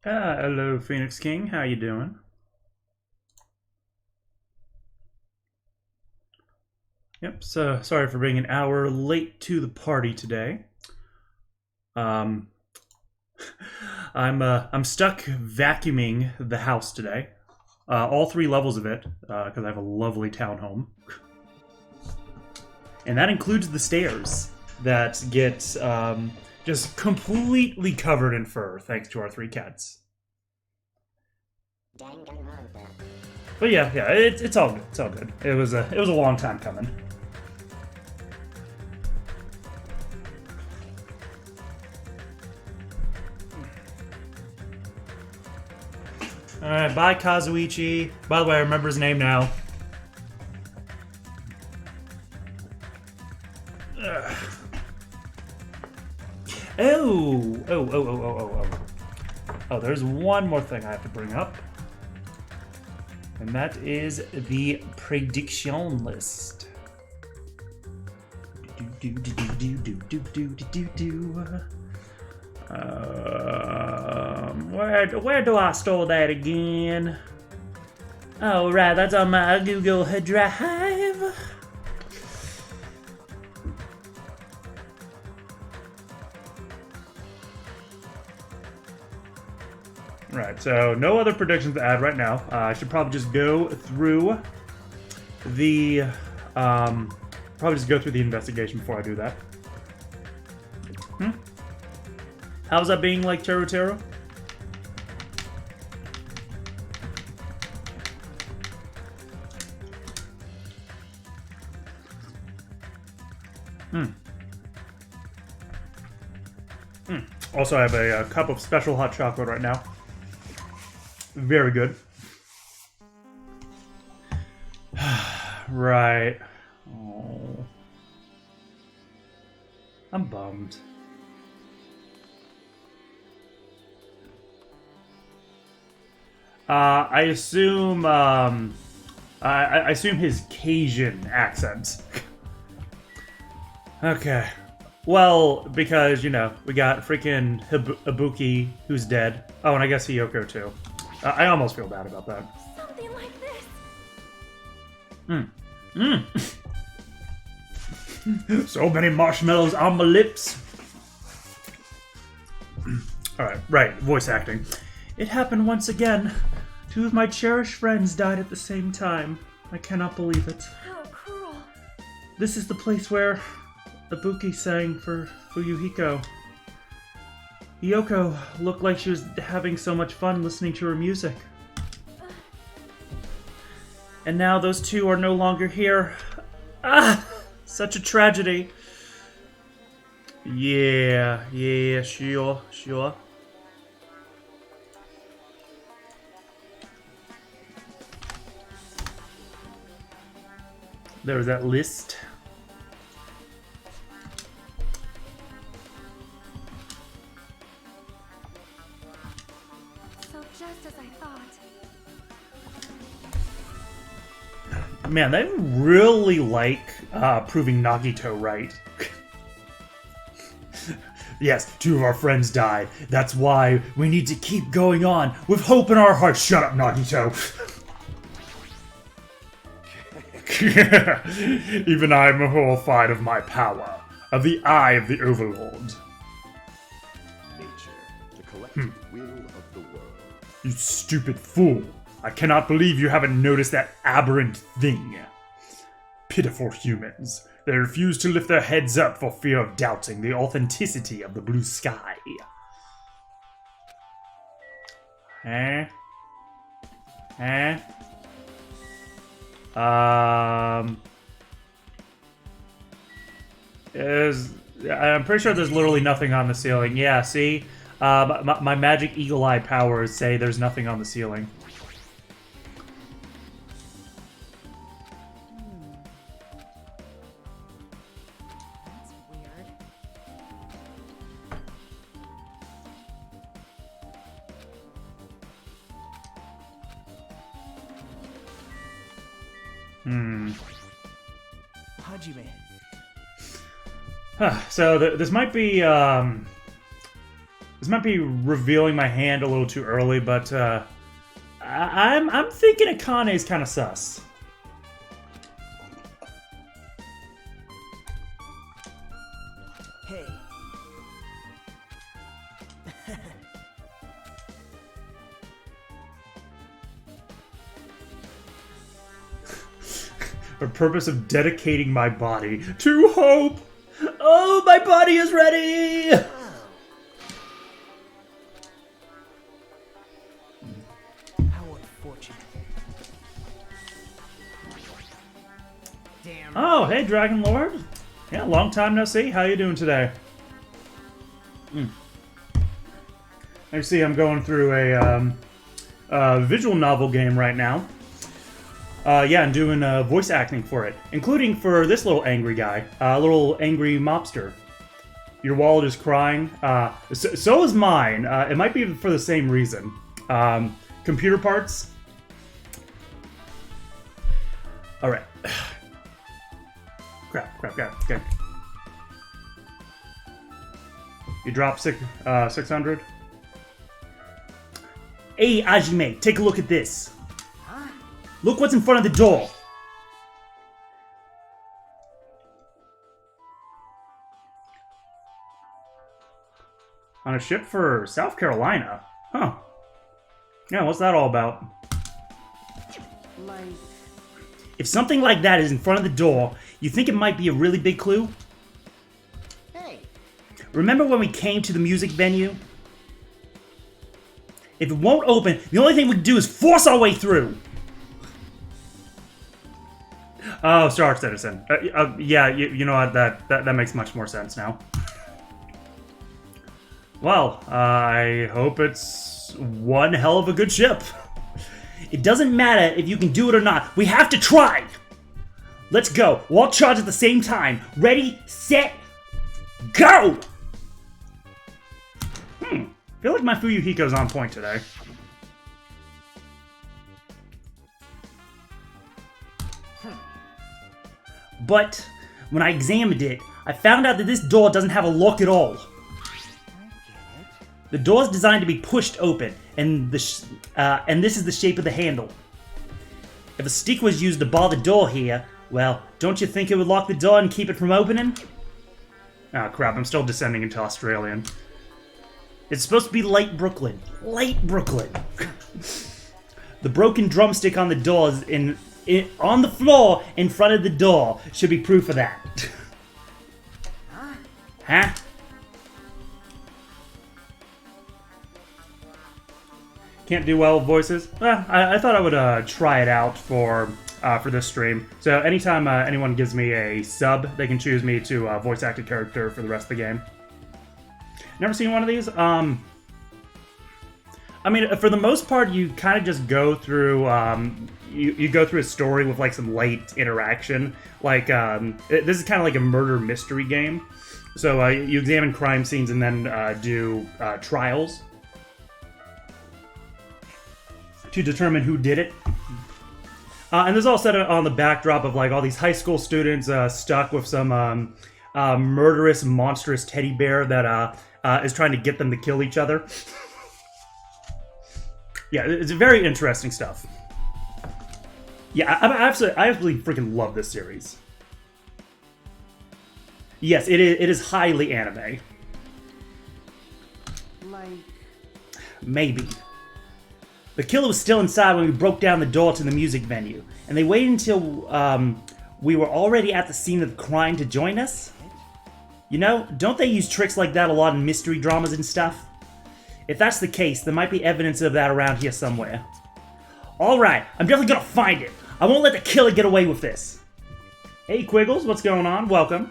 Hello, Phoenix King. How you doing? Yep. So sorry for being an hour late to the party today. Um, I'm stuck vacuuming the house today. All three levels of it because I have a lovely townhome, and that includes the stairs that get just completely covered in fur thanks to our three cats. Danganronpa. But yeah, it's all good. It's all good. It was a long time coming. Alright, bye Kazuichi. By the way, I remember his name now. Ugh. Oh, Oh, there's one more thing I have to bring up. And that is the prediction list. Where do I store that again? Oh, right, that's on my Google Drive. Right, so no other predictions to add right now. I should probably just go through the investigation before I do that. How's that being like Ch.3? Also, I have a cup of special hot chocolate right now. Very good. Right. Oh. I'm bummed. I assume I assume his Cajun accent. Okay. Well, because, we got freaking Ibuki, who's dead. Oh, and I guess Hiyoko, too. I almost feel bad about that. Something like this. So many marshmallows on my lips. Alright, right, voice acting. It happened once again. Two of my cherished friends died at the same time. I cannot believe it. How cruel. This is the place where Ibuki sang for Fuyuhiko. Hiyoko looked like she was having so much fun listening to her music. And now those two are no longer here. Ah! Such a tragedy. Yeah, sure. There was that list. So just as I thought. Man, they really like proving Nagito right. Yes, two of our friends died. That's why we need to keep going on with hope in our hearts. Shut up, Nagito. Even I am horrified of my power, of the eye of the Overlord. Nature, the collective will of the world. You stupid fool. I cannot believe you haven't noticed that aberrant thing. Pitiful humans. They refuse to lift their heads up for fear of doubting the authenticity of the blue sky. Eh? I'm pretty sure there's literally nothing on the ceiling. Yeah, see? My magic eagle eye powers say there's nothing on the ceiling. That's weird. Hajime. So this might be This might be revealing my hand a little too early, but I'm thinking Akane's kind of sus. Hey. For the purpose of dedicating my body to hope. Oh, my body is ready! How unfortunate. Damn. Oh, hey, Dragon Lord. Yeah, long time no see. How you doing today? I see I'm going through a visual novel game right now. Yeah, I'm doing voice acting for it, including for this little angry guy, a little angry mobster. Your wallet is crying. So is mine. It might be for the same reason. Computer parts. All right. Crap. Okay. You dropped 600. Hey, Ajime, take a look at this. Look what's in front of the door. On a ship for South Carolina. Huh. Yeah, what's that all about? Like, If something like that is in front of the door, you think it might be a really big clue? hey. Remember when we came to the music venue? If it won't open, the only thing we can do is force our way through. Oh, Star Citizen. Yeah, you know what? That makes much more sense now. Well, I hope it's one hell of a good ship. It doesn't matter if you can do it or not. We have to try! Let's go. We'll all charge at the same time. Ready, set, go! I feel like my Fuyuhiko's on point today. But when I examined it, I found out that this door doesn't have a lock at all. The door is designed to be pushed open, and this is the shape of the handle. If a stick was used to bar the door here, well, don't you think it would lock the door and keep it from opening? Ah, crap, I'm still descending into Australian. It's supposed to be Light Brooklyn. Light Brooklyn. The broken drumstick on the doors on the floor in front of the door should be proof of that. Huh? Can't do well with voices? Well, I thought I would try it out for this stream. So anytime anyone gives me a sub, they can choose me to voice act a character for the rest of the game. Never seen one of these? I mean, for the most part, you kind of just go through, you go through a story with, like, some light interaction. Like, this is kind of like a murder mystery game. So, you examine crime scenes and then do trials to determine who did it. And there's all set on the backdrop of, like, all these high school students stuck with some murderous, monstrous teddy bear that is trying to get them to kill each other. Yeah, it's very interesting stuff. Yeah, I absolutely freaking love this series. Yes, it is highly anime. Like, Maybe. The killer was still inside when we broke down the door to the music venue, and they waited until we were already at the scene of the crime to join us. You know, don't they use tricks like that a lot in mystery dramas and stuff? If that's the case, there might be evidence of that around here somewhere. Alright, I'm definitely gonna find it. I won't let the killer get away with this. Hey Quiggles, what's going on? Welcome.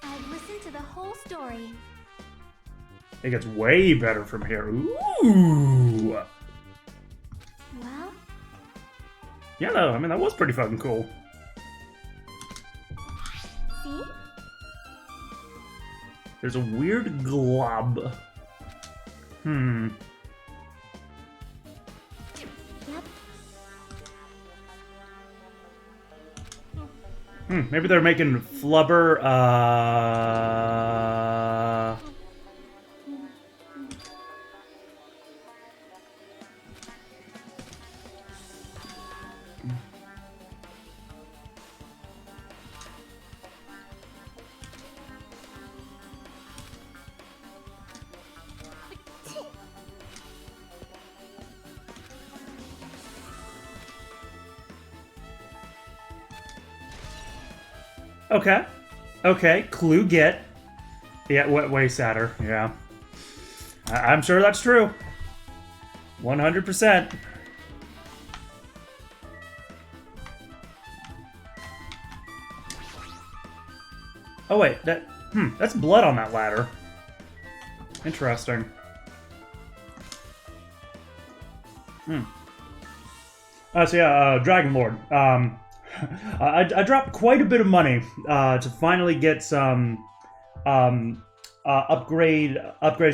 I've listened to the whole story. It gets way better from here. Ooh! Well, Yeah, no, I mean, that was pretty fucking cool. see? There's a weird glob. Yep. Maybe they're making flubber, Okay. Okay, clue get. Yeah, way sadder, yeah. I'm sure that's true. 100%. Oh wait, that's blood on that ladder. Interesting. So yeah, Dragon Lord. I dropped quite a bit of money to finally get some upgrades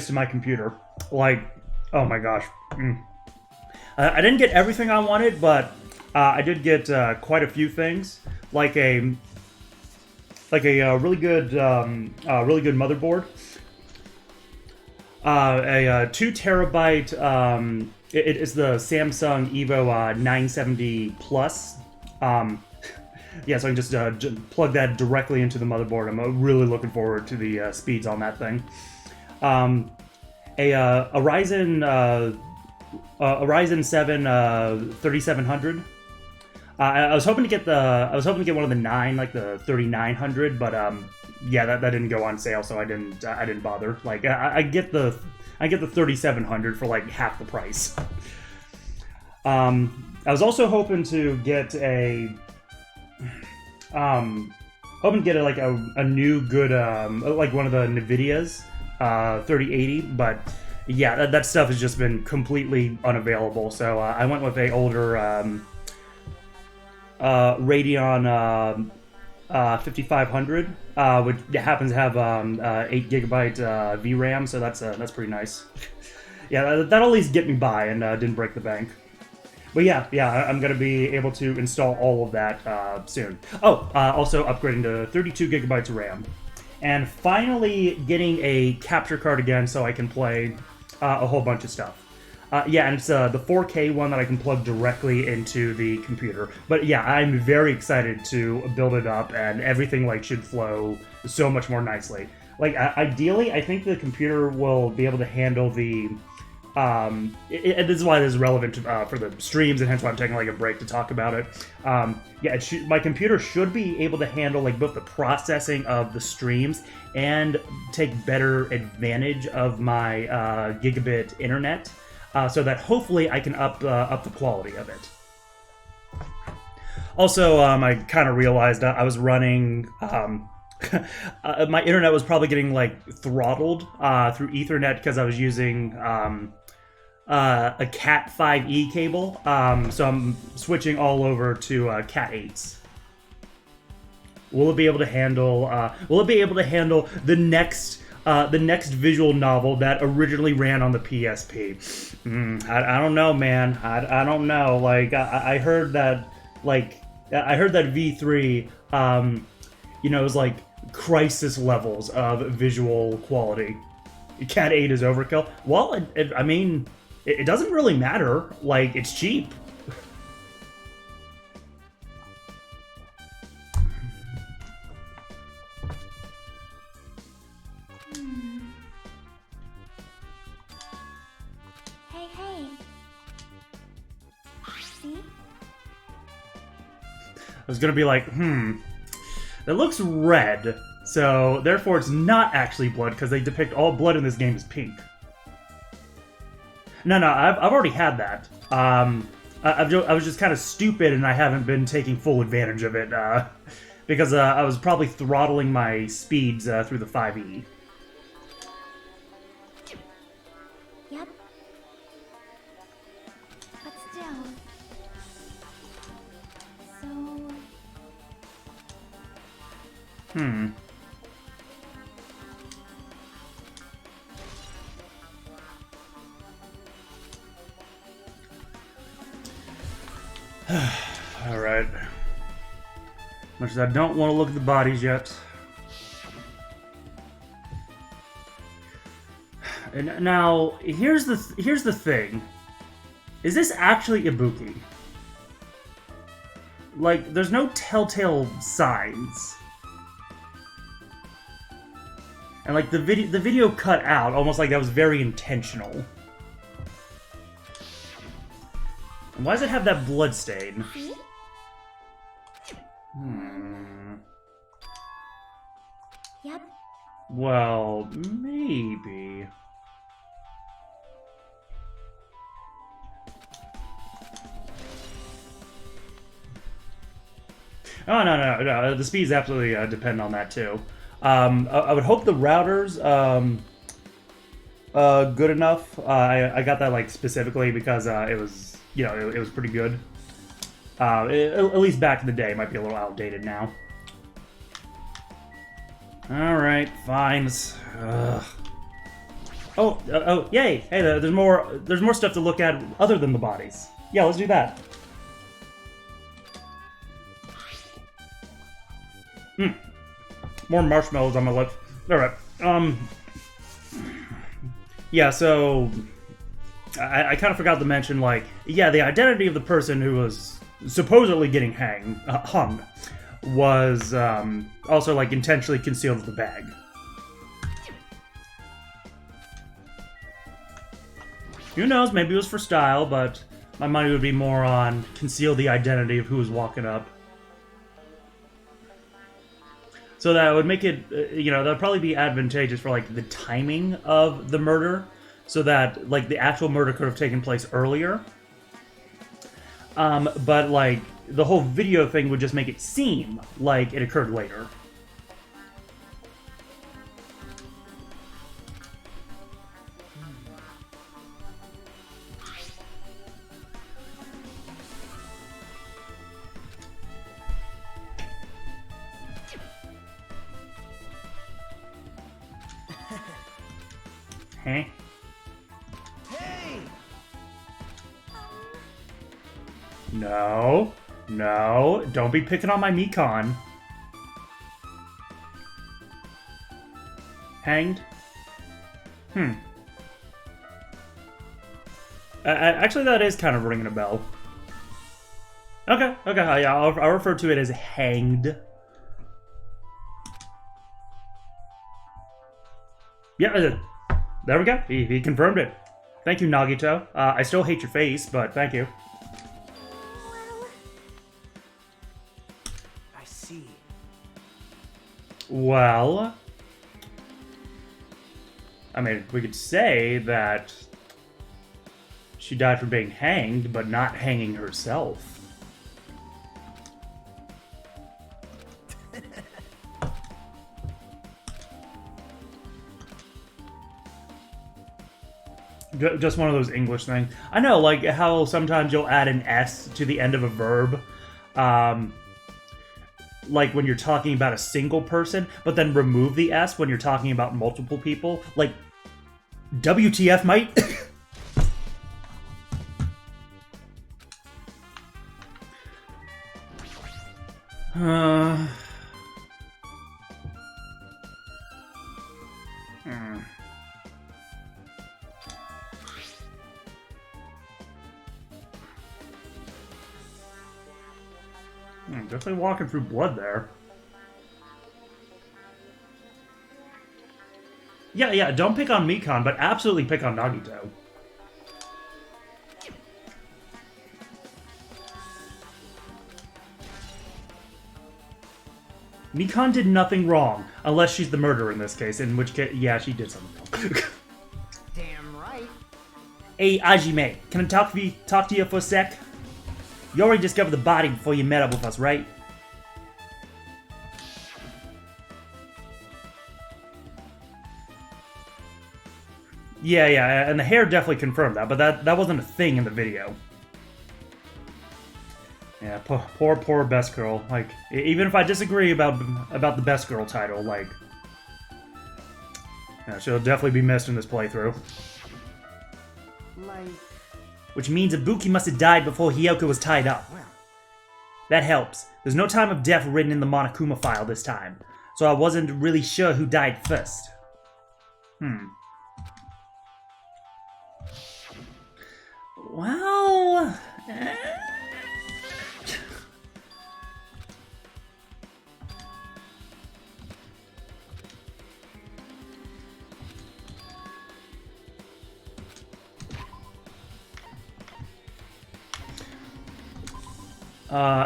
to my computer. Like, oh my gosh. I didn't get everything I wanted, but I did get quite a few things, like a really good motherboard, a 2 terabyte. It is the Samsung Evo 970 Plus. Yeah, so I can just plug that directly into the motherboard. I'm really looking forward to the speeds on that thing. A Ryzen 7 3700. I was hoping to get one of the 9, like the 3900, but yeah, that didn't go on sale, so I didn't bother. Like I get the 3700 for like half the price. I was also hoping to get a like a new good like one of the Nvidia's 3080, but yeah, that stuff has just been completely unavailable. So I went with a older Radeon 5500, which happens to have 8 gigabyte VRAM, so that's pretty nice. Yeah, that'll at least get me by and didn't break the bank. But yeah, I'm gonna be able to install all of that soon. Oh, also upgrading to 32 gigabytes of RAM, and finally getting a capture card again so I can play a whole bunch of stuff. Yeah, and it's the 4K one that I can plug directly into the computer. But yeah, I'm very excited to build it up, and everything like should flow so much more nicely. Like ideally, I think the computer will be able to handle the. This is why this is relevant for the streams, and hence why I'm taking like a break to talk about it. Yeah, my computer should be able to handle like both the processing of the streams and take better advantage of my gigabit internet, so that hopefully I can up the quality of it. Also, I kind of realized I was running. My internet was probably getting like throttled through Ethernet because I was using a Cat 5e cable. So I'm switching all over to Cat 8s. Will it be able to handle? Will it be able to handle the next visual novel that originally ran on the PSP? I don't know, man. I don't know. Like I heard that V3, you know, is like crisis levels of visual quality. Cat 8 is overkill. Well, I mean, it doesn't really matter. Like, it's cheap. Hey. See? I was gonna be like, that looks red, so therefore it's not actually blood, because they depict all blood in this game as pink. No, I've already had that. I was just kind of stupid, and I haven't been taking full advantage of it, because I was probably throttling my speeds through the 5e. Yep. But still. So. Alright. Much as I don't want to look at the bodies yet. And now, here's the thing. Is this actually Ibuki? Like, there's no telltale signs. And like the video cut out, almost like that was very intentional. And why does it have that blood stain? Yep. Well, maybe. Oh, no. The speeds absolutely depend on that, too. I would hope the router's good enough. I got that, like, specifically because it was, you know, it was pretty good. At least back in the day. It might be a little outdated now. Alright, fine. Oh, yay! Hey, there's more stuff to look at other than the bodies. Yeah, let's do that. More marshmallows on my lips. Alright, yeah, so... I kind of forgot to mention, like, yeah, the identity of the person who was supposedly getting hung was, also, like, intentionally concealed in the bag. Who knows, maybe it was for style, but my money would be more on conceal the identity of who was walking up. So that would make it, you know, that would probably be advantageous for, like, the timing of the murder, so that, like, the actual murder could have taken place earlier. But, like, the whole video thing would just make it seem like it occurred later. Huh? Hey! No. Don't be picking on my Mekon. Hanged? Actually, that is kind of ringing a bell. Okay, yeah, I'll refer to it as hanged. Yeah, there we go. He confirmed it. Thank you, Nagito. I still hate your face, but thank you. Well, I see. Well, I mean, we could say that she died from being hanged, but not hanging herself. Just one of those English things. I know, like how sometimes you'll add an S to the end of a verb. Like when you're talking about a single person, but then remove the S when you're talking about multiple people. Like, WTF, mate? Definitely walking through blood there. Yeah, don't pick on Mekon, but absolutely pick on Nagito. Mekon did nothing wrong, unless she's the murderer in this case, in which case, yeah, she did something wrong. Damn right. Hey, Hajime, can I talk to you for a sec? You already discovered the body before you met up with us, right? Yeah, and the hair definitely confirmed that, but that wasn't a thing in the video. Yeah, poor Best Girl. Like, even if I disagree about the Best Girl title, like, yeah, she'll definitely be missed in this playthrough. Like, Which means Ibuki must have died before Hiyoko was tied up. well, That helps. There's no time of death written in the Monokuma file this time, so I wasn't really sure who died first. Well...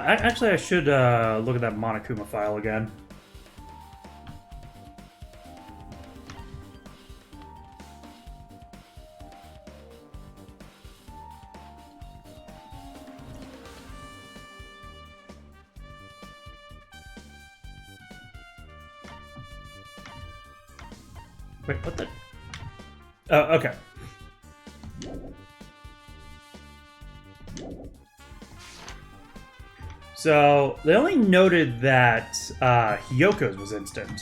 Actually, I should look at that Monokuma file again. Wait, what the? Oh, okay. So, they only noted that Hyoko's was instant.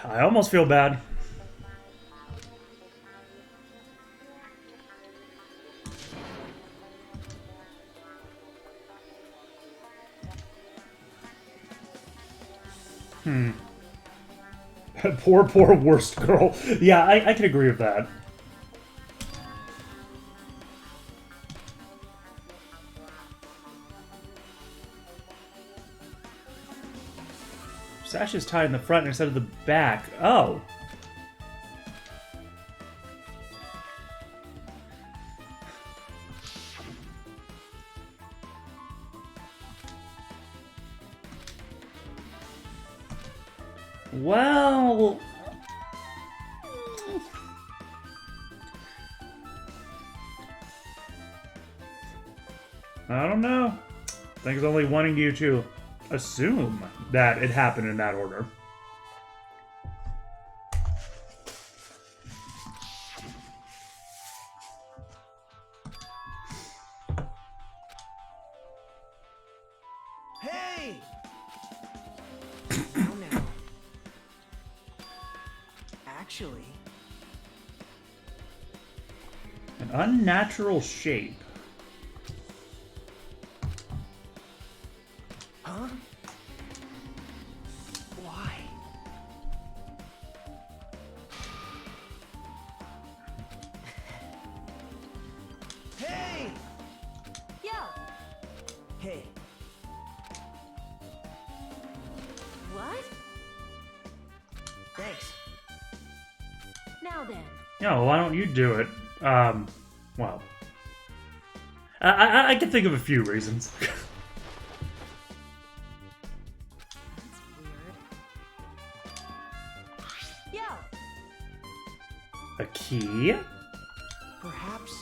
I almost feel bad. Poor worst girl. Yeah, I can agree with that. Sash is tied in the front instead of the back. Oh. Well... I don't know. I think it's only wanting you to assume that it happened in that order. Hey! Oh no. Actually, An unnatural shape. huh? Why? Hey! Yo, Hey, what? thanks. Now then. Yeah, why don't you do it? Well... I can think of a few reasons. That's weird. Yo, A key? Perhaps.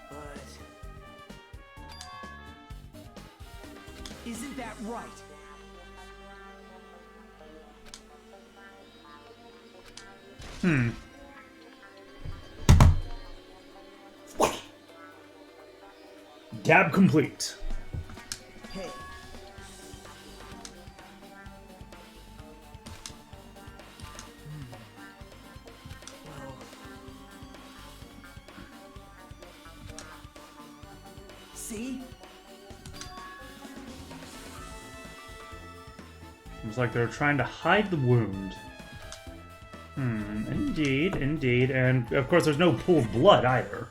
But. Isn't that right? Dab complete. Hey. Well. See? It's like they're trying to hide the wound. Indeed, indeed. And, of course, there's no pool of blood, either.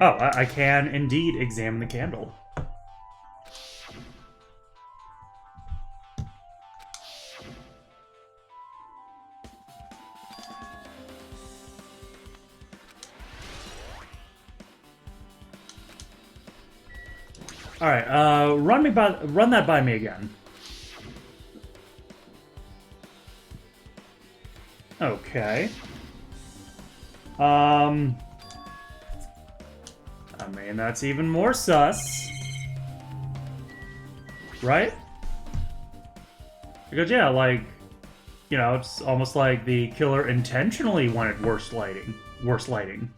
Oh, I can indeed examine the candle. All right, run that by me again. Okay. I mean, that's even more sus. Right? Because, yeah, like, you know, it's almost like the killer intentionally wanted worse lighting. Worse lighting.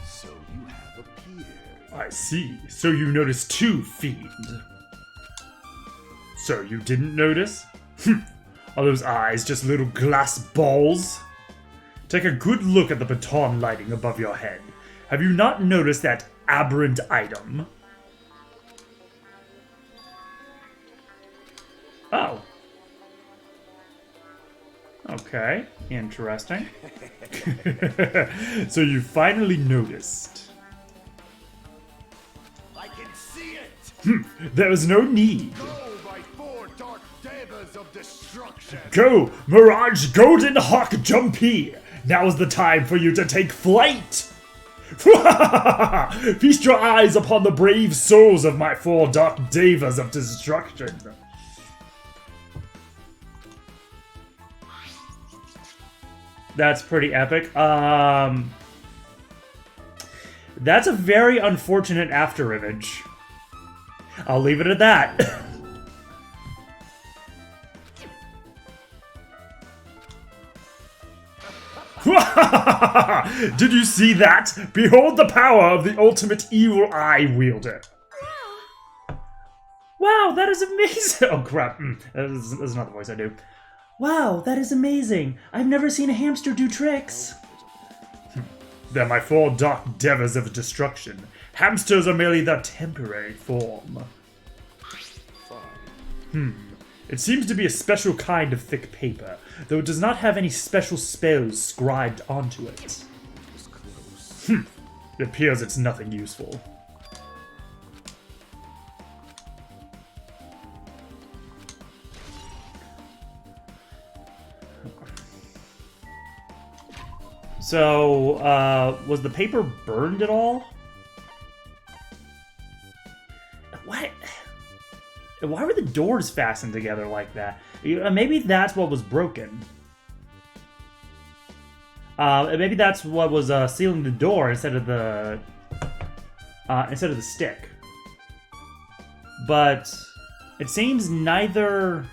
So you have appeared. I see. So you noticed too, Fiend. So you didn't notice? Are those eyes just little glass balls? Take a good look at the baton lighting above your head. Have you not noticed that aberrant item? Okay, interesting. So you finally noticed. I can see it! There is no need. Go, my four dark devas of destruction! Go, Mirage Golden Hawk Jumpy! Now is the time for you to take flight! Feast your eyes upon the brave souls of my four dark devas of destruction. That's pretty epic. That's a very unfortunate after image. I'll leave it at that. Did you see that? Behold the power of the ultimate evil eye wielder. Wow, that is amazing. Oh crap, that's not the voice I do. Wow, that is amazing. I've never seen a hamster do tricks. They're my four dark devas of destruction. Hamsters are merely their temporary form. It seems to be a special kind of thick paper, though it does not have any special spells scribed onto it. It appears it's nothing useful. So, was the paper burned at all? What? Why were the doors fastened together like that? Maybe that's what was broken. Maybe that's what was sealing the door instead of the stick. But it seems neither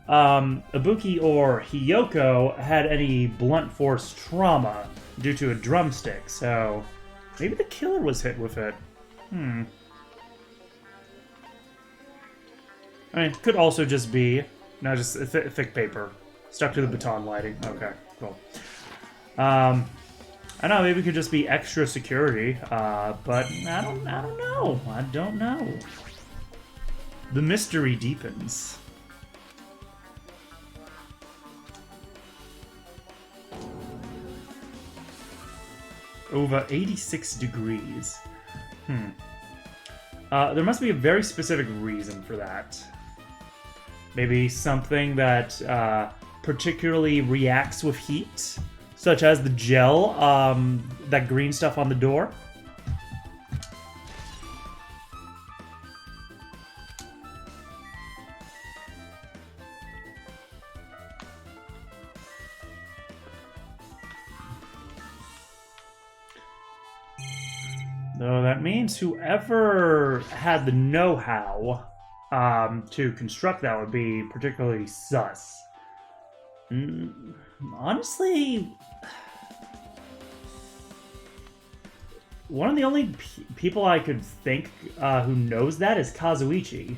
Ibuki or Hiyoko had any blunt force trauma due to a drumstick, so maybe the killer was hit with it. I mean, it could also just be, no, just thick paper stuck to the baton lighting. Okay, cool. I don't know, maybe it could just be extra security, but I don't know. I don't know. The mystery deepens. Over 86 degrees. There must be a very specific reason for that. Maybe something that particularly reacts with heat, such as the gel, that green stuff on the door. So that means whoever had the know-how to construct that would be particularly sus. Honestly, one of the only people I could think who knows that is Kazuichi.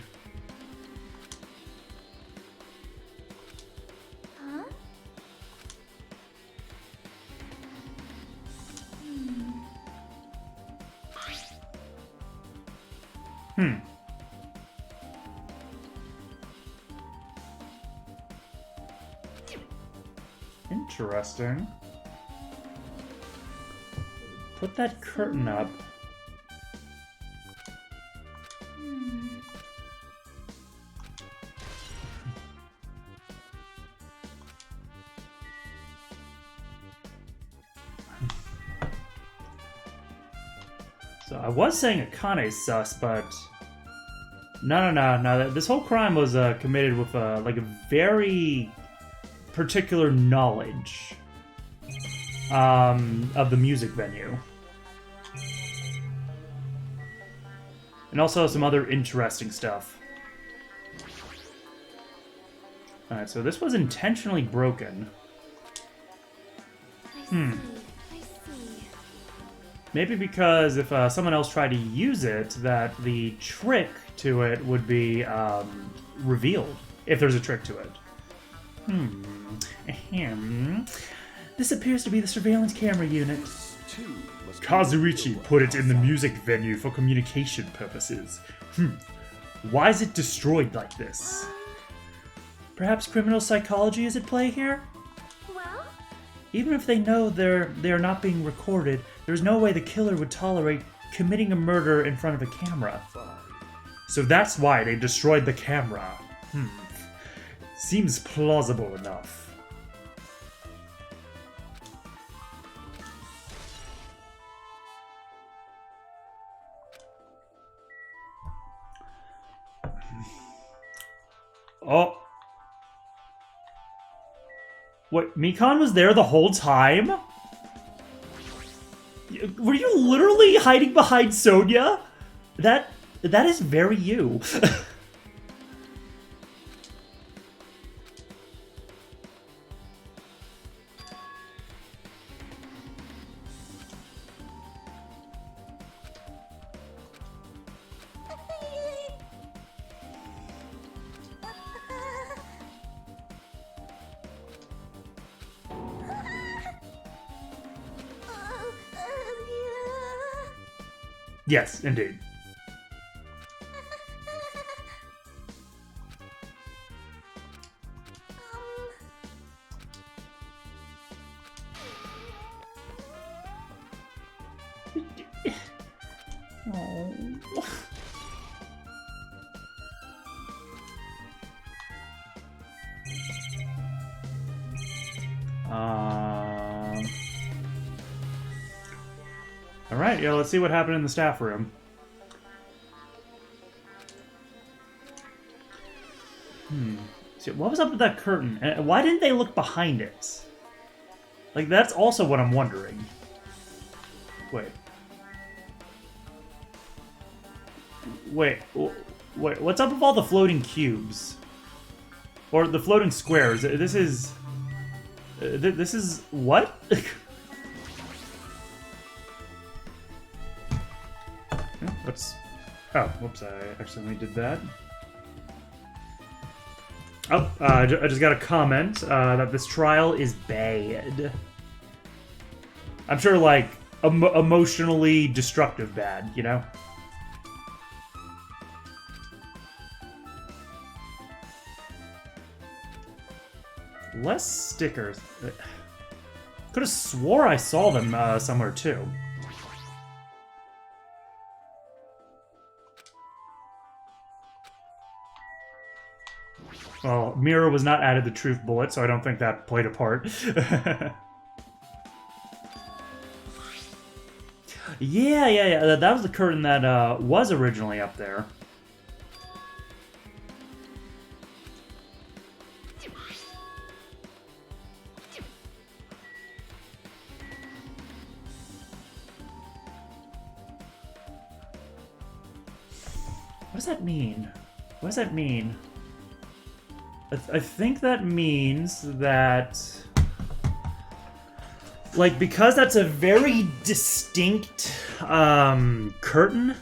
Interesting. Put that curtain up. So I was saying Akane's sus, but no. This whole crime was committed with like a very particular knowledge of the music venue, and also some other interesting stuff. All right, so this was intentionally broken. I see. Maybe because if someone else tried to use it, that the trick to it would be revealed, if there's a trick to it. This appears to be the surveillance camera unit. Kazuichi put it in the music venue for communication purposes. Why is it destroyed like this? Perhaps criminal psychology is at play here? Well, Even if they know they are not being recorded, there's no way the killer would tolerate committing a murder in front of a camera. So that's why they destroyed the camera. Seems plausible enough. Oh. What, Mikon was there the whole time? Were you literally hiding behind Sonya? That is very you. Yes, indeed. Alright, yeah, let's see what happened in the staff room. So what was up with that curtain? And why didn't they look behind it? Like, that's also what I'm wondering. Wait, what's up with all the floating cubes? Or the floating squares? This is... this is... what? What's... oh, whoops, I accidentally did that. Oh, I just got a comment that this trial is bad. I'm sure, like, emotionally destructive bad, you know? Less stickers. Could have swore I saw them somewhere, too. Well, Mirror was not added to Truth Bullet, so I don't think that played a part. Yeah. That was the curtain that was originally up there. What does that mean? What does that mean? I think that means that, like, because that's a very distinct curtain.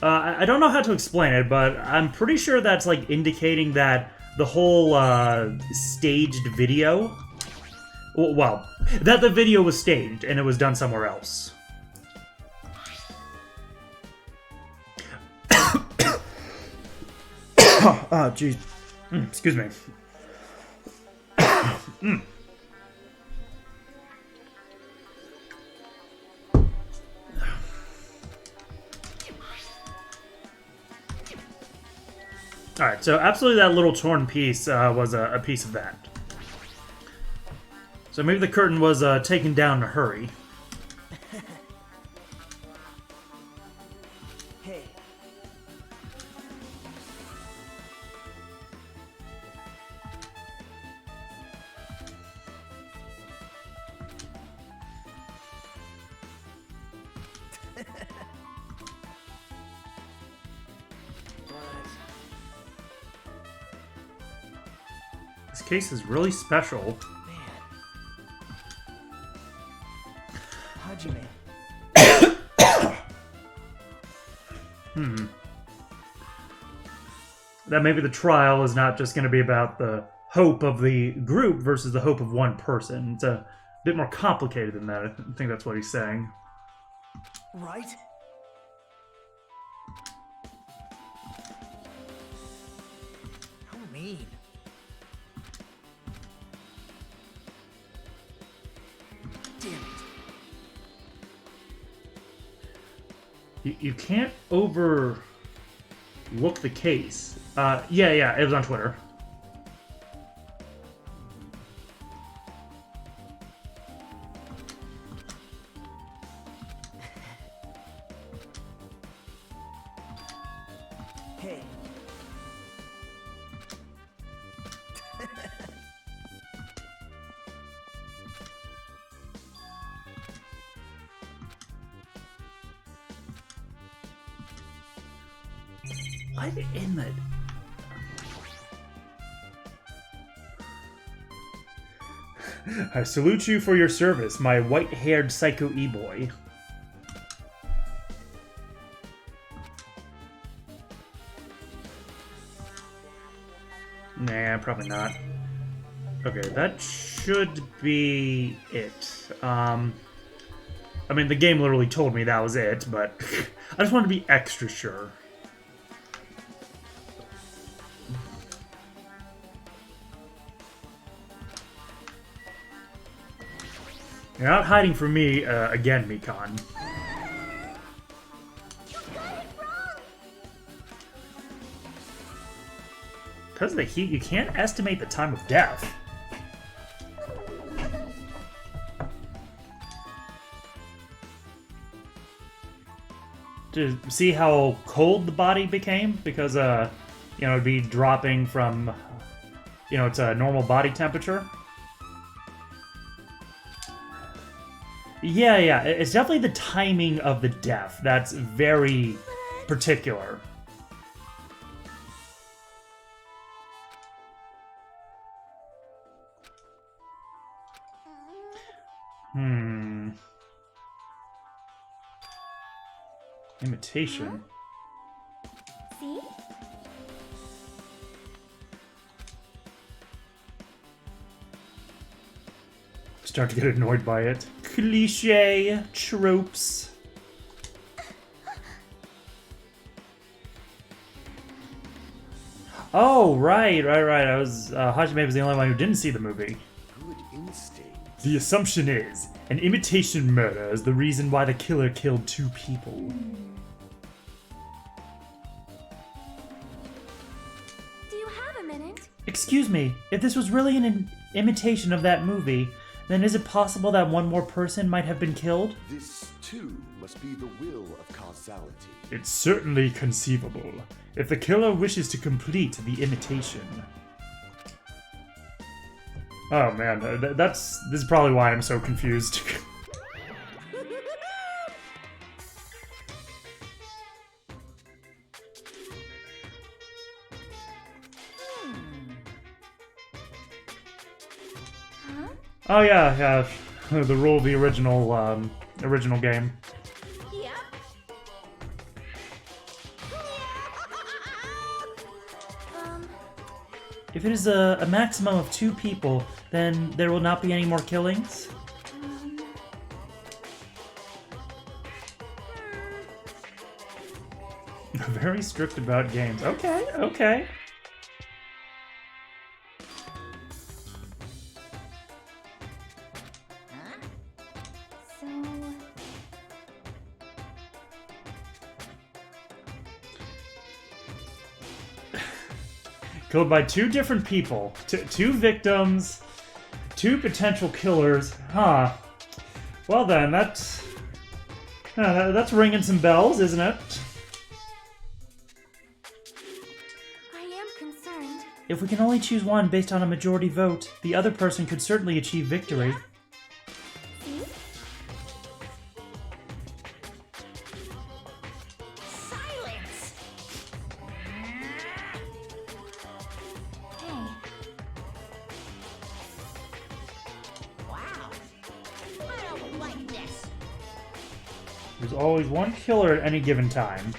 I don't know how to explain it, but I'm pretty sure that's, like, indicating that the whole staged video... well, that the video was staged and it was done somewhere else. Oh, jeez. Excuse me. Alright, so absolutely that little torn piece was a piece of that. So maybe the curtain was taken down in a hurry. Hey. This case is really special. That maybe the trial is not just going to be about the hope of the group versus the hope of one person. It's a bit more complicated than that. I think that's what he's saying. Right? How mean. Damn it. You can't overlook the case. Yeah, it was on Twitter. Hey. I'm in it. I salute you for your service, my white-haired psycho e-boy. Nah, probably not. Okay, that should be it. I mean, the game literally told me that was it, but I just wanted to be extra sure. You're not hiding from me, again, Mikan. Because of the heat, you can't estimate the time of death. To see how cold the body became? Because, it'd be dropping from, its normal body temperature. Yeah, it's definitely the timing of the death that's very particular. Imitation. See? Start to get annoyed by it. Cliche tropes. Oh, right. I was Hajime was the only one who didn't see the movie. Good instinct. The assumption is an imitation murder is the reason why the killer killed 2 people. Do you have a minute? Excuse me, if this was really an imitation of that movie, then is it possible that one more person might have been killed? This, too, must be the will of causality. It's certainly conceivable, if the killer wishes to complete the imitation. Oh man, this is probably why I'm so confused. Oh yeah, the rule of the original game. Yep. If it is a maximum of 2 people, then there will not be any more killings? Very strict about games. Okay. So... Killed by 2 different people. 2 victims. 2 potential killers. Huh. Well then, that's ringing some bells, isn't it? I am concerned. If we can only choose one based on a majority vote, the other person could certainly achieve victory. See? Silence! Hey. Wow. I don't like this. There's always one killer at any given time.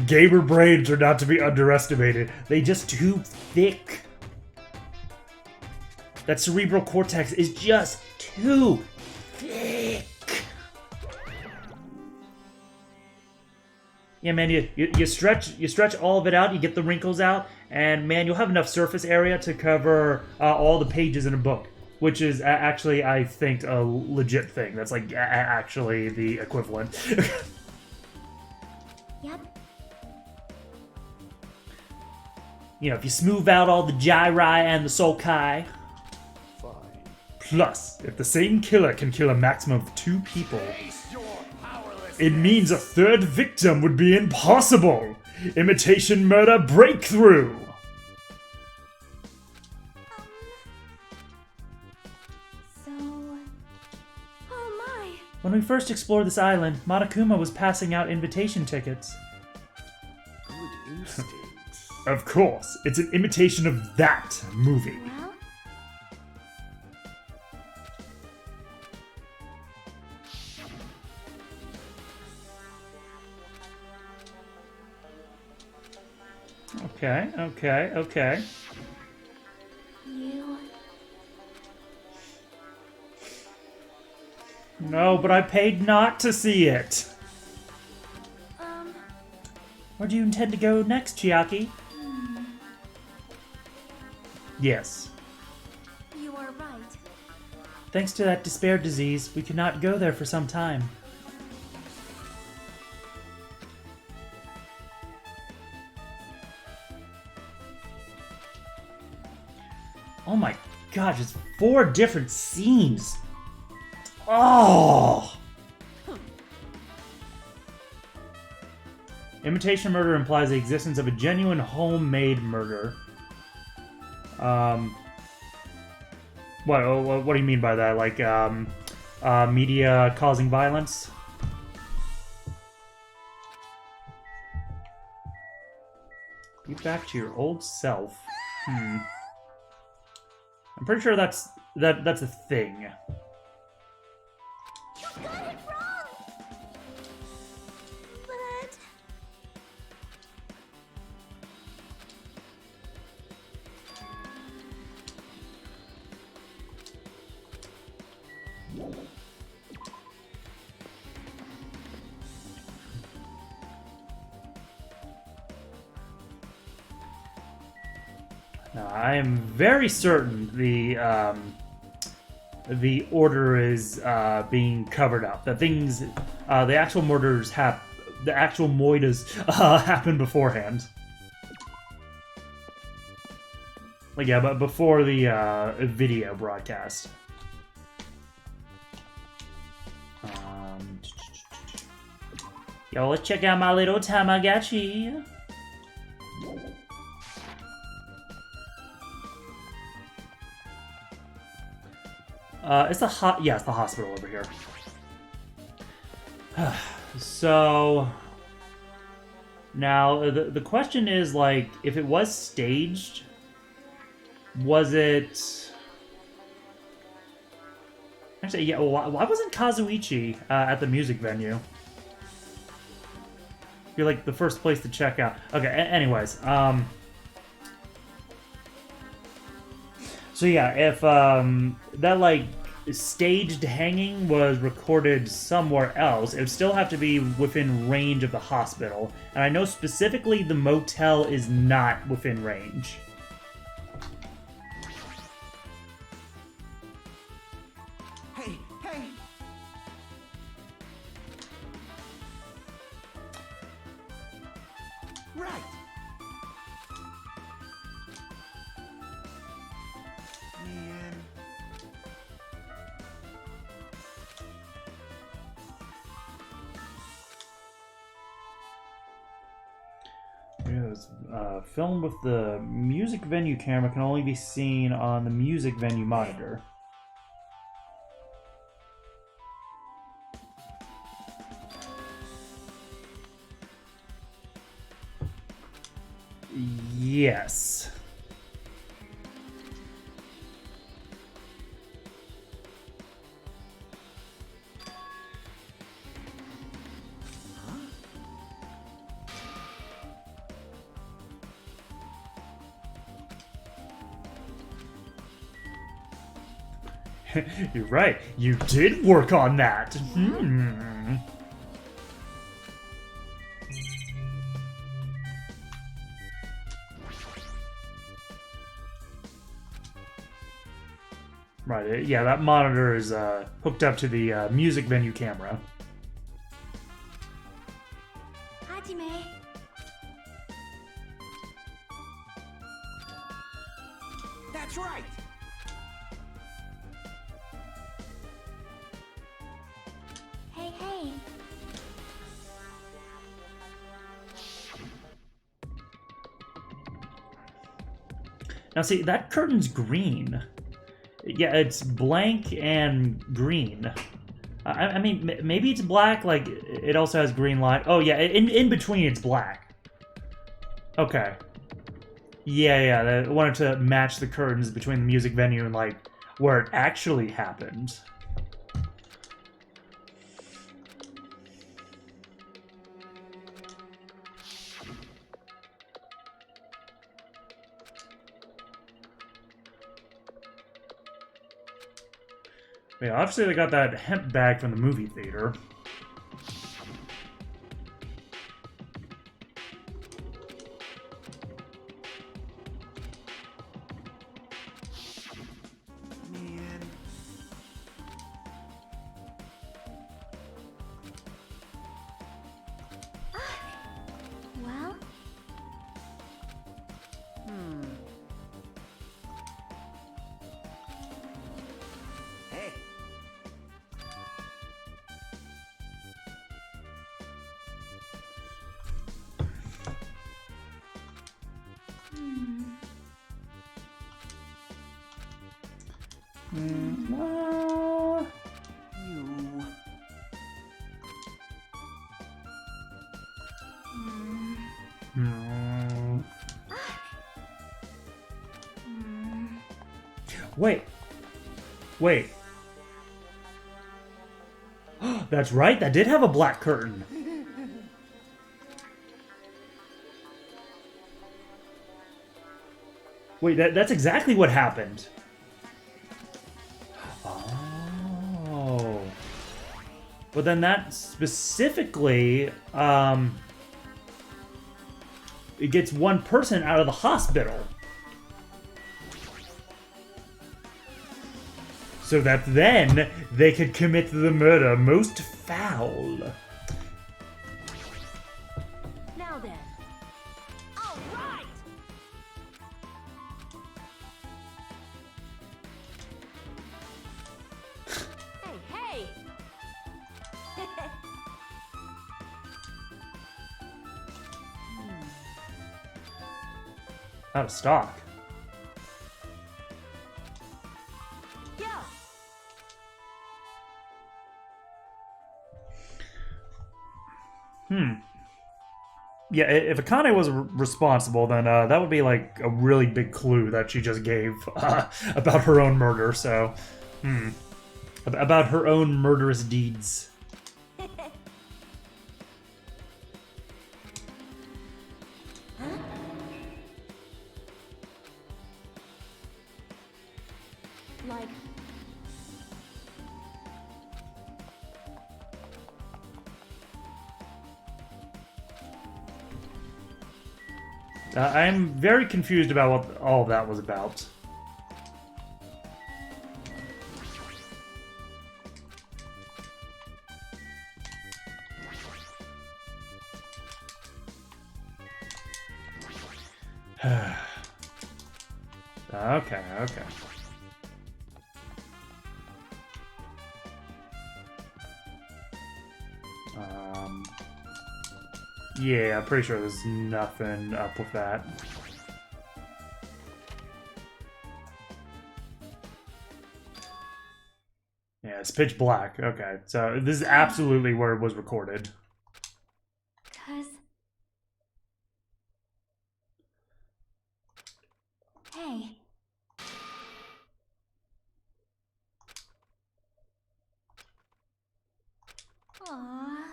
Gamer brains are not to be underestimated. They just too thick. That cerebral cortex is just too thick. Yeah, man, you stretch all of it out, you get the wrinkles out, and man, you'll have enough surface area to cover all the pages in a book, which is actually, I think, a legit thing. That's like actually the equivalent. Yep. You know, if you smooth out all the Ch.3 and the Sulkai. Fine. Plus, if the same killer can kill a maximum of 2 people, Face your powerlessness. it means a third victim would be impossible. Imitation murder breakthrough. So... Oh my! When we first explored this island, Monokuma was passing out invitation tickets. Good instincts. Of course, it's an imitation of that movie. Well... Okay. You... No, but I paid not to see it. Where do you intend to go next, Chiaki? Yes. You are right. Thanks to that despair disease, we could not go there for some time. Oh my gosh, it's 4 different scenes. Oh! Imitation murder implies the existence of a genuine homemade murder. What do you mean by that? Like, media causing violence? Get back to your old self. I'm pretty sure that's a thing. You got it wrong! But... Now, I am very certain the order is being covered up. That things, the actual murders the actual moitas happen beforehand. Like, yeah, but before the video broadcast. Yo, let's check out my little Tamagotchi. It's the hospital over here. So now the question is, like, if it was staged, was it? Actually, yeah. Why wasn't Kazuichi at the music venue? Be like the first place to check out. Okay. Anyways, So yeah, if that like staged hanging was recorded somewhere else, it would still have to be within range of the hospital. And I know specifically the motel is not within range. Hey, hey! Right! Man. Yes, film with the music venue camera can only be seen on the music venue monitor. Yes. You're right. You did work on that. Hmm. Right, yeah, that monitor is hooked up to the music venue camera. Hajime. That's right. Hey, hey. Now see, that curtain's green. Yeah, it's blank and green. I mean, maybe it's black, like, it also has green line. Oh, yeah, in between it's black. Okay. Yeah, I wanted to match the curtains between the music venue and, like, where it actually happened. Yeah, obviously they got that hemp bag from the movie theater. Man. Well, Hey. Well, You. Wait. Wait. That's right, that did have a black curtain. Wait, that's exactly what happened. Oh. But then that specifically, it gets one person out of the hospital. So that then they could commit the murder most foul. now then. All right. Hey, hey. Out of stock. Yo. Yeah, if Akane was responsible, then that would be like a really big clue that she just gave about her own murder. So, about her own murderous deeds. Like, I'm very confused about what all of that was about. Okay. Yeah, I'm pretty sure there's nothing up with that. Yeah, it's pitch black. Okay, so this is absolutely where it was recorded. 'cause. Hey. Aww.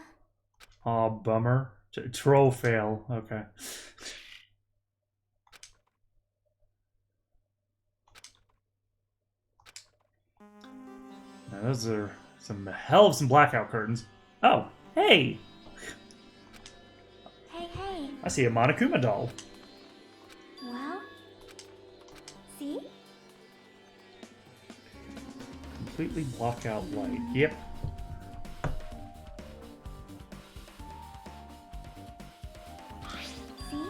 Aw, bummer. Troll fail. Okay. Those are some hell of some blackout curtains. Oh, hey! Hey, hey. I see a Monokuma doll. Well, see? Completely block out light. Yep. See?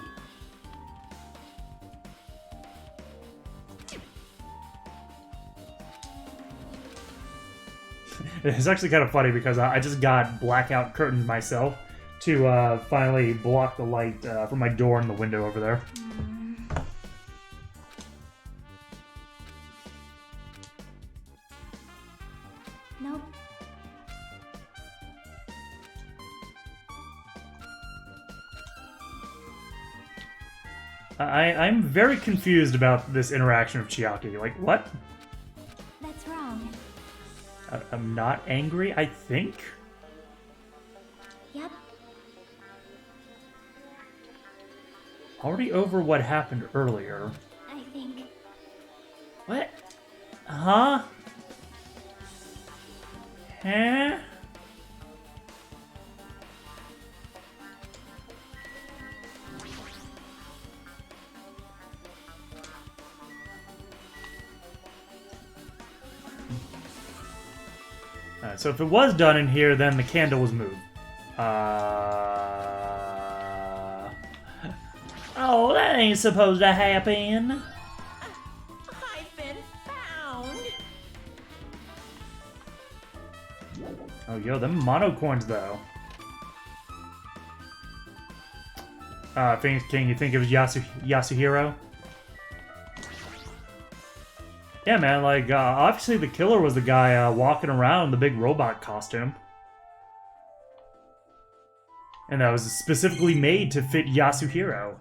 It's actually kind of funny because I just got blackout curtains myself to finally block the light from my door and the window over there. Nope. I'm very confused about this interaction with Chiaki. Like, what? That's wrong. I'm not angry, I think? Yep. Already over what happened earlier. I think. What? Huh? Huh? So if it was done in here, then the candle was moved. Oh, that ain't supposed to happen. I've been found. Oh, yo, them mono coins though. Can you think of Yasuhiro? Yeah, man, like, obviously the killer was the guy walking around in the big robot costume. And that was specifically made to fit Yasuhiro.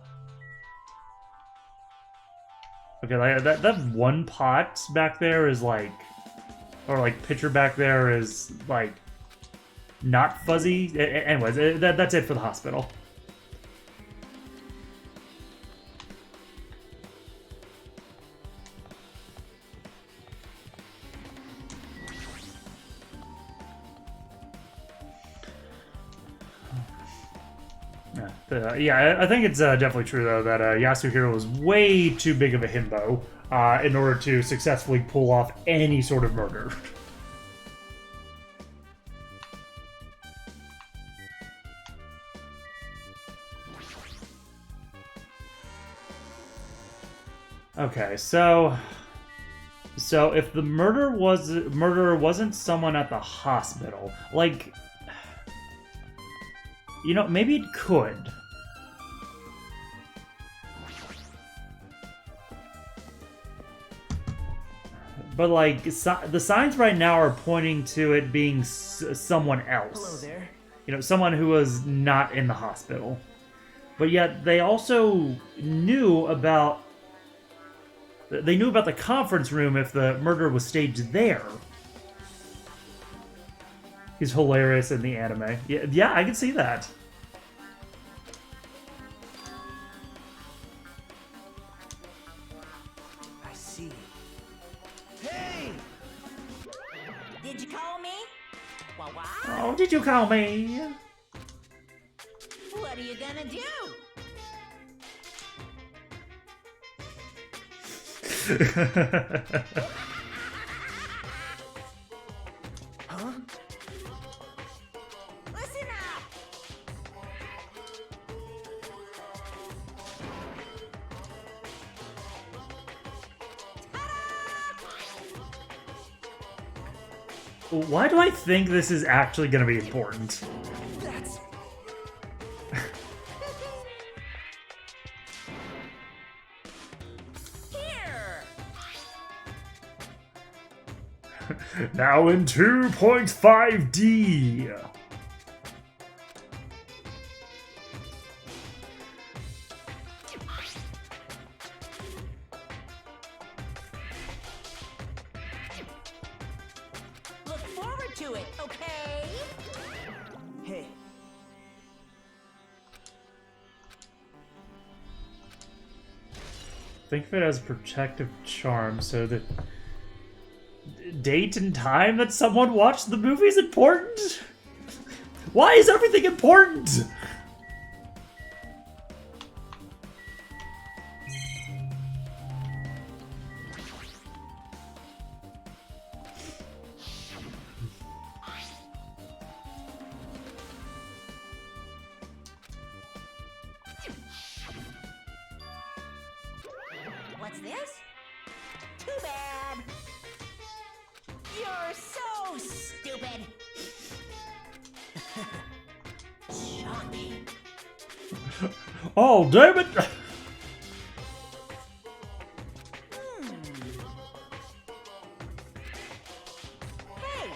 Okay, like, that one pot back there is like... Or, like, picture back there is, like, not fuzzy. Anyways, that's it for the hospital. Yeah, I think it's definitely true, though, that Yasuhiro was way too big of a himbo in order to successfully pull off any sort of murder. Okay, so if the murderer wasn't someone at the hospital, like, you know, maybe it could. But, like, the signs right now are pointing to it being someone else. Hello there. You know, someone who was not in the hospital. But yet, they also knew about... They knew about the conference room if the murder was staged there. He's hilarious in the anime. Yeah, I can see that. I see. Hey! Did you call me? Well, what? Oh, did you call me? What are you gonna do? Huh? Listen up! Why do I think this is actually going to be important? That's... Here! Now in 2.5D. Look forward to it, okay? Hey. Think of it as a protective charm so that date and time that someone watched the movie is important? Why is everything important? What's this? Too bad. You're so stupid. Shocking. Oh, damn it! Hey,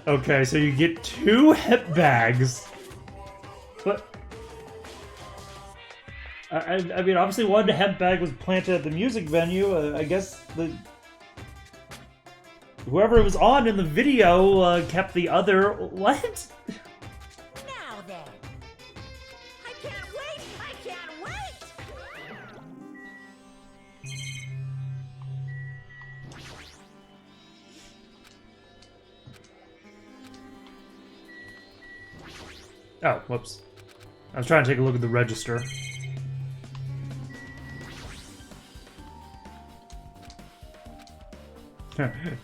Okay, so you get 2 hip bags. But I mean, obviously one hemp bag was planted at the music venue. I guess whoever was on in the video kept the other. What? now then. I can't wait! I can't wait! Oh, whoops. I was trying to take a look at the register.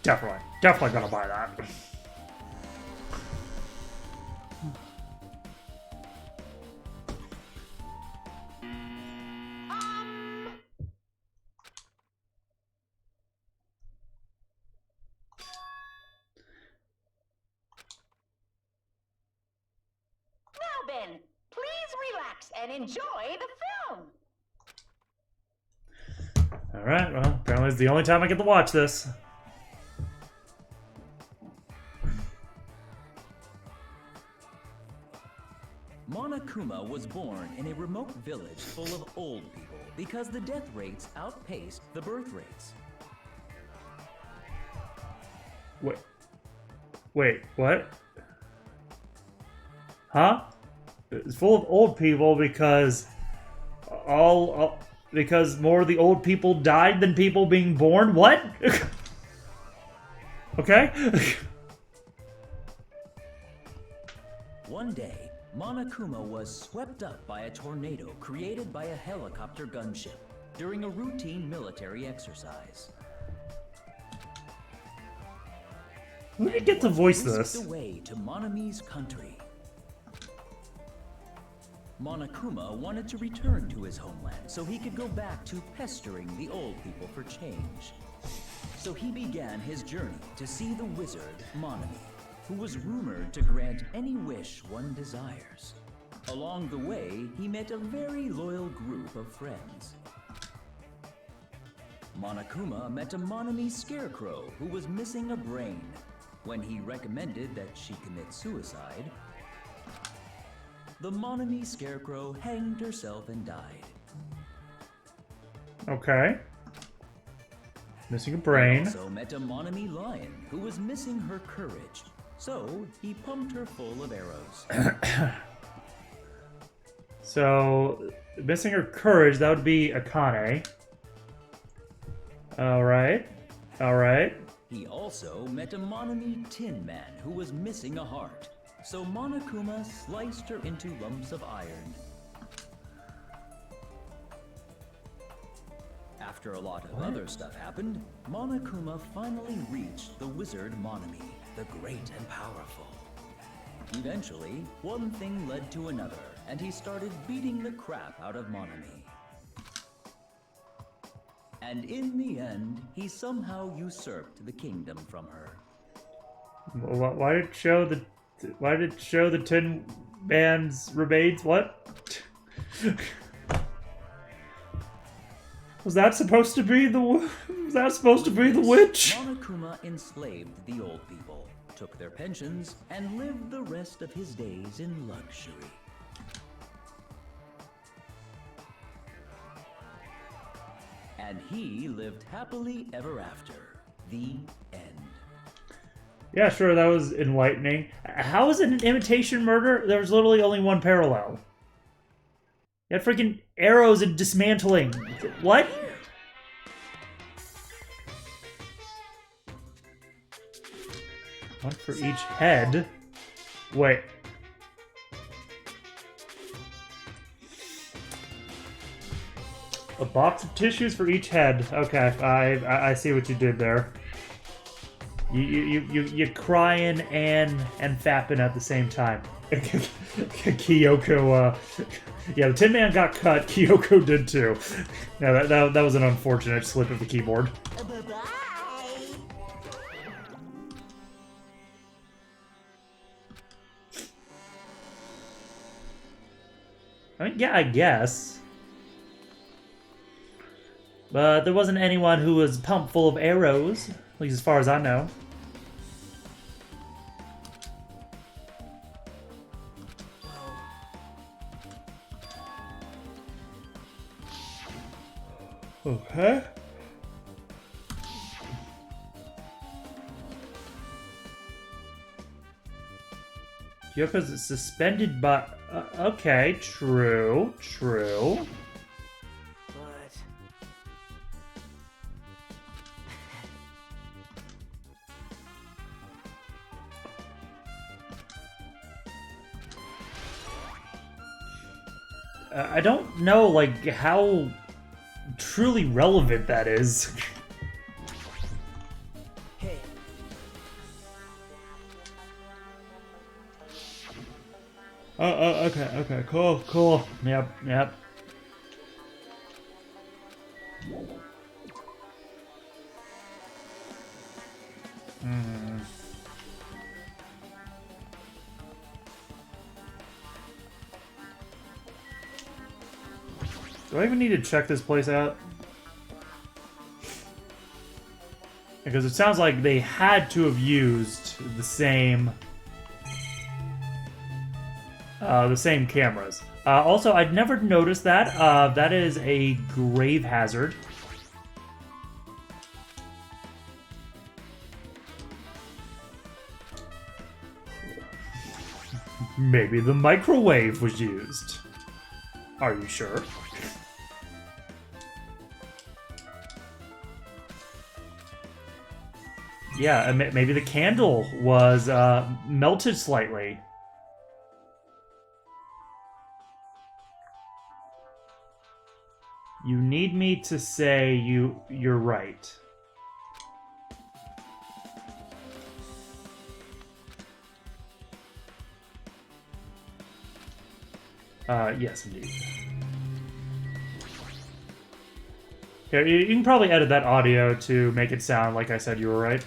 Definitely gonna buy that. Now then, please relax and enjoy the film. Alright, well, apparently it's the only time I get to watch this. Monokuma was born in a remote village full of old people because the death rates outpaced the birth rates. Wait, what? Huh? It's full of old people because because more of the old people died than people being born? What? Okay? One day, Monokuma was swept up by a tornado created by a helicopter gunship during a routine military exercise. Who did get to voice Whisked this? away to Monami's country. Monokuma wanted to return to his homeland so he could go back to pestering the old people for change. So he began his journey to see the wizard Monami, who was rumored to grant any wish one desires. Along the way, he met a very loyal group of friends. Monokuma met a Monami scarecrow who was missing a brain. When he recommended that she commit suicide, the Monami scarecrow hanged herself and died. Okay. Missing a He brain. also met a Monami lion who was missing her courage, so he pumped her full of arrows. So, missing her courage, that would be Akane. Alright. Alright. He also met a Monami Tin Man who was missing a heart, so Monokuma sliced her into lumps of iron. After a lot of other stuff happened, Monokuma finally reached the wizard Monami, the great and powerful. Eventually, one thing led to another, and he started beating the crap out of Monami. And in the end, he somehow usurped the kingdom from her. Why did it show the... Why did it show the Tin Man's remains? What? Was that supposed to be the... Was that supposed to be the witch? Monokuma enslaved the old people, took their pensions, and lived the rest of his days in luxury. And he lived happily ever after. The end. Yeah, sure, that was enlightening. How is it an imitation murder? There was literally only one parallel. You had freaking arrows and dismantling. What? One for each head. Wait. A box of tissues for each head. Okay, I see what you did there. You crying and fapping at the same time. Kyoko, yeah, the Tin Man got cut. Kyoko did too. No, that was an unfortunate slip of the keyboard. Bye-bye. I mean, yeah, I guess. But there wasn't anyone who was pumped full of arrows, at least as far as I know. Okay. Yoko's suspended by... okay, true. But I don't know, like, how truly relevant that is. hey, Okay, cool. Yep. Do I even need to check this place out? Because it sounds like they had to have used the same cameras. Also, I'd never noticed that. That is a grave hazard. Maybe the microwave was used. Are you sure? Yeah, and maybe the candle was melted slightly. You need me to say you're right. Yes, indeed. Here, you can probably edit that audio to make it sound like I said you were right.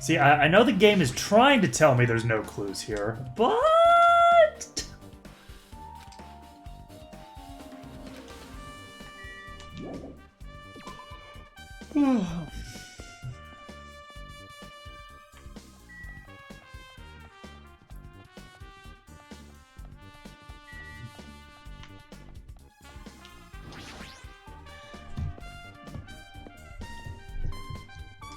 See, I know the game is trying to tell me there's no clues here, but...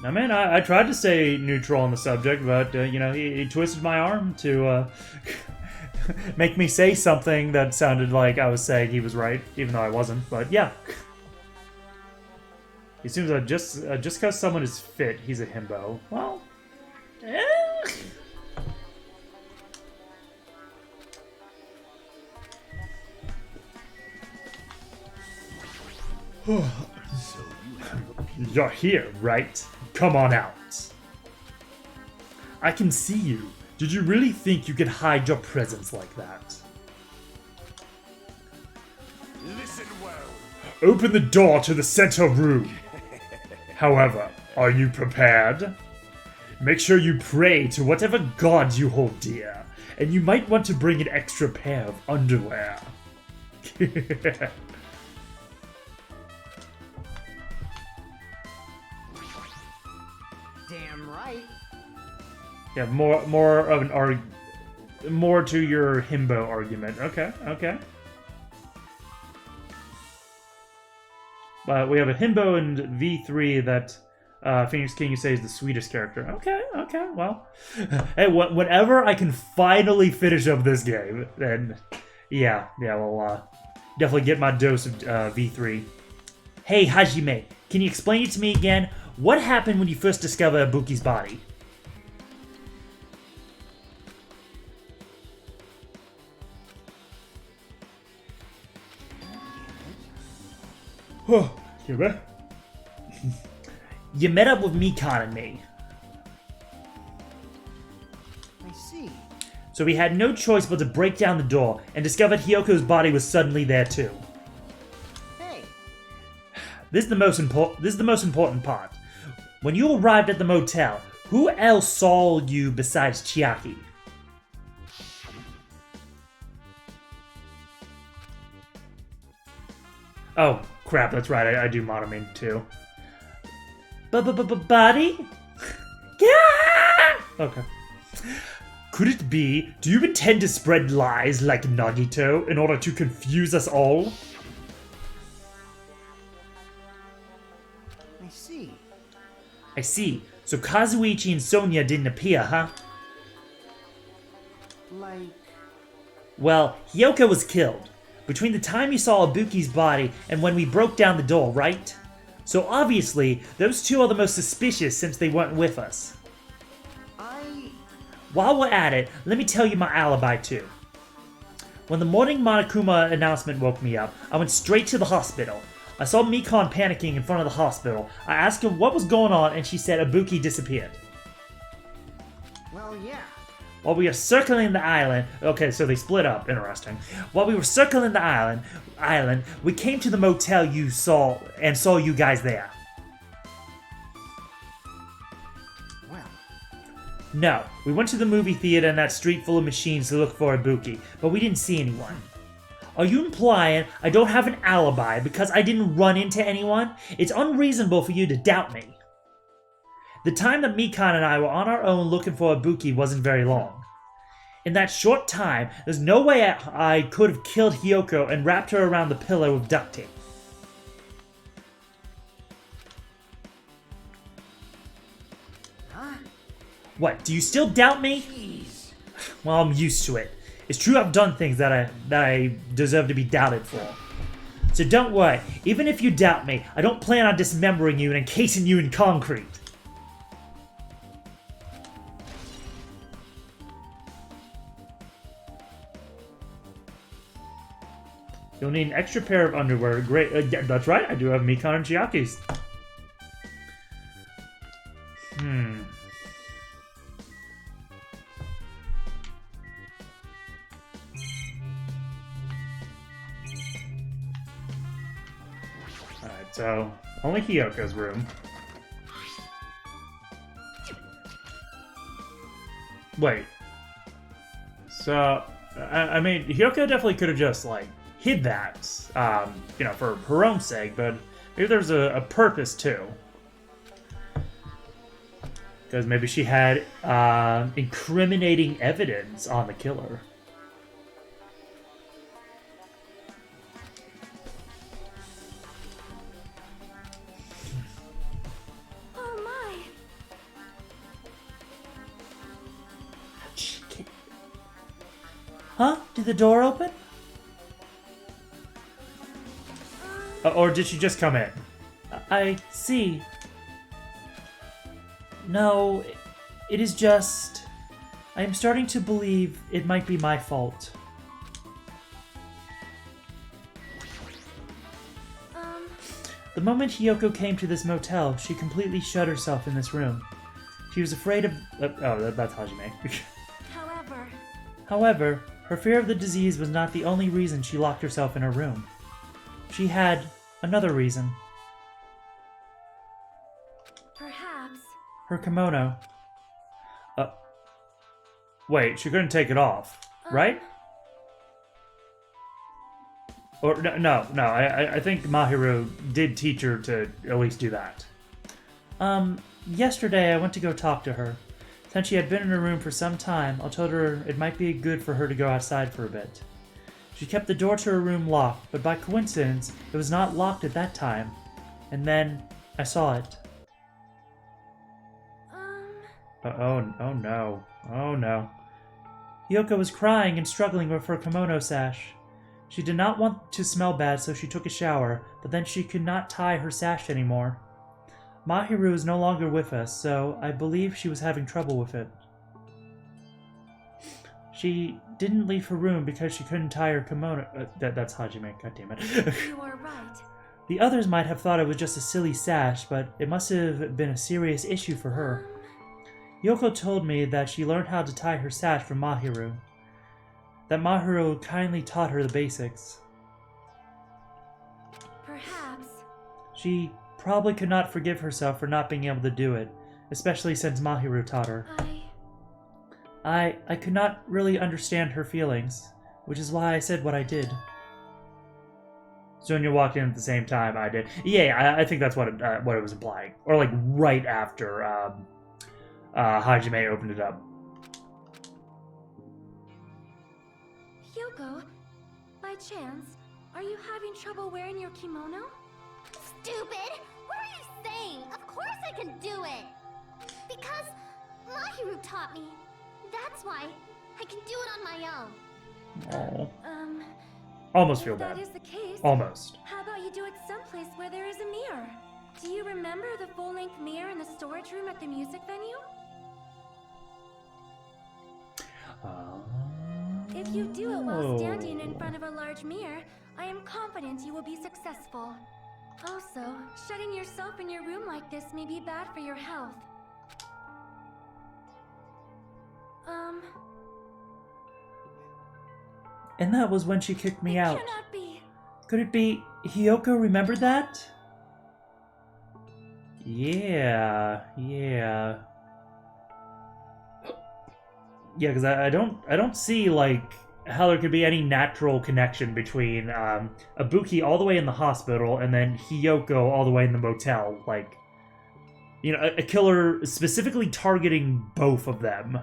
Now, man, I tried to stay neutral on the subject, but, you know, he twisted my arm to make me say something that sounded like I was saying he was right, even though I wasn't, but yeah. He seems like just because someone is fit, he's a himbo. Well, You're here, right? Come on out. I can see you. Did you really think you could hide your presence like that? Listen well. Open the door to the center room. However, are you prepared? Make sure you pray to whatever god you hold dear, and you might want to bring an extra pair of underwear. damn right. Yeah, more of an more to your himbo argument. Okay. But we have a himbo and V3 that Phoenix King you say is the sweetest character. Okay, well. Hey, whenever I can finally finish up this game, then yeah, we'll definitely get my dose of V3. Hey, Hajime, can you explain it to me again? What happened when you first discovered Ibuki's body? You met up with Mikan and me. I see. So we had no choice but to break down the door and discovered Hyoko's body was suddenly there too. Hey. This is the most important part. When you arrived at the motel, who else saw you besides Chiaki? Oh, crap, that's right, I do Monomin too. Body? Yeah! Okay. Could it be, do you intend to spread lies like Nagito in order to confuse us all? I see. So Kazuichi and Sonia didn't appear, huh? Like... Well, Hyoko was killed. Between the time you saw Ibuki's body and when we broke down the door, right? So obviously, those two are the most suspicious since they weren't with us. While we're at it, let me tell you my alibi too. When the morning Monokuma announcement woke me up, I went straight to the hospital. I saw Mikan panicking in front of the hospital. I asked her what was going on and she said Ibuki disappeared. Well, yeah. While we were circling the island... Okay, so they split up. Interesting. While we were circling the island, we came to the motel you saw you guys there. Well. No, we went to the movie theater in that street full of machines to look for Ibuki, but we didn't see anyone. Are you implying I don't have an alibi because I didn't run into anyone? It's unreasonable for you to doubt me. The time that Mikan and I were on our own looking for Ibuki wasn't very long. In that short time, there's no way I could have killed Hyoko and wrapped her around the pillow with duct tape. Huh? What, do you still doubt me? Jeez. Well, I'm used to it. It's true I've done things that I deserve to be doubted for. So don't worry, even if you doubt me, I don't plan on dismembering you and encasing you in concrete. You'll need an extra pair of underwear. Great, yeah, that's right, I do have Mikan and Chiaki's. Alright, so only Hyoko's room. Wait. So, I mean, Hyoko definitely could have just, like, hid that, you know, for her own sake, but maybe there's a purpose, too. Because maybe she had incriminating evidence on the killer. Oh my! Huh? Did the door open? Or did she just come in? I see. No, it is just... I am starting to believe it might be my fault. The moment Hyoko came to this motel, she completely shut herself in this room. She was afraid of... that's Hajime. However, her fear of the disease was not the only reason she locked herself in her room. She had another reason. Perhaps. Her kimono. Wait, she couldn't take it off, right? Or, no, I think Mahiru did teach her to at least do that. Yesterday I went to go talk to her. Since she had been in her room for some time, I told her it might be good for her to go outside for a bit. She kept the door to her room locked, but by coincidence, it was not locked at that time. And then I saw it. Oh no. Oh no. Hiyoko was crying and struggling with her kimono sash. She did not want to smell bad, so she took a shower, but then she could not tie her sash anymore. Mahiru is no longer with us, so I believe she was having trouble with it. She didn't leave her room because she couldn't tie her kimono. That's Hajime, goddammit. You are right. The others might have thought it was just a silly sash, but it must have been a serious issue for her. Yoko told me that she learned how to tie her sash from Mahiru. That Mahiru kindly taught her the basics. Perhaps. She probably could not forgive herself for not being able to do it, especially since Mahiru taught her. I could not really understand her feelings, which is why I said what I did. So when you walked in at the same time, I did. Yeah, I think that's what it was implying. Or like right after Hajime opened it up. Hyoko, by chance, are you having trouble wearing your kimono? Stupid! What are you saying? Of course I can do it! Because Mahiru taught me. That's why I can do it on my own. Oh. Almost feel If bad. that is the case, Almost. how about you do it someplace where there is a mirror? Do you remember the full-length mirror in the storage room at the music venue? If you do it while standing in front of a large mirror, I am confident you will be successful. Also, shutting yourself in your room like this may be bad for your health. And that was when she kicked me out. Cannot be. Could it be Hiyoko remembered that? Yeah. Yeah, because I don't see like how there could be any natural connection between Ibuki all the way in the hospital and then Hiyoko all the way in the motel. Like, you know, a killer specifically targeting both of them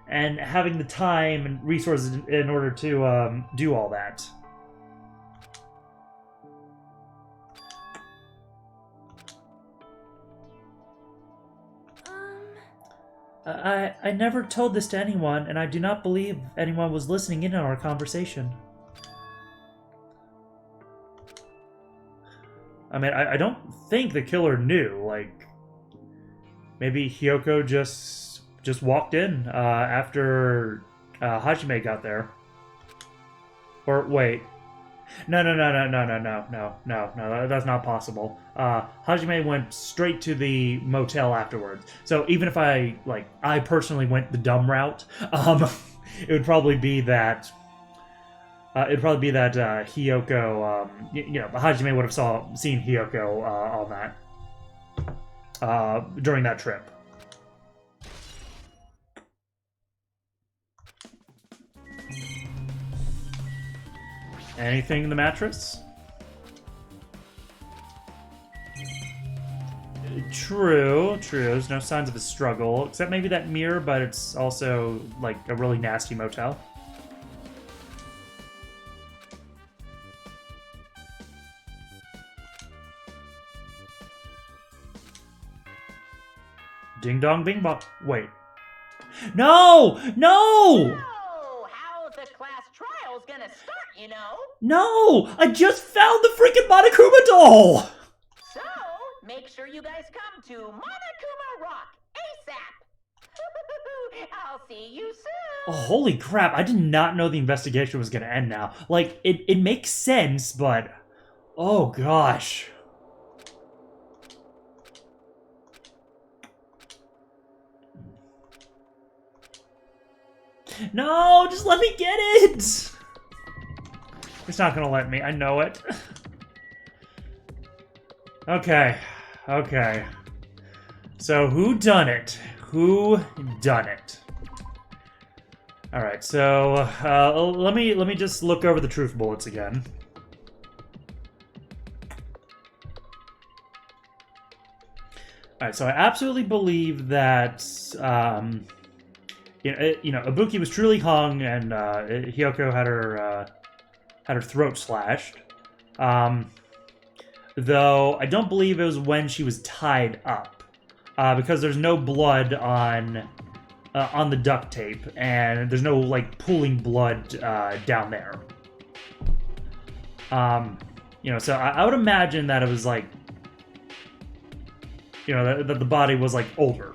and having the time and resources in order to do all that. I never told this to anyone, and I do not believe anyone was listening in on our conversation. I mean, I don't think the killer knew. Like, maybe Hiyoko just walked in after Hajime got there. Or wait. No, that's not possible. Hajime went straight to the motel afterwards. So even if I personally went the dumb route, it would probably be that. Hiyoko, Hajime would have seen Hiyoko on that during that trip. Anything in the mattress? True. There's no signs of a struggle, except maybe that mirror, but it's also like a really nasty motel. Ding dong bing bong. Wait. No! So, how's the class trials gonna start, you know? No! I just found the freaking Monokuma doll! So, make sure you guys come to Monokuma Rock ASAP! I'll see you soon! Oh, holy crap, I did not know the investigation was gonna end now. Like, it makes sense, but... Oh, gosh. No, just let me get it! It's not gonna let me, I know it. Okay. So, who done it? Alright, so, let me just look over the truth bullets again. Alright, so I absolutely believe that, Ibuki was truly hung, and Hiyoko had her throat slashed. though I don't believe it was when she was tied up, because there's no blood on the duct tape, and there's no like pooling blood down there. So I would imagine that it was like, that the body was like older.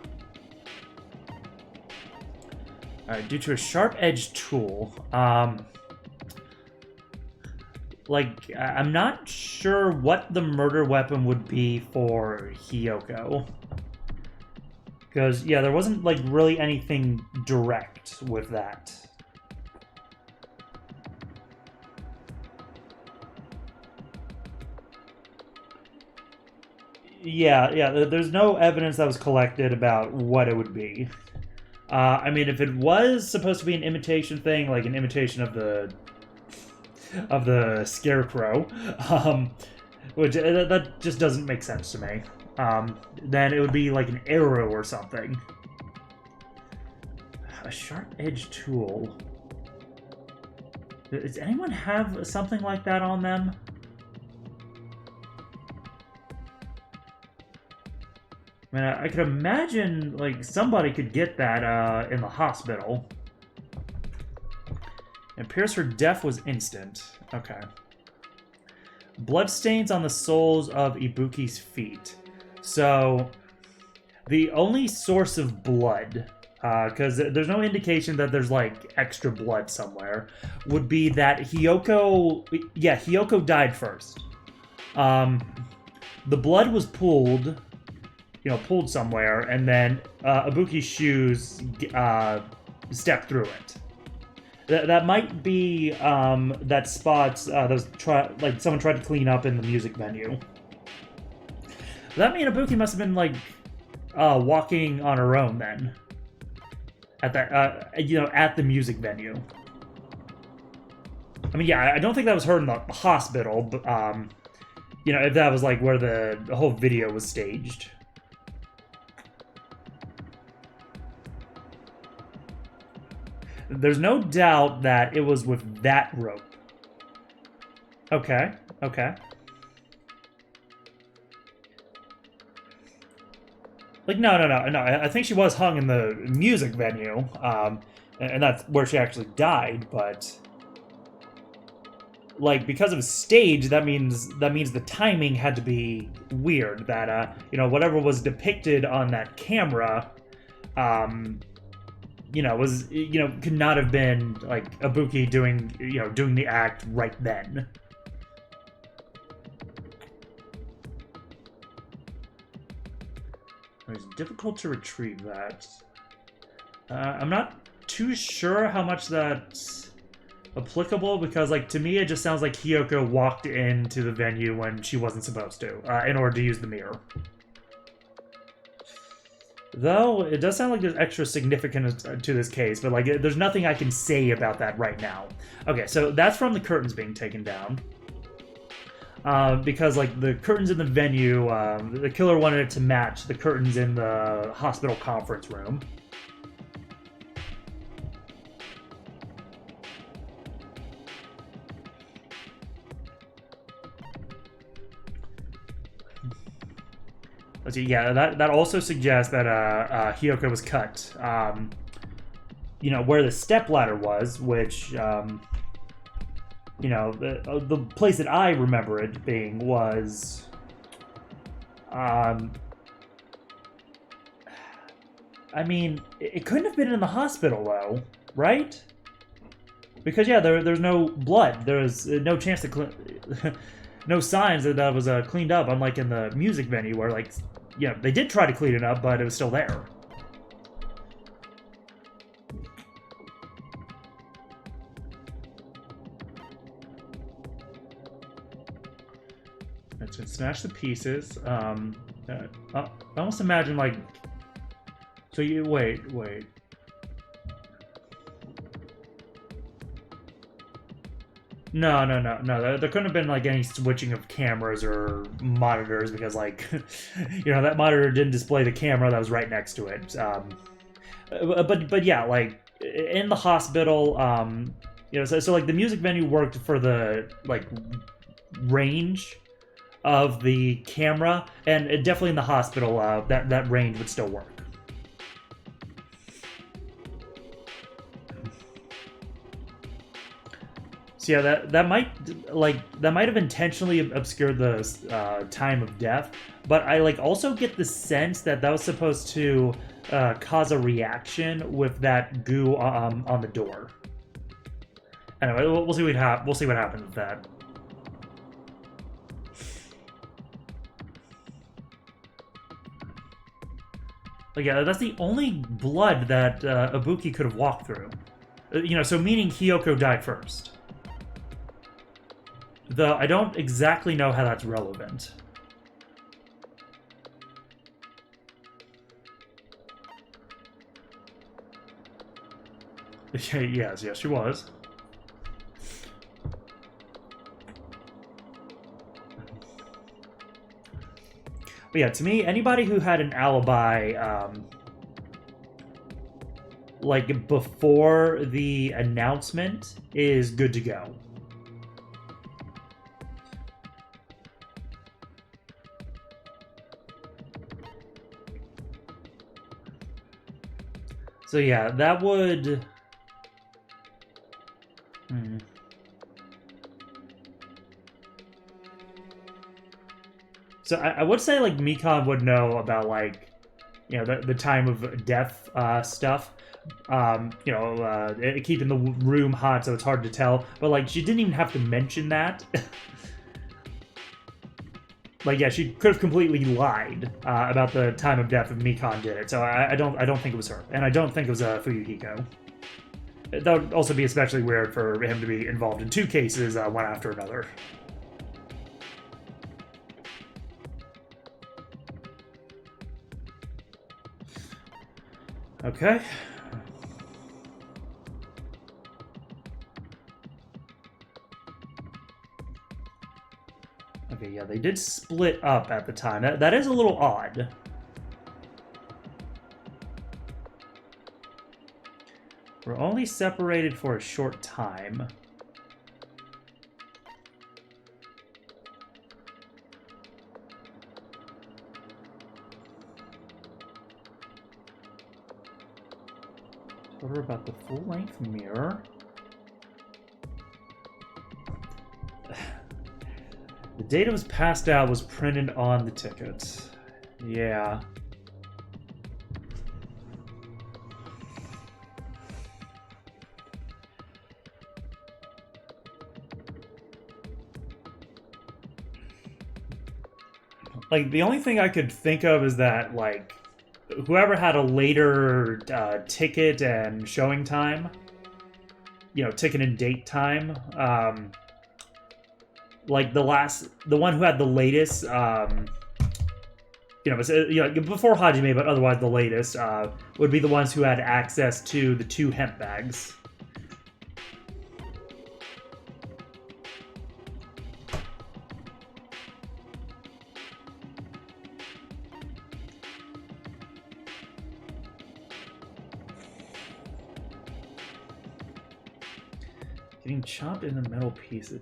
Due to a sharp-edged tool. I'm not sure what the murder weapon would be for Hiyoko. Because, yeah, there wasn't, like, really anything direct with that. Yeah, there's no evidence that was collected about what it would be. I mean, if it was supposed to be an imitation thing, like an imitation of the scarecrow, which that just doesn't make sense to me. Then it would be like an arrow or something. A sharp-edged tool. Does anyone have something like that on them? I mean, I could imagine, like, somebody could get that in the hospital. It appears her death was instant. Okay. Bloodstains on the soles of Ibuki's feet. So, the only source of blood, because there's no indication that there's, like, extra blood somewhere, would be that Hiyoko... Yeah, Hiyoko died first. The blood was pooled somewhere, and then Ibuki's shoes stepped through it. That might be that spot someone tried to clean up in the music venue. That means Ibuki must have been like walking on her own then. At that at the music venue. I mean, yeah, I don't think that was her in the hospital, but if that was like where the whole video was staged. There's no doubt that it was with that rope. Okay. Like, no. I think she was hung in the music venue, and that's where she actually died. But like, because of stage, that means the timing had to be weird. That whatever was depicted on that camera, could not have been like Ibuki doing the act right then. It's difficult to retrieve that. I'm not too sure how much that's applicable, because like to me it just sounds like Hiyoko walked into the venue when she wasn't supposed to, in order to use the mirror. Though, it does sound like there's extra significance to this case, but like there's nothing I can say about that right now. Okay, so that's from the curtains being taken down. Because like the curtains in the venue, the killer wanted it to match the curtains in the hospital conference room. Let's see, yeah, that also suggests that Hiyoko was cut. Where the stepladder was, which, the place that I remember it being was, I mean, it couldn't have been in the hospital, though, right? Because, yeah, there's no blood. There's no chance to no signs that was cleaned up, unlike in the music venue where, like, they did try to clean it up, but it was still there. Let's just smash the pieces. I almost imagine, like... So you... Wait. No. There couldn't have been like any switching of cameras or monitors, because like, that monitor didn't display the camera that was right next to it. But yeah, like in the hospital, so like the music venue worked for the like range of the camera, and definitely in the hospital, that range would still work. So yeah, that might have intentionally obscured the time of death, but I also get the sense that was supposed to cause a reaction with that goo on the door. Anyway, we'll see what happens with that. But yeah, that's the only blood that Ibuki could have walked through. So meaning Hiyoko died first. Though I don't exactly know how that's relevant. Yes, she was. But yeah, to me, anybody who had an alibi, before the announcement is good to go. So yeah, that would... So I would say, Mikon would know about, the time of death stuff. Keeping the room hot so it's hard to tell. But, she didn't even have to mention that. She could have completely lied about the time of death if Mikon did it. So I don't think it was her, and I don't think it was Fuyuhiko. That would also be especially weird for him to be involved in two cases, one after another. Okay. Okay, yeah, they did split up at the time. That is a little odd. We're only separated for a short time. What about the full-length mirror? The data was passed out was printed on the ticket. Yeah. The only thing I could think of is that, whoever had a later ticket and showing time, ticket and date time, the one who had the latest, before Hajime, but otherwise the latest, would be the ones who had access to the 2 hemp bags. Getting chopped into metal pieces.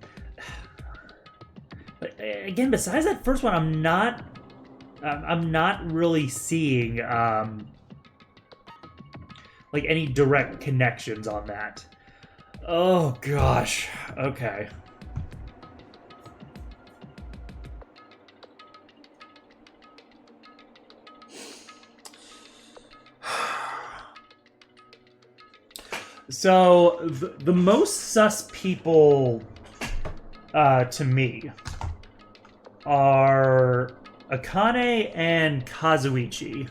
But again, besides that first one, I'm not really seeing any direct connections on that. Oh gosh. Okay. So, the most sus people, to me, are Akane and Kazuichi.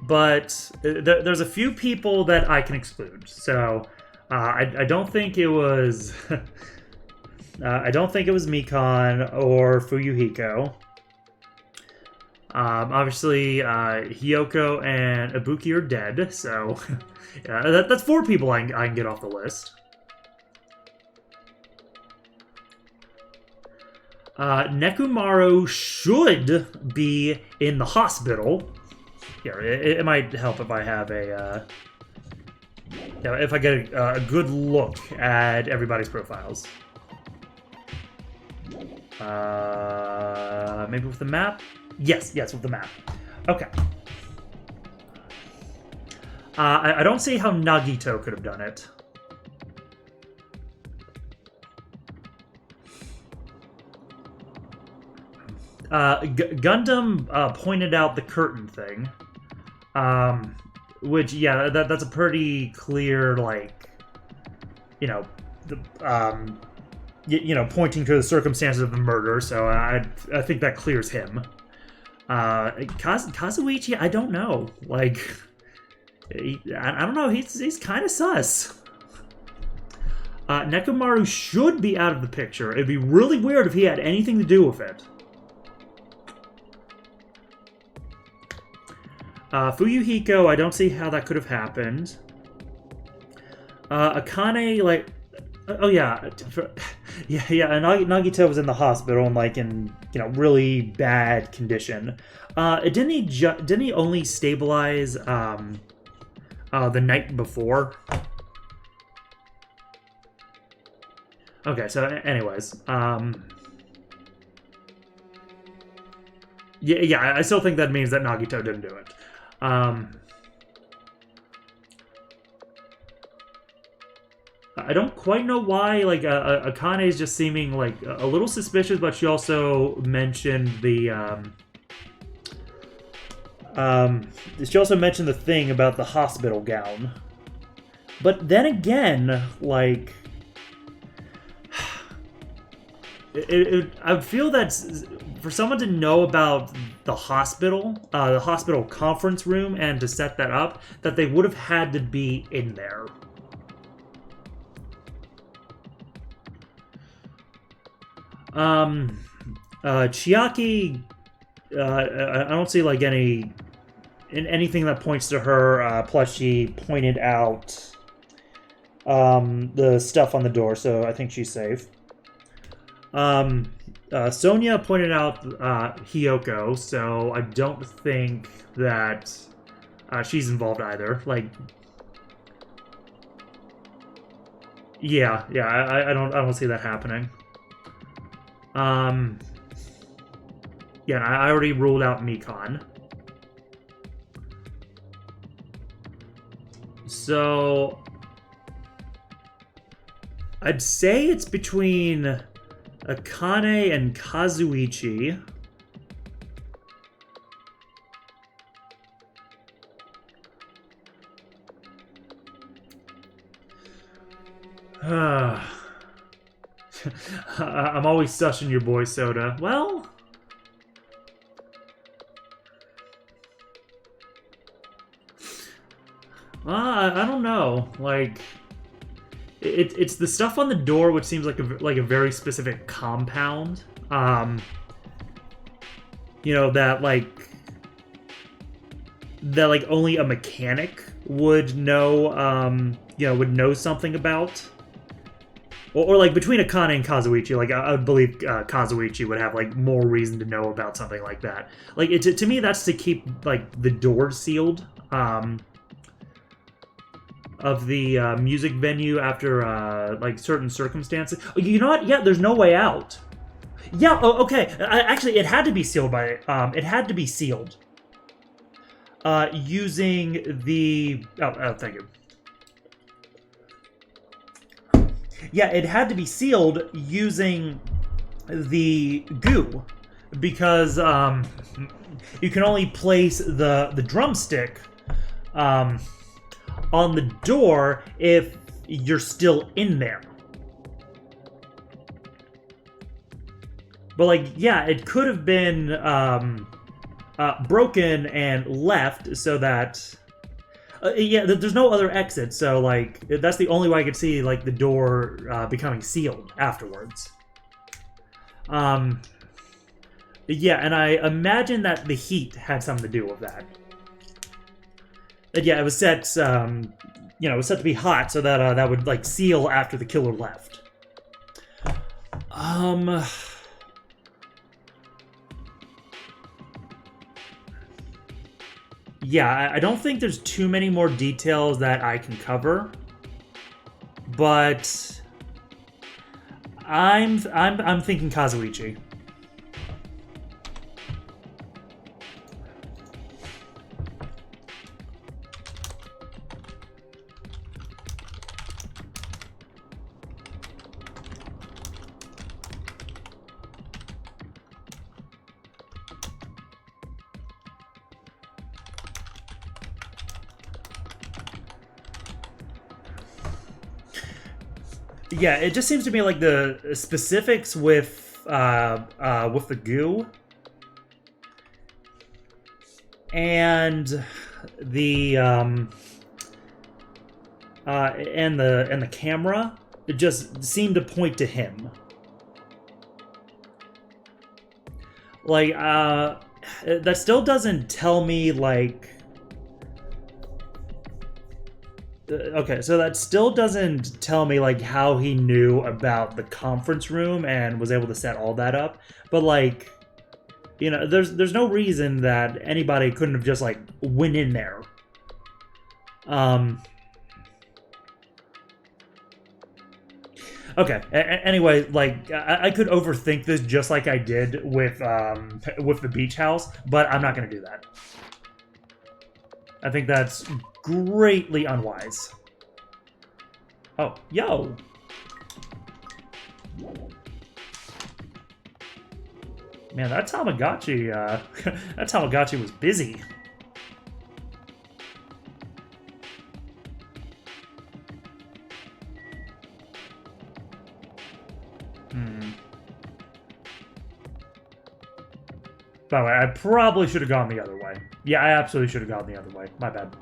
But there's a few people that I can exclude. So, I don't think it was... I don't think it was Mikon or Fuyuhiko. Obviously, Hiyoko and Ibuki are dead, so yeah, that's 4 people I can get off the list. Nekomaru should be in the hospital. here, it might help if I have a, if I get a good look at everybody's profiles. Maybe with the map? Yes, with the map. Okay. I don't see how Nagito could have done it. Gundam pointed out the curtain thing, which that's a pretty clear, like, pointing to the circumstances of the murder. So I think that clears him. Kazuichi, I don't know. Like, I don't know. He's kind of sus. Nekomaru should be out of the picture. It'd be really weird if he had anything to do with it. Fuyuhiko, I don't see how that could have happened. Akane, like, oh yeah, and Nagito was in the hospital and like in really bad condition. Didn't he only stabilize the night before? Okay, so anyways, yeah, I still think that means that Nagito didn't do it. I don't quite know why, like, Akane is just seeming, like, a little suspicious, but she also mentioned the, she also mentioned the thing about the hospital gown. But then again, like, I feel that for someone to know about the hospital conference room and to set that up, that they would have had to be in there. Chiaki, I don't see like anything that points to her. Plus, she pointed out the stuff on the door, so I think she's safe. Sonia pointed out Hiyoko, so I don't think that she's involved either. Like, yeah, I don't see that happening. Yeah, I already ruled out Mikan. So I'd say it's between Akane and Kazuichi. I'm always sushing your boy, Soda. Well, I don't know. Like, it's the stuff on the door, which seems like a very specific compound. That only a mechanic would know. Would know something about. Or like between Akane and Kazuichi, like I would believe Kazuichi would have like more reason to know about something like that. Like to me, that's to keep like the doors sealed of the music venue after like certain circumstances. Oh, you know what? Yeah, there's no way out. Yeah. Oh, okay. Actually, it had to be sealed by. It had to be sealed using the. Oh, thank you. Yeah, it had to be sealed using the goo, because you can only place the drumstick on the door if you're still in there. But like, yeah, it could have been broken and left so that. Yeah, there's no other exit, so like that's the only way I could see like the door becoming sealed afterwards. Yeah, and I imagine that the heat had something to do with that. And yeah, it was set, it was set to be hot so that that would like seal after the killer left. yeah, I don't think there's too many more details that I can cover, but I'm thinking Kazuichi. Yeah, it just seems to me like the specifics with the goo and the and the camera, it just seemed to point to him. Like that still doesn't tell me like. Okay, so that still doesn't tell me like how he knew about the conference room and was able to set all that up. But like, you know, there's no reason that anybody couldn't have just like went in there. Okay. Anyway, like I could overthink this just like I did with the beach house, but I'm not gonna do that. I think that's greatly unwise. Oh, yo! Man, that Tamagotchi, that Tamagotchi was busy. By the way, I probably should have gone the other way. Yeah, I absolutely should have gone the other way. My bad.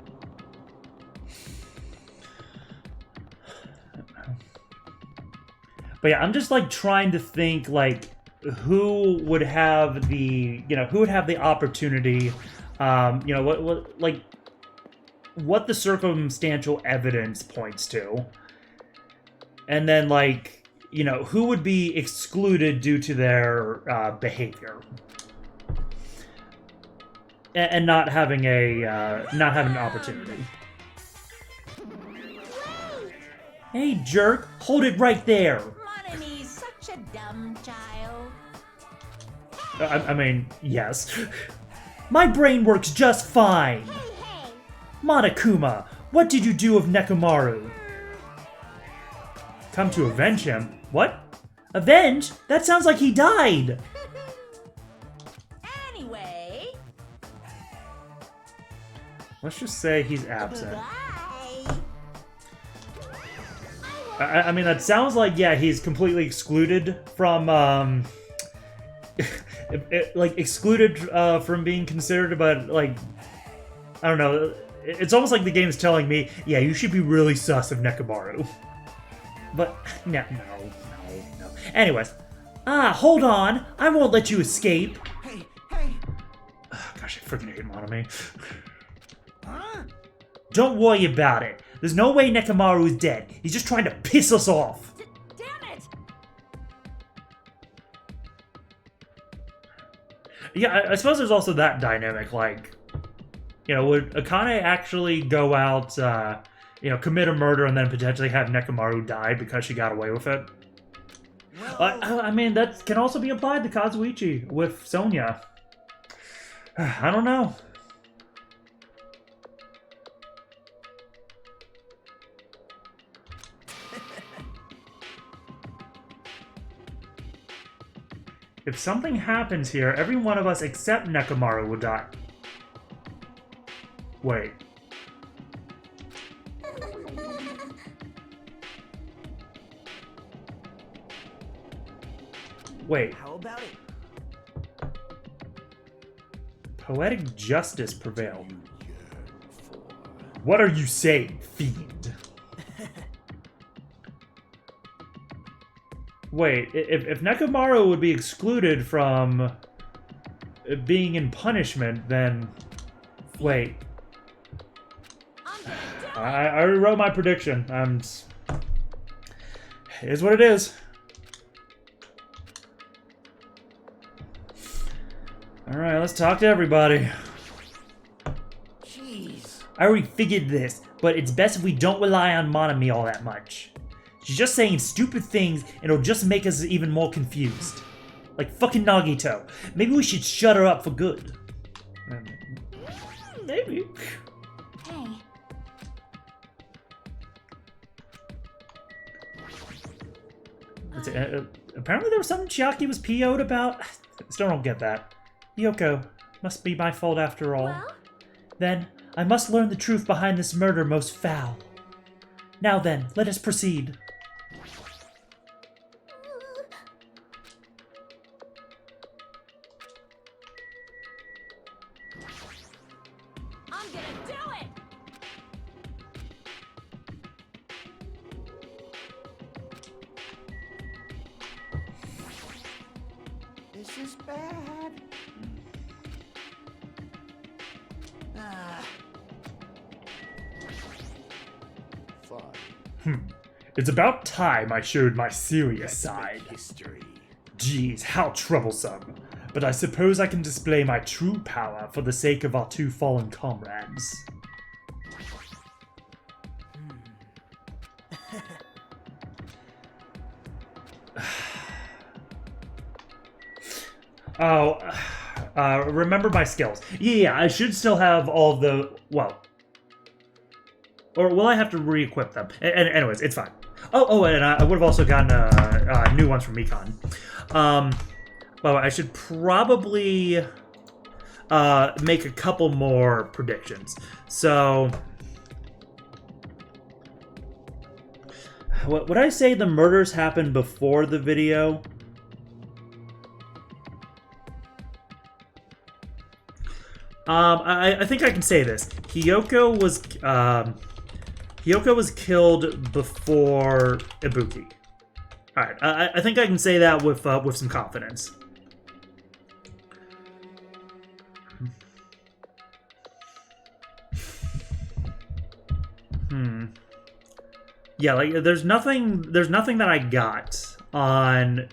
But yeah, I'm just like trying to think like who would have the, you know, who would have the opportunity, you know, what the circumstantial evidence points to. And then like, you know, who would be excluded due to their behavior. And not having an opportunity. Hey, jerk! Hold it right there! Monome's such a dumb child. I mean, yes. My brain works just fine! Hey! Monokuma, what did you do of Nekomaru? Come to avenge him? What? Avenge? That sounds like he died! Anyway, Let's just say he's absent. bye. I mean, that sounds like, yeah, he's completely excluded from, excluded from being considered, but, like, I don't know. It's almost like the game's telling me, yeah, you should be really sus of Nekomaru. But, no. Anyways. Hold on! I won't let you escape! Hey! Oh, gosh, I freaking hate Monomi. Huh? Don't worry about it. There's no way Nekomaru is dead. He's just trying to piss us off. Damn it! Yeah, I suppose there's also that dynamic, like, you know, would Akane actually go out, you know, commit a murder and then potentially have Nekomaru die because she got away with it? I mean, that can also be applied to Kazuichi with Sonya. I don't know. If something happens here, every one of us except Nekomaru will die. Wait. Wait. How about it? Poetic justice prevailed. What are you saying, fiend? Wait, if Nekomaru would be excluded from being in punishment, then... Wait. I already wrote my prediction. It is what it is. Alright, let's talk to everybody. Gee, I already figured this, but it's best if we don't rely on Monami all that much. She's just saying stupid things, and it'll just make us even more confused. Like fucking Nagito. Maybe we should shut her up for good. Maybe. Hey. Apparently there was something Chiaki was PO'd about. Still don't get that. Yoko, must be my fault after all. Well? Then, I must learn the truth behind this murder most foul. Now then, let us proceed. I'm gonna do it! This is bad. Fine. It's about time I showed my serious side. History. Geez, how troublesome. But I suppose I can display my true power for the sake of our two fallen comrades. Remember my skills. Yeah, I should still have all the, well, or will I have to re-equip them? Anyways, it's fine. And I would have also gotten new ones from Econ. Well, I should probably make a couple more predictions. So, would I say the murders happened before the video? I think I can say this. Hiyoko was killed before Ibuki. All right, I think I can say that with some confidence. Yeah, like there's nothing that I got on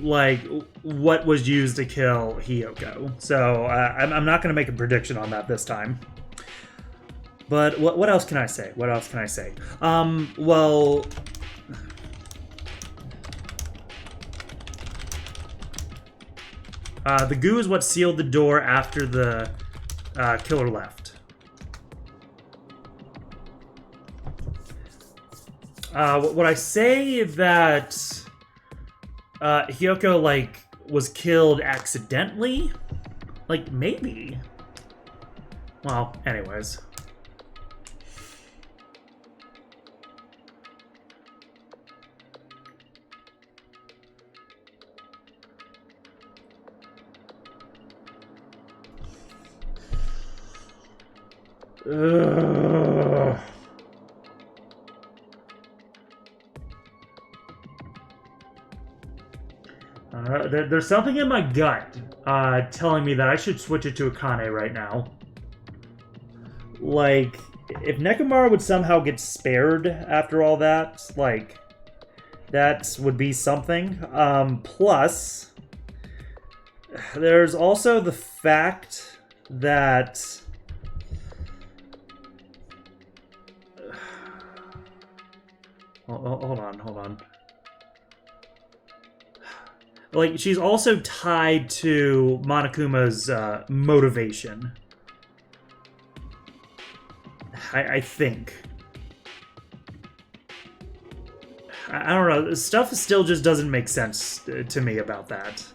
like what was used to kill Hiyoko. So I'm not going to make a prediction on that this time. But what else can I say? What else can I say? Well, the goo is what sealed the door after the killer left. Would I say that Hiyoko, like, was killed accidentally? Like, maybe. Well, anyways. Ugh. There's something in my gut telling me that I should switch it to Akane right now. Like, if Nekomara would somehow get spared after all that, like, that would be something. Plus, there's also the fact that hold on. Like, she's also tied to Monokuma's motivation. I think. I don't know. Stuff still just doesn't make sense to me about that.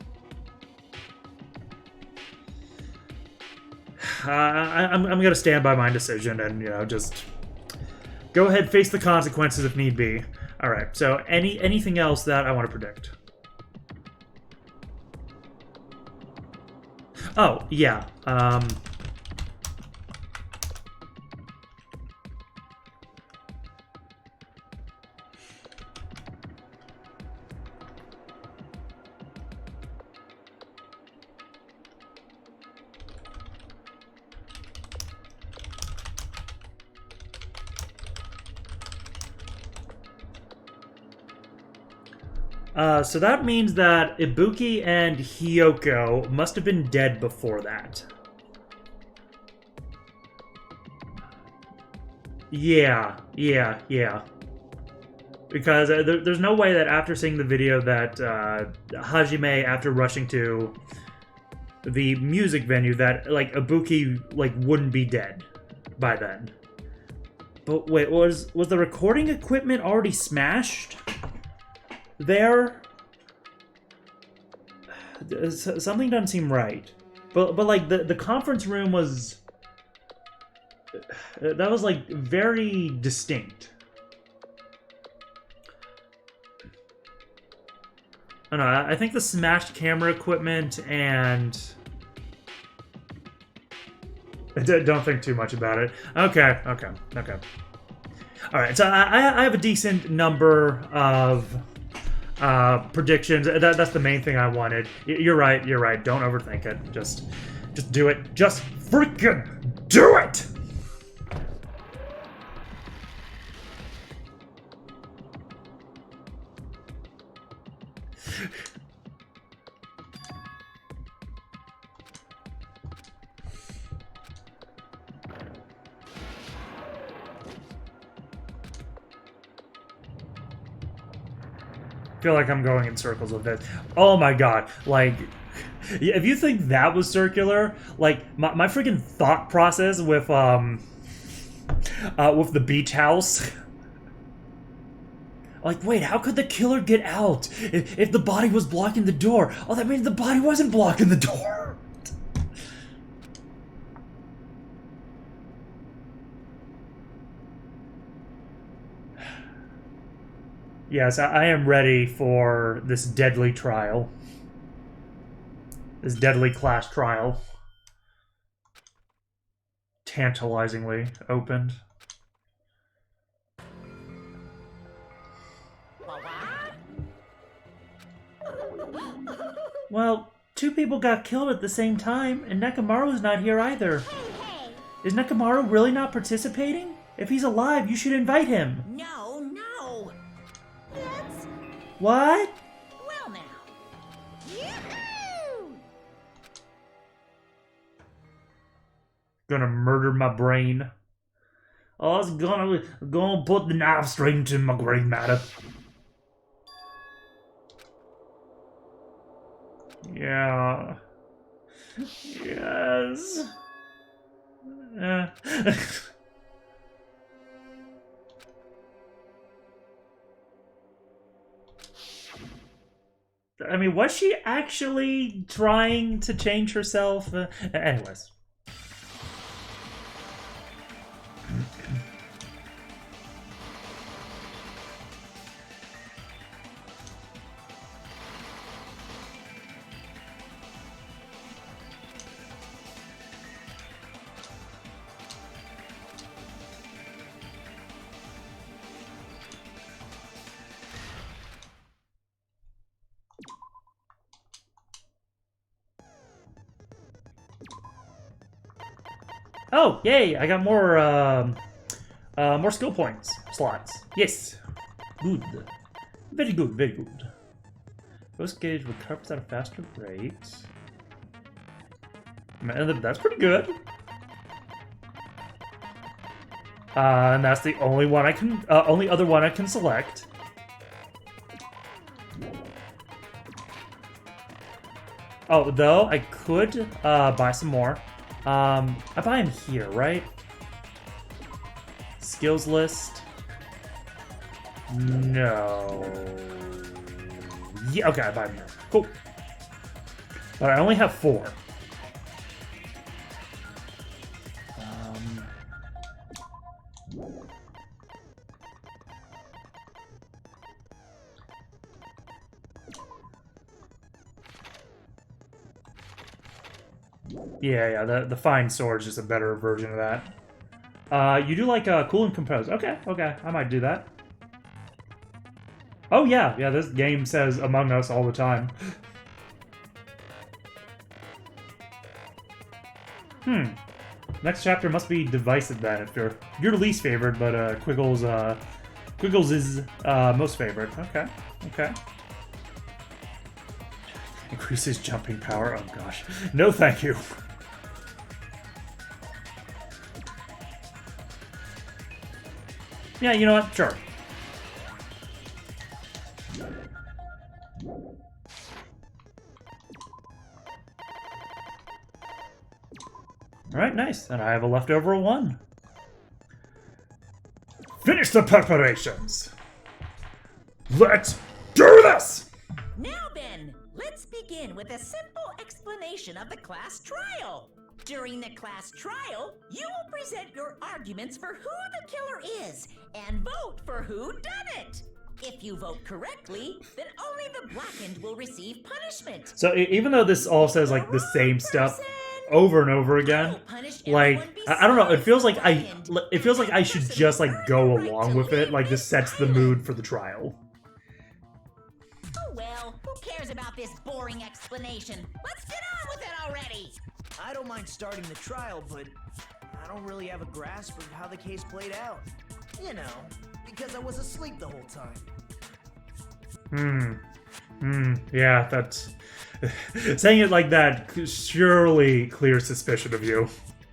I'm gonna stand by my decision and, you know, just go ahead, face the consequences if need be. All right. So, anything else that I want to predict? Oh, yeah. So that means that Ibuki and Hiyoko must have been dead before that. Yeah. Because there's no way that after seeing the video that Hajime, after rushing to the music venue, that like Ibuki like wouldn't be dead by then. But wait, was the recording equipment already smashed there? Something doesn't seem right. But like the conference room was, that was like very distinct. I don't know, I think the smashed camera equipment and... Don't think too much about it. Okay. Alright, so I have a decent number of predictions. That's the main thing I wanted. You're right. Don't overthink it. Just do it. Just freaking do it! I feel like I'm going in circles with this. Oh my god, like, if you think that was circular, like, my freaking thought process with the beach house. Like, wait, how could the killer get out if the body was blocking the door? Oh, that means the body wasn't blocking the door. Yes, I am ready for this deadly trial. This deadly class trial. Tantalizingly opened. Well, two people got killed at the same time, and Nekomaru's not here either. Hey! Is Nekomaru really not participating? If he's alive, you should invite him. No. That's... What? Well now. Yoo-hoo! Gonna murder my brain. Oh, I was gonna put the knife straight into my gray matter. Yeah. Yes. I mean, was she actually trying to change herself? Anyways. Oh, yay! I got more skill points slots. Yes, good, very good. Ghost gauge recovers at a faster rate. Man, that's pretty good. And that's the only one I can, only other one I can select. Oh, though I could buy some more. I buy him here, right? Skills list. No. Yeah, okay, I buy him here. Cool. But I only have 4. Yeah, the fine sword's just a better version of that. You do like cool and compose. Okay, I might do that. Oh yeah, this game says Among Us all the time. Next chapter must be divisive then, if you're your least favorite, but Quiggles is most favorite. Okay. Increases jumping power. Oh gosh, no, thank you. Yeah, you know what? Sure. Alright, nice. And I have a leftover 1. Finish the preparations! Let's do this! Now then, let's begin with a simple explanation of the class trial. During the class trial, you will present your arguments for who the killer is and vote for who done it. If you vote correctly, then only the blackened will receive punishment. So even though this all says like the same stuff over and over again, like I don't know, it feels like I should just like go along with it. Like this sets the mood for the trial. Oh well, who cares about this boring explanation? Let's get on with it already. I don't mind starting the trial, but I don't really have a grasp of how the case played out. You know, because I was asleep the whole time. Yeah, that's... Saying it like that surely clears suspicion of you.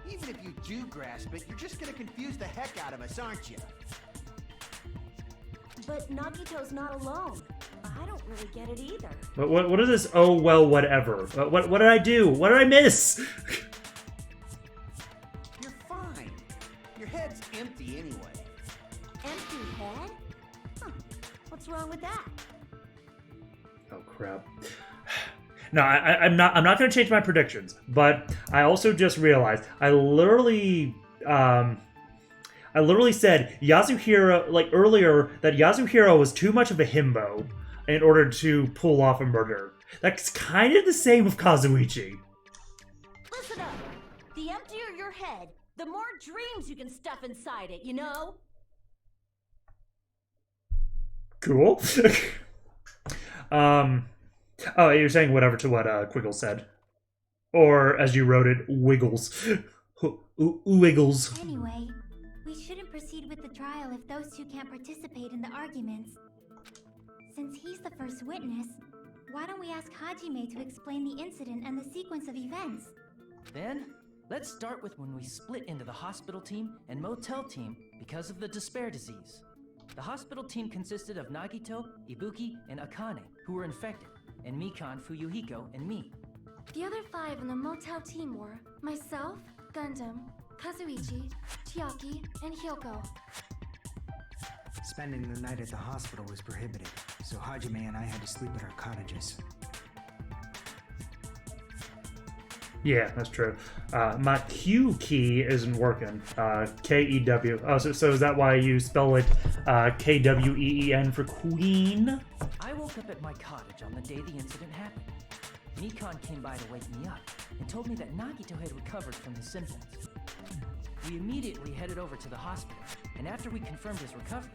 Even if you do grasp it, you're just gonna confuse the heck out of us, aren't you? But Nagito's not alone. I don't really get it either. But what is this? Oh well, whatever. What did I do? What did I miss? You're fine. Your head's empty anyway. Empty head? Huh. What's wrong with that? Oh crap. No, I'm not going to change my predictions, but I also just realized I literally said Yasuhiro like earlier that Yasuhiro was too much of a himbo in order to pull off a murder. That's kind of the same with Kazuichi. Listen up. The emptier your head, the more dreams you can stuff inside it, you know? Cool. Oh, you're saying whatever to what Quiggle said. Or, as you wrote it, Wiggles. Wiggles. Anyway, we shouldn't proceed with the trial if those two can't participate in the arguments. Since he's the first witness, why don't we ask Hajime to explain the incident and the sequence of events? Then, let's start with when we split into the hospital team and motel team because of the despair disease. The hospital team consisted of Nagito, Ibuki, and Akane, who were infected, and Mikan, Fuyuhiko, and me. The other 5 on the motel team were myself, Gundam, Kazuichi, Chiaki, and Hyoko. Spending the night at the hospital was prohibited, so Hajime and I had to sleep at our cottages. Yeah, that's true. My Q key isn't working. K-E-W. Oh, so is that why you spell it K-W-E-E-N for queen? I woke up at my cottage on the day the incident happened. Mikan came by to wake me up and told me that Nagito had recovered from his symptoms. We immediately headed over to the hospital, and after we confirmed his recovery,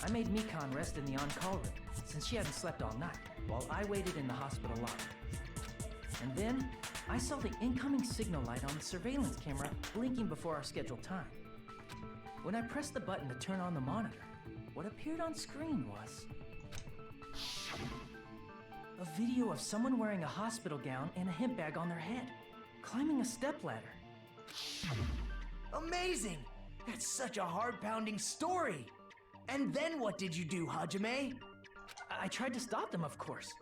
I made Mikan rest in the on-call room since she hadn't slept all night, while I waited in the hospital lobby. And then, I saw the incoming signal light on the surveillance camera blinking before our scheduled time. When I pressed the button to turn on the monitor, what appeared on screen was a video of someone wearing a hospital gown and a hemp bag on their head, climbing a stepladder. Amazing! That's such a heart-pounding story! And then what did you do, Hajime? I tried to stop them, of course.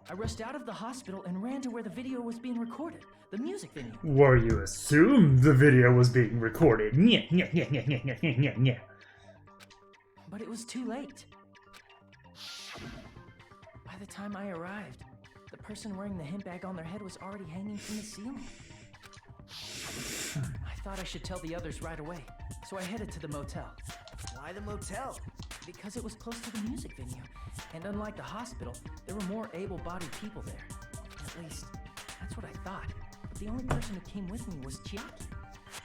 I rushed out of the hospital and ran to where the video was being recorded, the music venue. Where you assumed the video was being recorded. But it was too late. By the time I arrived, the person wearing the hemp bag on their head was already hanging from the ceiling. I thought I should tell the others right away, so I headed to the motel. Why the motel? Because it was close to the music venue, and unlike the hospital, there were more able-bodied people there. At least, that's what I thought. But the only person who came with me was Chiaki.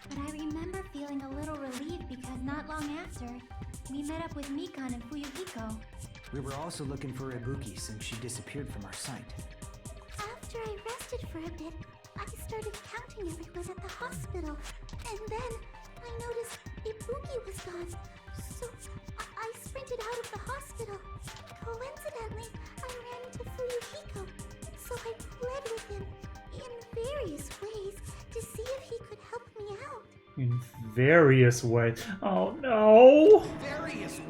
But I remember feeling a little relieved because not long after, we met up with Mikan and Fuyuhiko. We were also looking for Ibuki since she disappeared from our sight. After I rested for a bit, I started counting everyone at the hospital. And then I noticed Ibuki was gone. So I sprinted out of the hospital. Coincidentally, I ran into Fuyuhiko. So I pled with him in various ways to see if he could help me out. In various ways. Oh no! Various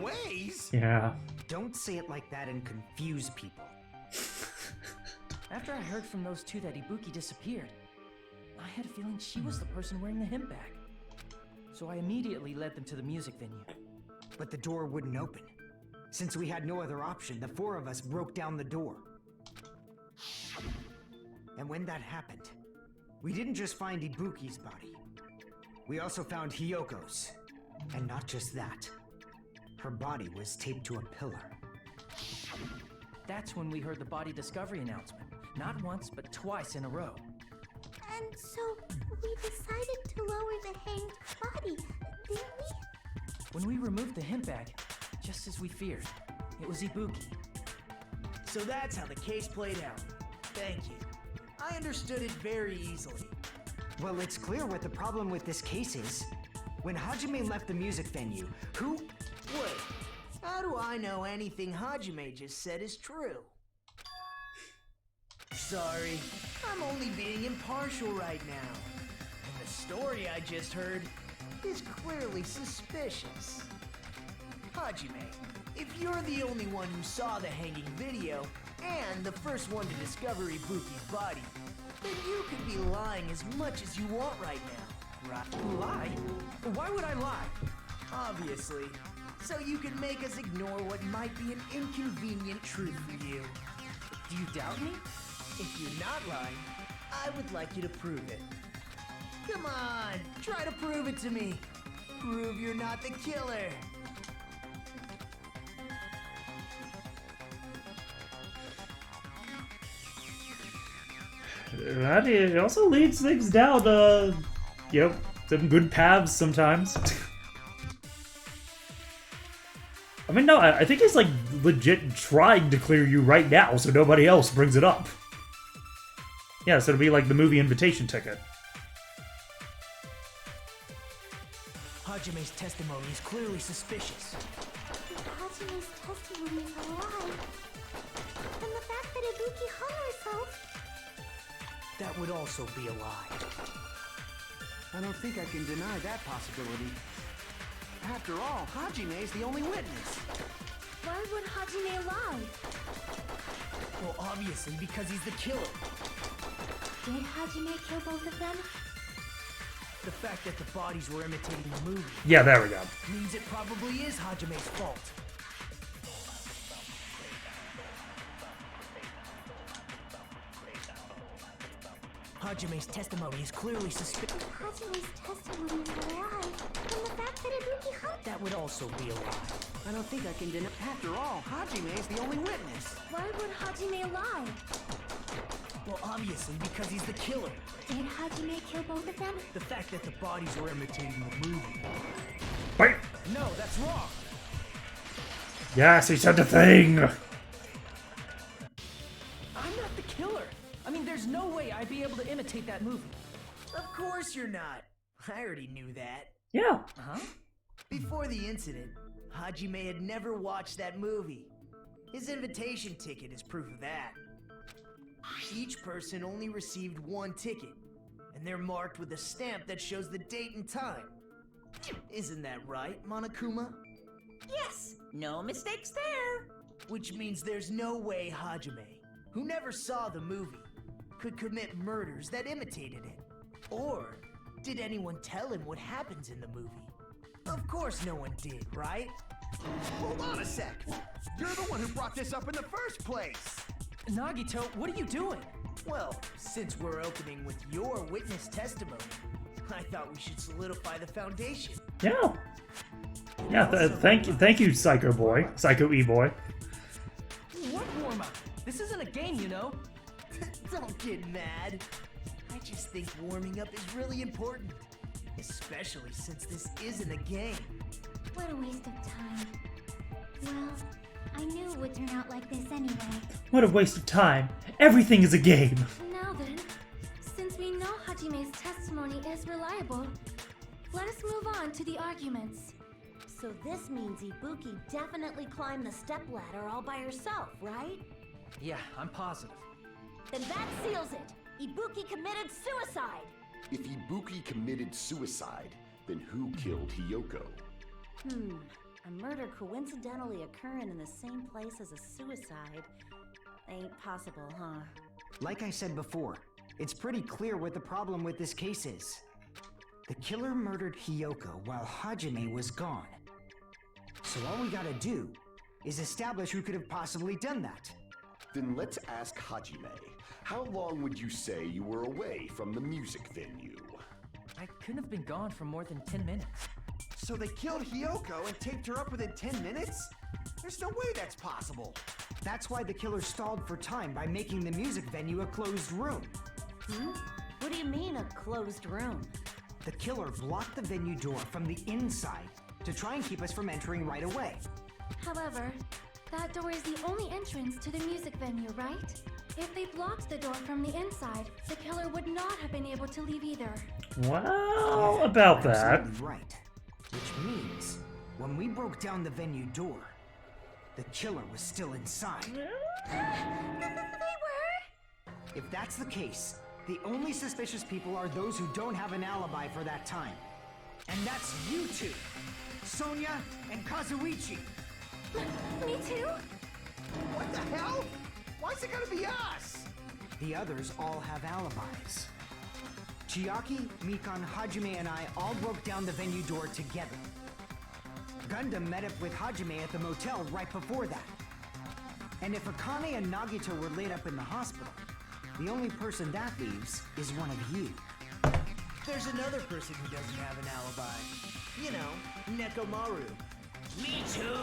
Yeah. Don't say it like that and confuse people. After I heard from those two that Ibuki disappeared, I had a feeling she was the person wearing the hemp bag. So I immediately led them to the music venue. But the door wouldn't open. Since we had no other option, the four of us broke down the door. And when that happened, we didn't just find Ibuki's body. We also found Hiyoko's. And not just that. Her body was taped to a pillar. That's when we heard the body discovery announcement. Not once, but twice in a row. And so, we decided to lower the hanged body, didn't we? When we removed the hemp bag, just as we feared, it was Ibuki. So that's how the case played out. Thank you. I understood it very easily. Well, it's clear what the problem with this case is. When Hajime left the music venue, who... Wait, how do I know anything Hajime just said is true? Sorry, I'm only being impartial right now. And the story I just heard is clearly suspicious. Hajime, if you're the only one who saw the hanging video, and the first one to discover Ibuki's body, then you could be lying as much as you want right now, right? Lie? Why would I lie? Obviously. So you can make us ignore what might be an inconvenient truth for you. Do you doubt me? If you're not lying, I would like you to prove it. Come on, try to prove it to me. Prove you're not the killer. That it also leads things down, some good paths sometimes. I mean, no, I think he's like legit trying to clear you right now so nobody else brings it up. Yeah, so it'll be like the movie invitation ticket. Hajime's testimony is clearly suspicious. Hajime's testimony is a lie. And the fact that Ibuki hung herself... That would also be a lie. I don't think I can deny that possibility. After all, Hajime is the only witness. Why would Hajime lie? Well, obviously, because he's the killer. Did Hajime kill both of them? The fact that the bodies were imitating the movie Yeah, there we go. means it probably is Hajime's fault. Hajime's testimony is clearly suspicious. Hajime's testimony is a lie. And the fact that Ibuki hung... That would also be a lie. I don't think I can deny... After all, Hajime is the only witness. Why would Hajime lie? Well, obviously, because he's the killer. Did Hajime kill both of them? The fact that the bodies were imitating the movie. Wait! No, that's wrong. Yes, he said the thing! I'm not the killer. I mean, there's no way I'd be able to imitate that movie. Of course you're not. I already knew that. Yeah. Huh? Before the incident, Hajime had never watched that movie. His invitation ticket is proof of that. Each person only received one ticket, and they're marked with a stamp that shows the date and time. Isn't that right, Monokuma? Yes, no mistakes there. Which means there's no way Hajime, who never saw the movie, could commit murders that imitated it. Or did anyone tell him what happens in the movie? Of course no one did, right? Hold on a sec. You're the one who brought this up in the first place. Nagito, what are you doing? Well, since we're opening with your witness testimony, I thought we should solidify the foundation. Yeah. Yeah, thank you, Psycho Boy. Psycho E-Boy. What warm-up? This isn't a game, you know. Don't get mad. I just think warming up is really important. Especially since this isn't a game. What a waste of time. Well, I knew it would turn out like this anyway. What a waste of time. Everything is a game. Now then, since we know Hajime's testimony is reliable, let us move on to the arguments. So this means Ibuki definitely climbed the stepladder all by herself, right? Yeah, I'm positive. Then that seals it! Ibuki committed suicide! If Ibuki committed suicide, then who killed Hiyoko? A murder coincidentally occurring in the same place as a suicide ain't possible, huh? Like I said before, it's pretty clear what the problem with this case is. The killer murdered Hiyoko while Hajime was gone. So all we gotta do is establish who could have possibly done that. Then let's ask Hajime. How long would you say you were away from the music venue? I couldn't have been gone for more than 10 minutes. So they killed Hiyoko and taped her up within 10 minutes? There's no way that's possible. That's why the killer stalled for time by making the music venue a closed room. What do you mean, a closed room? The killer blocked the venue door from the inside to try and keep us from entering right away. However, that door is the only entrance to the music venue, right? If they blocked the door from the inside, the killer would not have been able to leave either. Well, about that. Absolutely right. Which means, when we broke down the venue door, the killer was still inside. They were? If that's the case, the only suspicious people are those who don't have an alibi for that time. And that's you two, Sonia and Kazuichi. Me too? What the hell? Why is it gonna be us? The others all have alibis. Chiaki, Mikan, Hajime, and I all broke down the venue door together. Gundam met up with Hajime at the motel right before that. And if Akane and Nagito were laid up in the hospital, the only person that leaves is one of you. There's another person who doesn't have an alibi. You know, Nekomaru. Me too!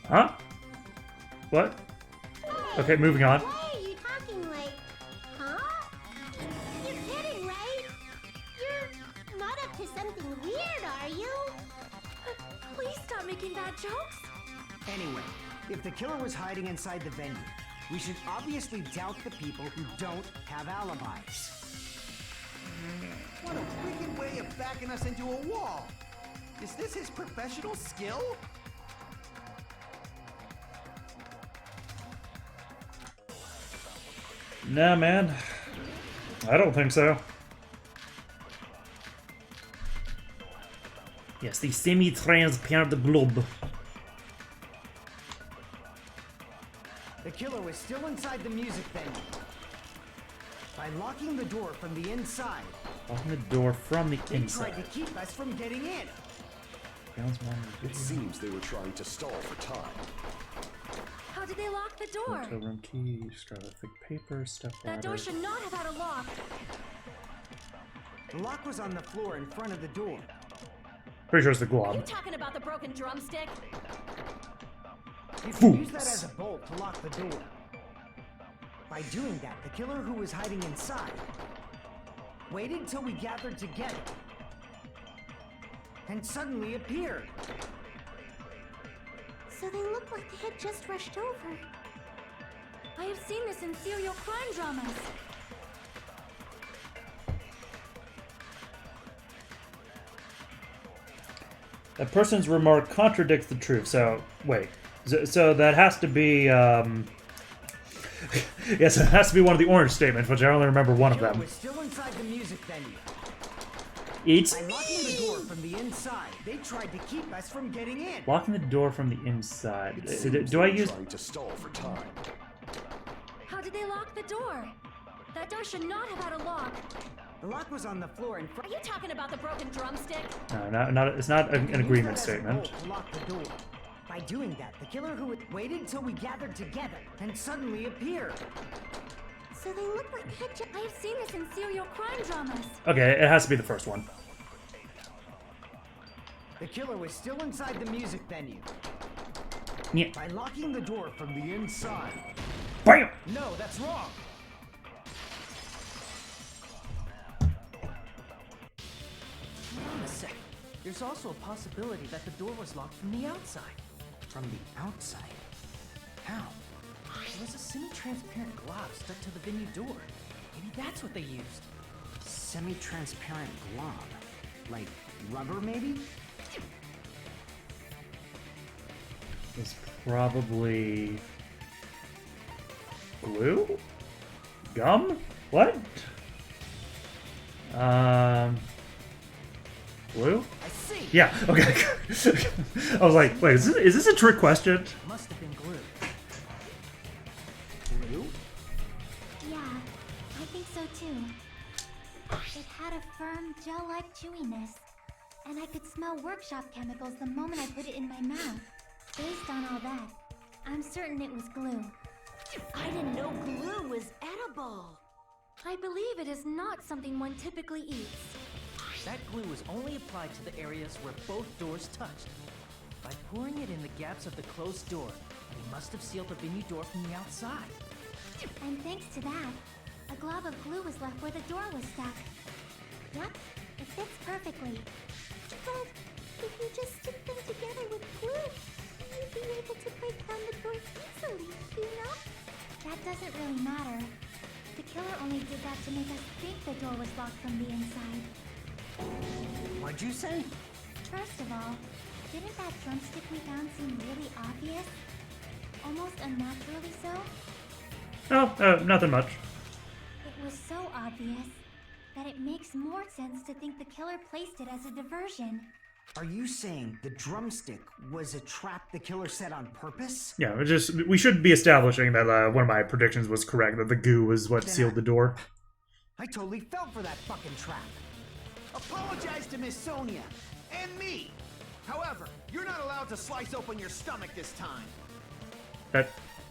Huh? What? Okay, moving on. Why are you talking like, huh? You're kidding, right? You're not up to something weird, are you? Please stop making bad jokes. Anyway, if the killer was hiding inside the venue, we should obviously doubt the people who don't have alibis. What a wicked way of backing us into a wall. Is this his professional skill? Nah, man. I don't think so. Yes, the semi-transparent globe. The killer was still inside the music venue. By locking the door from the inside, Locking the door from the they inside. tried to keep us from getting in. It seems they were trying to stall for time. How did they lock the door? Hotel room key, strap a thick paper, step That ladder. door should not have had a lock. The lock was on the floor in front of the door. Pretty sure it's the Are you glob. talking about the broken drumstick? You can use that as a bolt to lock the door. By doing that, the killer who was hiding inside waited till we gathered together and suddenly appeared. So they look like they had just rushed over. I have seen this in serial crime dramas. That person's remark contradicts the truth, so wait. So that has to be, yes, it has to be one of the orange statements, which I only remember one of them. Was still inside the music venue. It's By locking the door from the inside, they tried to keep us from getting in. locking the door from the inside. It seems Do I they were use... trying to stall for time. How did they lock the door? That door should not have had a lock. The lock was on the floor in front. Are you talking about the broken drumstick? No, not, it's not an agreement statement. To lock the door. By doing that, the killer who had waited till we gathered together and suddenly appeared. So they look like they had just... I have seen this in serial crime dramas. Okay, it has to be the first one. The killer was still inside the music venue. Yeah. By locking the door from the inside. BAM! No, that's wrong. Hold on a sec. There's also a possibility that the door was locked from the outside. From the outside? How? There was a semi-transparent glob stuck to the venue door. Maybe that's what they used. Semi-transparent glob? Like rubber, maybe? It's probably... glue? Gum? What? Glue? I see. Yeah, okay. I was like, wait, is this a trick question? Must have been glue. Glue? Yeah, I think so too. It had a firm, gel-like chewiness, and I could smell workshop chemicals the moment I put it in my mouth. Based on all that, I'm certain it was glue. I didn't know glue was edible. I believe it is not something one typically eats. That glue was only applied to the areas where both doors touched. By pouring it in the gaps of the closed door, they must have sealed the venue door from the outside. And thanks to that, a glob of glue was left where the door was stuck. Yep, it fits perfectly. But if you just stick them together with glue, you'd be able to break down the door easily, you know? That doesn't really matter. The killer only did that to make us think the door was locked from the inside. What'd you say? First of all, didn't that drumstick we found seem really obvious? Almost unnaturally so? Oh, nothing much. It was so obvious that it makes more sense to think the killer placed it as a diversion. Are you saying the drumstick was a trap the killer set on purpose? Yeah, we should be establishing that one of my predictions was correct, that the goo was what sealed the door. I totally fell for that fucking trap. Apologize to Miss Sonia and me. However, you're not allowed to slice open your stomach this time.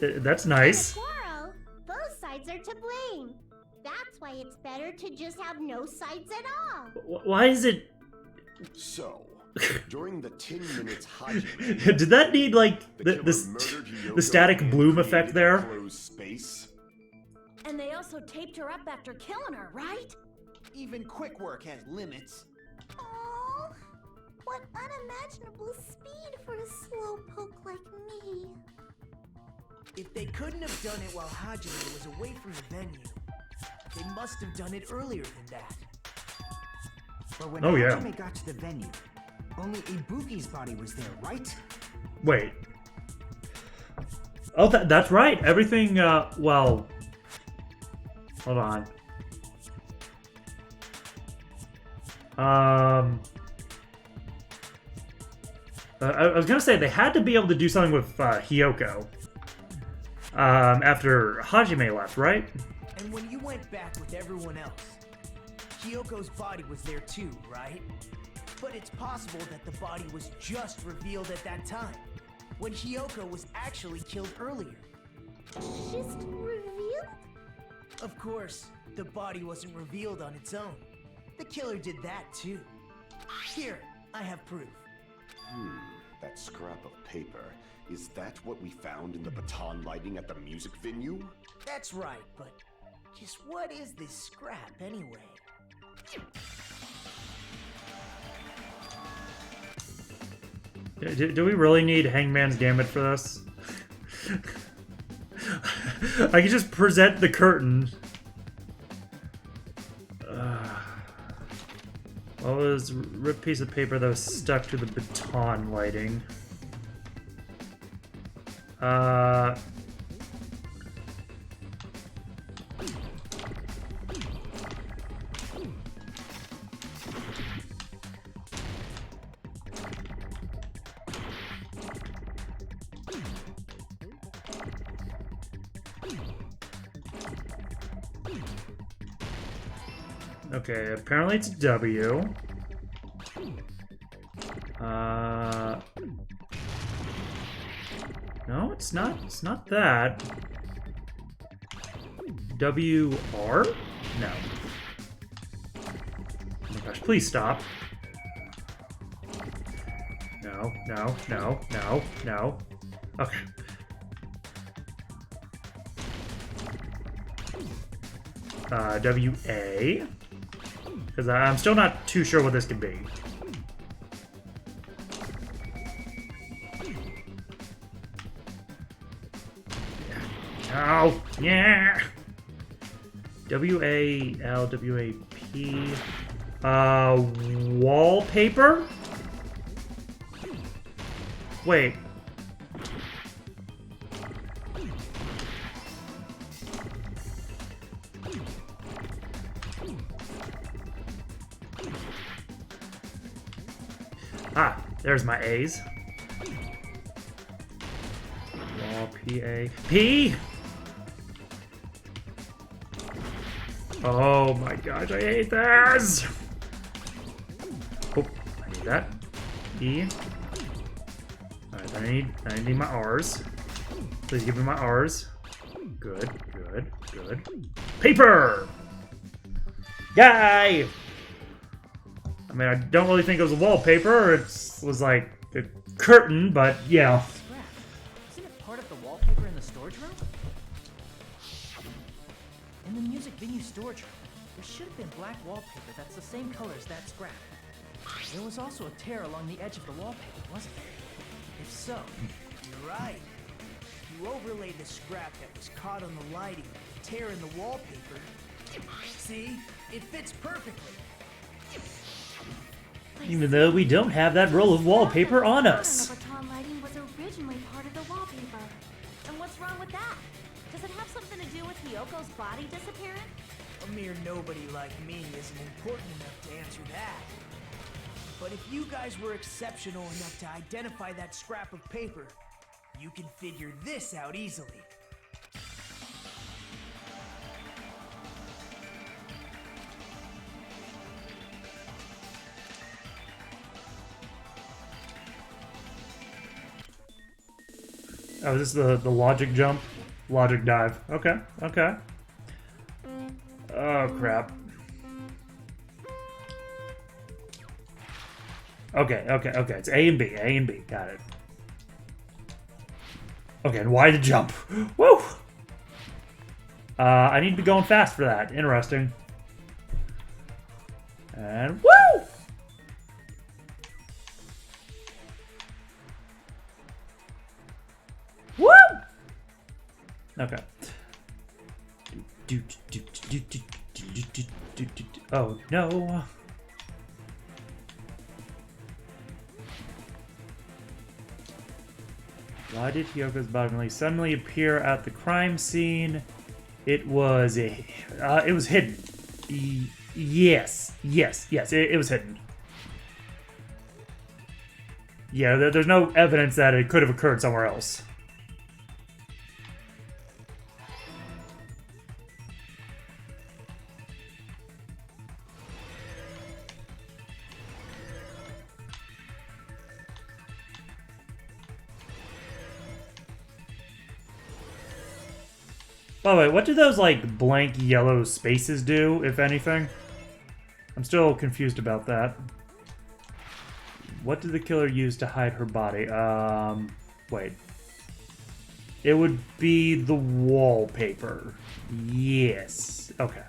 That's nice. Quarrel, both sides are to blame. That's why it's better to just have no sides at all. Why is it... So, during the 10 minutes Hajime... Did that need, like, the static bloom effect there? Space? And they also taped her up after killing her, right? Even quick work has limits. Oh, what unimaginable speed for a slowpoke like me. If they couldn't have done it while Hajime was away from the venue, they must have done it earlier than that. But when Oh, yeah. Hajime got to the venue, only Ibuki's body was there, right? Wait. Oh, that's right. Everything, well... Hold on. I was gonna say, they had to be able to do something with Hiyoko. After Hajime left, right? And when you went back with everyone else, Hiyoko's body was there too, right? But it's possible that the body was just revealed at that time, when Hiyoko was actually killed earlier. Just revealed? Of course, the body wasn't revealed on its own. The killer did that too. Here, I have proof. That scrap of paper. Is that what we found in the baton lighting at the music venue? That's right, but just what is this scrap anyway? Do we really need Hangman's Gambit for this? I can just present the curtain. What was a ripped piece of paper that was stuck to the baton lighting? Okay, apparently it's W. No, it's not. It's not that. WR? No. Oh my gosh, please stop. No, no, no, no, no. Okay. WA. Because I'm still not too sure what this could be. Oh, yeah. W-A-L-W-A-P. Wallpaper? Wait. Ah, there's my A's. Wall P-A. P! Oh my gosh, I hate this! Oh, I need that. E. Alright, I need my R's. Please give me my R's. Good, good, good. Paper! Yay! I mean, I don't really think it was a wallpaper. It was like a curtain, but yeah. Scrap. Isn't it part of the wallpaper in the storage room? In the music venue storage room, there should have been black wallpaper that's the same color as that scrap. There was also a tear along the edge of the wallpaper, wasn't there? If so, You're right. You overlay the scrap that was caught on the lighting, tear in the wallpaper. See? It fits perfectly. Even though we don't have that roll of wallpaper on us. The baton lighting was originally part of the wallpaper. And what's wrong with that? Does it have something to do with Hyoko's body disappearing? A mere nobody like me isn't important enough to answer that. But if you guys were exceptional enough to identify that scrap of paper, you can figure this out easily. Oh, is this the logic jump? Logic dive. Okay, okay. Oh, crap. Okay, okay, okay. It's A and B. A and B. Got it. Okay, and why the jump? Woo! I need to be going fast for that. Interesting. And woo! Woo! Okay. Oh, no. Why did Hyoko's body suddenly appear at the crime scene? It was it was hidden. Yes, it was hidden. Yeah, there's no evidence that it could have occurred somewhere else. By the way, what do those, like, blank yellow spaces do, if anything? I'm still confused about that. What did the killer use to hide her body? Wait. It would be the wallpaper. Yes. Okay.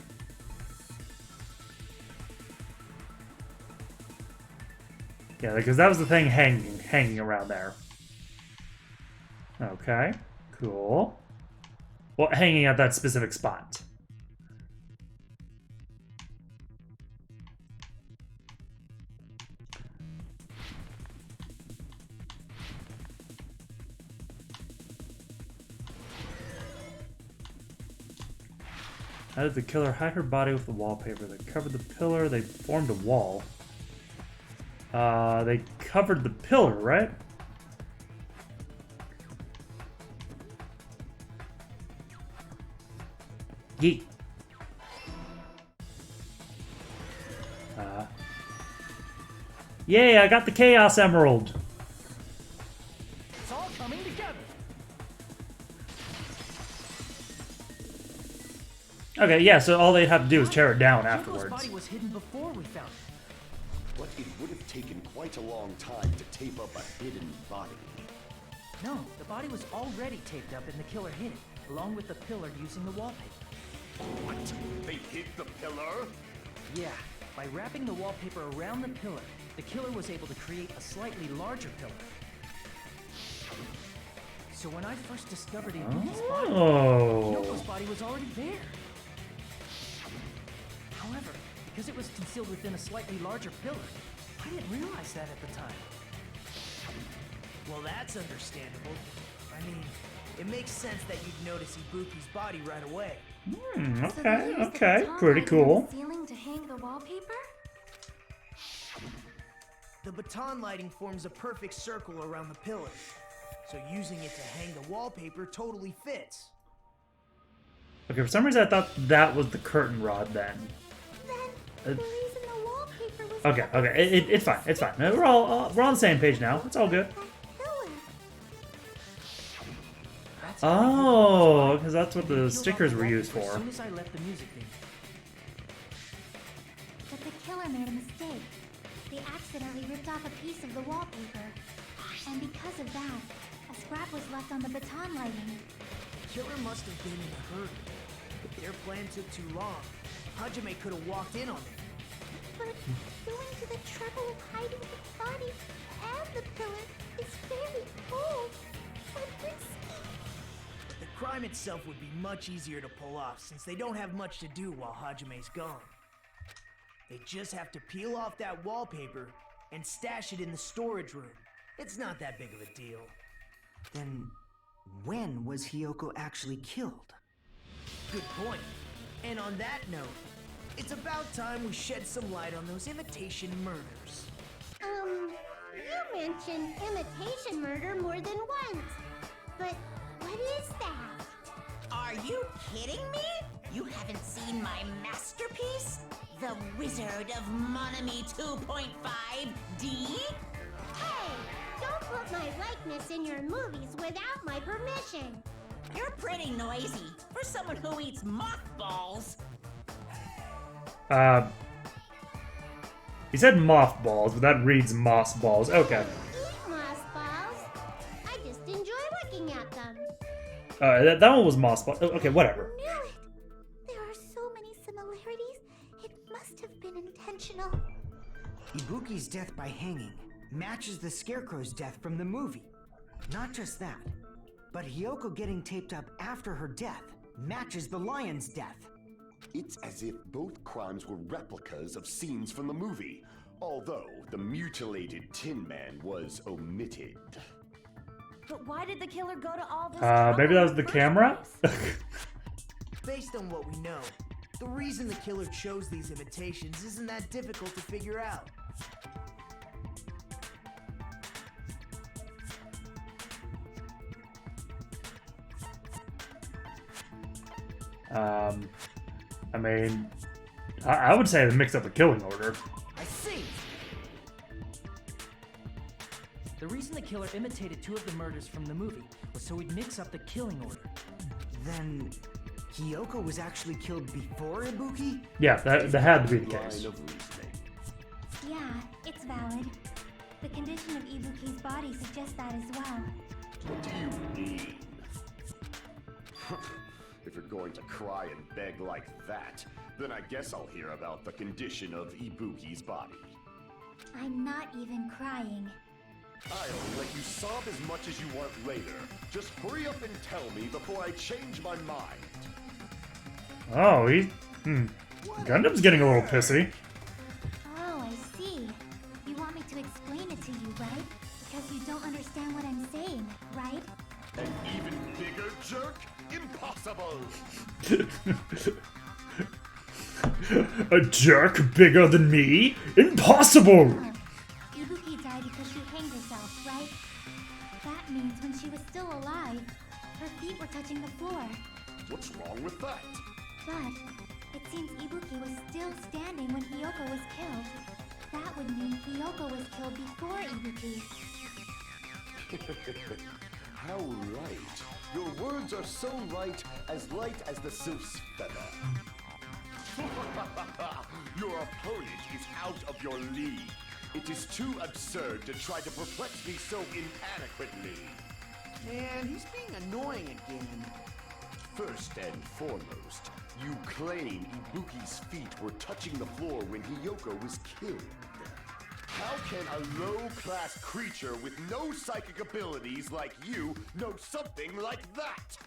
Yeah, because that was the thing hanging around there. Okay. Cool. Well, hanging at that specific spot. How did the killer hide her body with the wallpaper? They covered the pillar, they formed a wall. They covered the pillar, right? Yeet. Yay, I got the Chaos Emerald! it's all coming together. Okay, yeah, so all they'd have to do is tear it down Hyoko's afterwards. body was hidden before we found it. But it would have taken quite a long time to tape up a hidden body. No, the body was already taped up and the killer hid it, along with the pillar using the wallpaper. What? They hid the pillar? Yeah, by wrapping the wallpaper around the pillar, the killer was able to create a slightly larger pillar. So when I first discovered Ibuki's body, Hyoko's body was already there. However, because it was concealed within a slightly larger pillar, I didn't realize that at the time. Well, that's understandable. I mean, it makes sense that you'd notice Ibuki's body right away. Okay, okay, pretty cool. Ceiling to hang the wallpaper? The baton lighting forms a perfect circle around the pillar, so using it to hang the wallpaper totally fits. Okay, for some reason I thought that was the curtain rod then. The reason the wallpaper was Okay, it's fine, it's fine. No, we're on the same page now. It's all good. Oh, because that's what the stickers were used for. As soon as I left the music thing. But the killer made a mistake. They accidentally ripped off a piece of the wallpaper. And because of that, a scrap was left on the baton lighting. The killer must have been in a hurry. If their plan took too long, Hajime could have walked in on it. But going to the trouble of hiding the body and the pillar is very bold and risky. The crime itself would be much easier to pull off since they don't have much to do while Hajime's gone. They just have to peel off that wallpaper and stash it in the storage room. It's not that big of a deal. Then, when was Hiyoko actually killed? Good point. And on that note, it's about time we shed some light on those imitation murders. You mentioned imitation murder more than once. But what is that? Are you kidding me? You haven't seen my masterpiece? The Wizard of Monami 2.5D? Hey, don't put my likeness in your movies without my permission. You're pretty noisy for someone who eats mothballs. He said mothballs, but that reads mossballs. Okay. Eat moss balls. I just enjoy looking at them. That one was mossball. Okay, whatever. Knew it! There are so many similarities. It must have been intentional. Ibuki's death by hanging matches the Scarecrow's death from the movie. Not just that, but Hiyoko getting taped up after her death matches the lion's death. It's as if both crimes were replicas of scenes from the movie, although the mutilated Tin Man was omitted. But why did the killer go to all this Maybe that was the camera? Based on what we know, the reason the killer chose these imitations isn't that difficult to figure out. I mean, I would say they mixed up the killing order. I see! The reason the killer imitated 2 of the murders from the movie was so he'd mix up the killing order. Then, Hiyoko was actually killed before Ibuki? Yeah, that had to be the case. Yeah, it's valid. The condition of Ibuki's body suggests that as well. What do you mean? If you're going to cry and beg like that, then I guess I'll hear about the condition of Ibuki's body. I'm not even crying. I'll let you sob as much as you want later. Just hurry up and tell me before I change my mind. Oh, Gundam's getting a little pissy. Oh, I see. You want me to explain it to you, right? Because you don't understand what I'm saying, right? An even bigger jerk? Impossible! A jerk bigger than me? Impossible! Ibuki died because she hanged herself, right? That means when she was still alive, her feet were touching the floor. What's wrong with that? But it seems Ibuki was still standing when Hiyoko was killed. That would mean Hiyoko was killed before Ibuki. How right. Your words are so light as the sylph's feather. Your opponent is out of your league. It is too absurd to try to perplex me so inadequately. Man, he's being annoying again. First and foremost, you claim Ibuki's feet were touching the floor when Hiyoko was killed. How can a low-class creature with no psychic abilities like you know something like that?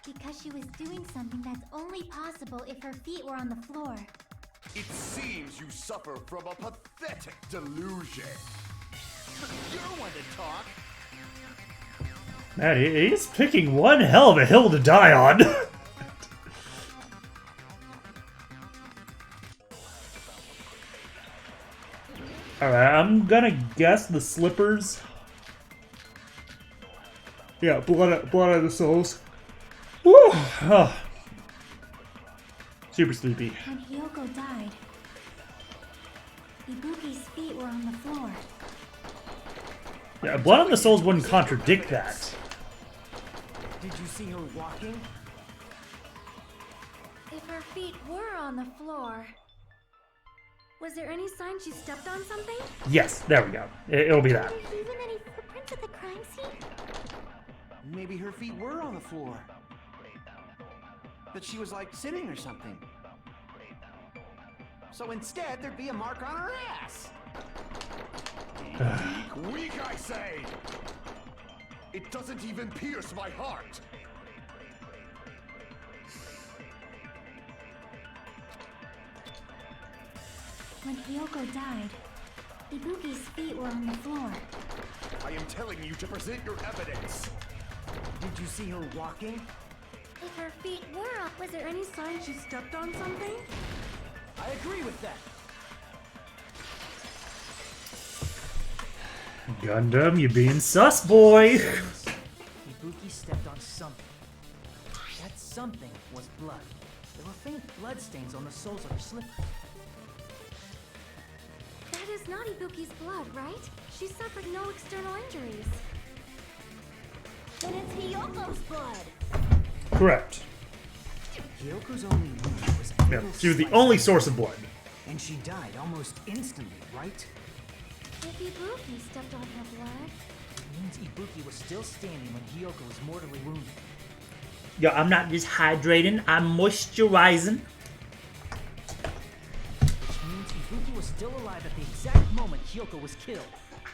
Because she was doing something that's only possible if her feet were on the floor. It seems you suffer from a pathetic delusion. You're one to talk. Man, he's picking one hell of a hill to die on. Alright, I'm gonna guess the slippers. Yeah, blood out of the souls. Woo! Oh. Super sleepy. When Hiyoko died, Ibuki's feet were on the floor. Yeah, blood on the souls wouldn't contradict that. Did you see her walking? If her feet were on the floor, was there any sign she stepped on something? Yes, there we go. It'll be that. Were there even any footprints at the crime scene? Maybe her feet were on the floor. But she was like sitting or something. So instead, there'd be a mark on her ass. Weak, I say! It doesn't even pierce my heart! When Hiyoko died, Ibuki's feet were on the floor. I am telling you to present your evidence! Did you see her walking? If her feet were up, was there any sign she stepped on something? I agree with that. Gundam, you being sus, boy. Ibuki stepped on something. That something was blood. There were faint blood stains on the soles of her slippers. That is not Ibuki's blood, right? She suffered no external injuries. Then it's Hiyoko's blood. Correct. Hyoko's only wound was a Yeah, fatal she was the slice only of source of blood. and she died almost instantly, right? If Ibuki stepped on her blood, It means Ibuki was still standing when Hiyoko was mortally wounded. Yo, I'm not just hydrating, I'm moisturizing. Which means Ibuki was still alive at the exact moment Hiyoko was killed.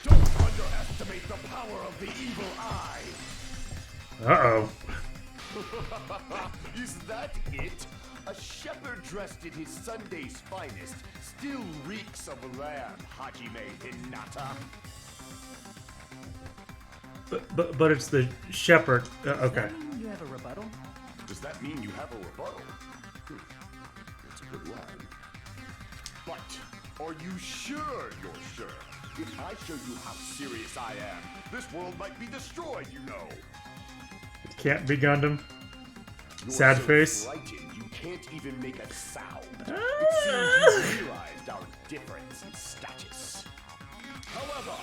Don't underestimate the power of the evil eye! Uh-oh. Is that it? A shepherd dressed in his Sunday's finest still reeks of lamb, Hajime Hinata. But it's the shepherd. Okay. Does that mean you have a rebuttal? Does that mean you have a rebuttal? That's a good line. But are you sure you're sure? If I show you how serious I am, this world might be destroyed, you know. It can't be Gundam. You're Sad so face. frightened you can't even make a sound. Ah. It seems you realized our difference in status. However,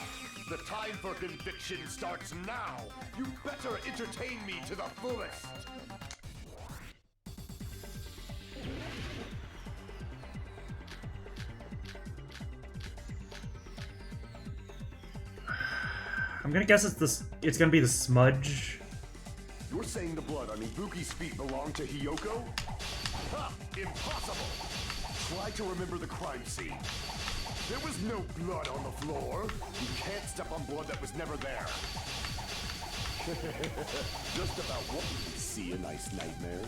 the time for conviction starts now. You better entertain me to the fullest. I'm gonna guess it's gonna be the smudge. You're saying the blood on Ibuki's feet belonged to Hiyoko? Ha! Impossible! Try to remember the crime scene. There was no blood on the floor. You can't step on blood that was never there. Just about what you see a nice nightmare.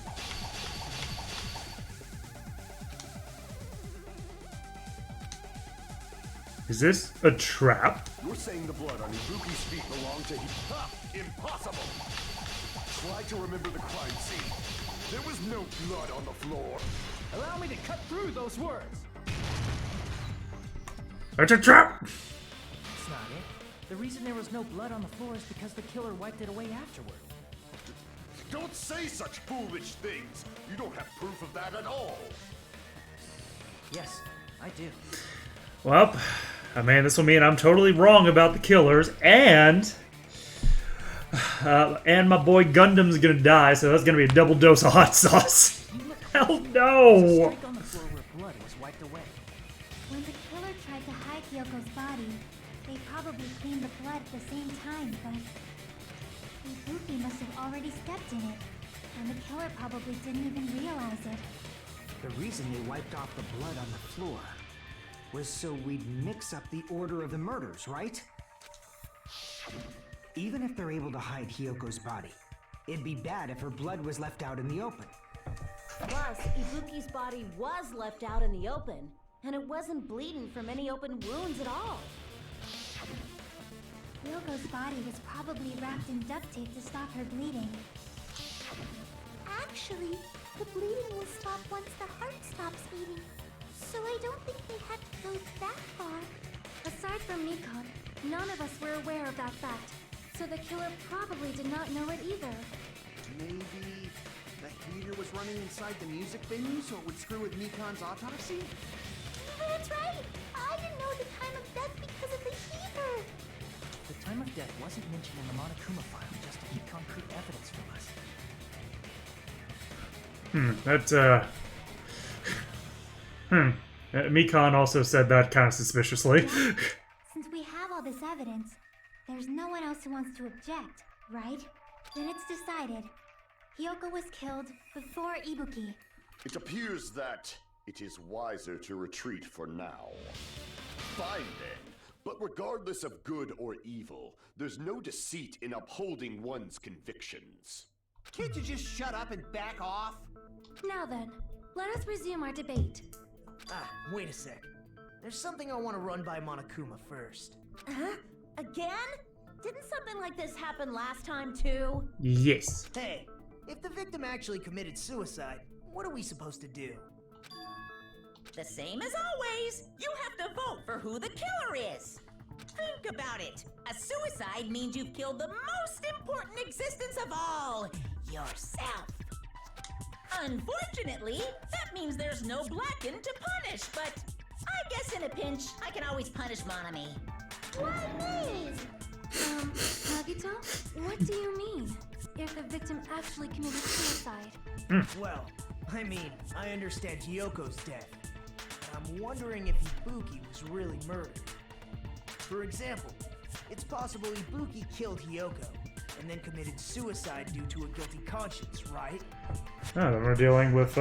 Is this a trap? You're saying the blood on Ibuki's feet belonged to Ha! Impossible! Try to remember the crime scene. There was no blood on the floor. Allow me to cut through those words. It's a trap! That's not it. The reason there was no blood on the floor is because the killer wiped it away afterward. Don't say such foolish things! You don't have proof of that at all! Yes, I do. Well, I mean, this will mean I'm totally wrong about the killers, and my boy Gundam's gonna die, so that's gonna be a double dose of hot sauce. Hell no! Streak on the floor where blood was wiped away. When the killer tried to hide Hyoko's body, they probably cleaned the blood at the same time, but Ibuki must have already stepped in it, and the killer probably didn't even realize it. The reason they wiped off the blood on the floor was so we'd mix up the order of the murders, right? Even if they're able to hide Hyoko's body, it'd be bad if her blood was left out in the open. Plus, Ibuki's body was left out in the open, and it wasn't bleeding from any open wounds at all. Hyoko's body was probably wrapped in duct tape to stop her bleeding. Actually, the bleeding will stop once the heart stops beating. So I don't think they had to go that far. Aside from Mikon, none of us were aware of that fact, so the killer probably did not know it either. Maybe the heater was running inside the music venue so it would screw with Mikon's autopsy? That's right! I didn't know the time of death because of the heater! The time of death wasn't mentioned in the Monokuma file just to keep concrete evidence from us. Mikon also said that kind of suspiciously. Since we have all this evidence, there's no one else who wants to object, right? Then it's decided. Hiyoko was killed before Ibuki. It appears that it is wiser to retreat for now. Fine then, but regardless of good or evil, there's no deceit in upholding one's convictions. Can't you just shut up and back off? Now then, let us resume our debate. Wait a sec. There's something I want to run by Monokuma first. Huh? Again? Didn't something like this happen last time too? Yes. Hey, if the victim actually committed suicide, what are we supposed to do? The same as always. You have to vote for who the killer is. Think about it. A suicide means you've killed the most important existence of all, yourself. Unfortunately, that means there's no Blacken to punish, but I guess in a pinch, I can always punish Monami. Why me? Nagito, what do you mean? If the victim actually committed suicide? Well, I mean, I understand Hiyoko's death. I'm wondering if Ibuki was really murdered. For example, it's possible Ibuki killed Hiyoko and then committed suicide due to a guilty conscience, right? Oh, then we're dealing with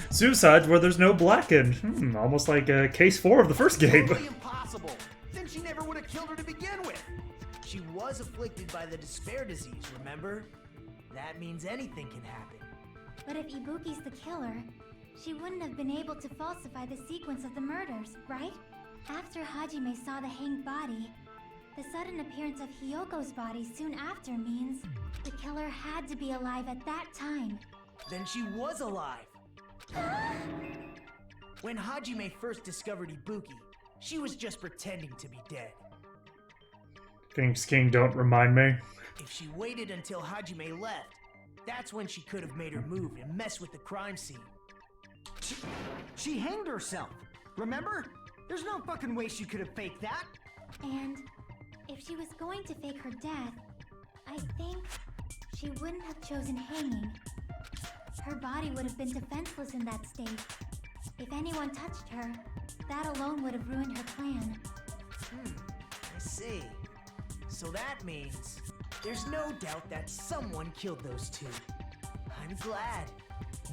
suicides where there's no Blacken. Almost like case 4 of the first game. Totally impossible. Then she never would have killed her to begin with. She was afflicted by the despair disease, remember? That means anything can happen. But if Ibuki's the killer, she wouldn't have been able to falsify the sequence of the murders, right? After Hajime saw the hanged body, the sudden appearance of Hiyoko's body soon after means the killer had to be alive at that time. Then she was alive! When Hajime first discovered Ibuki, she was just pretending to be dead. King's King, don't remind me. If she waited until Hajime left, that's when she could have made her move and mess with the crime scene. She hanged herself, remember? There's no fucking way she could have faked that. And if she was going to fake her death, I think she wouldn't have chosen hanging. Her body would have been defenseless in that state. If anyone touched her, that alone would have ruined her plan. I see. So that means there's no doubt that someone killed those two. I'm glad.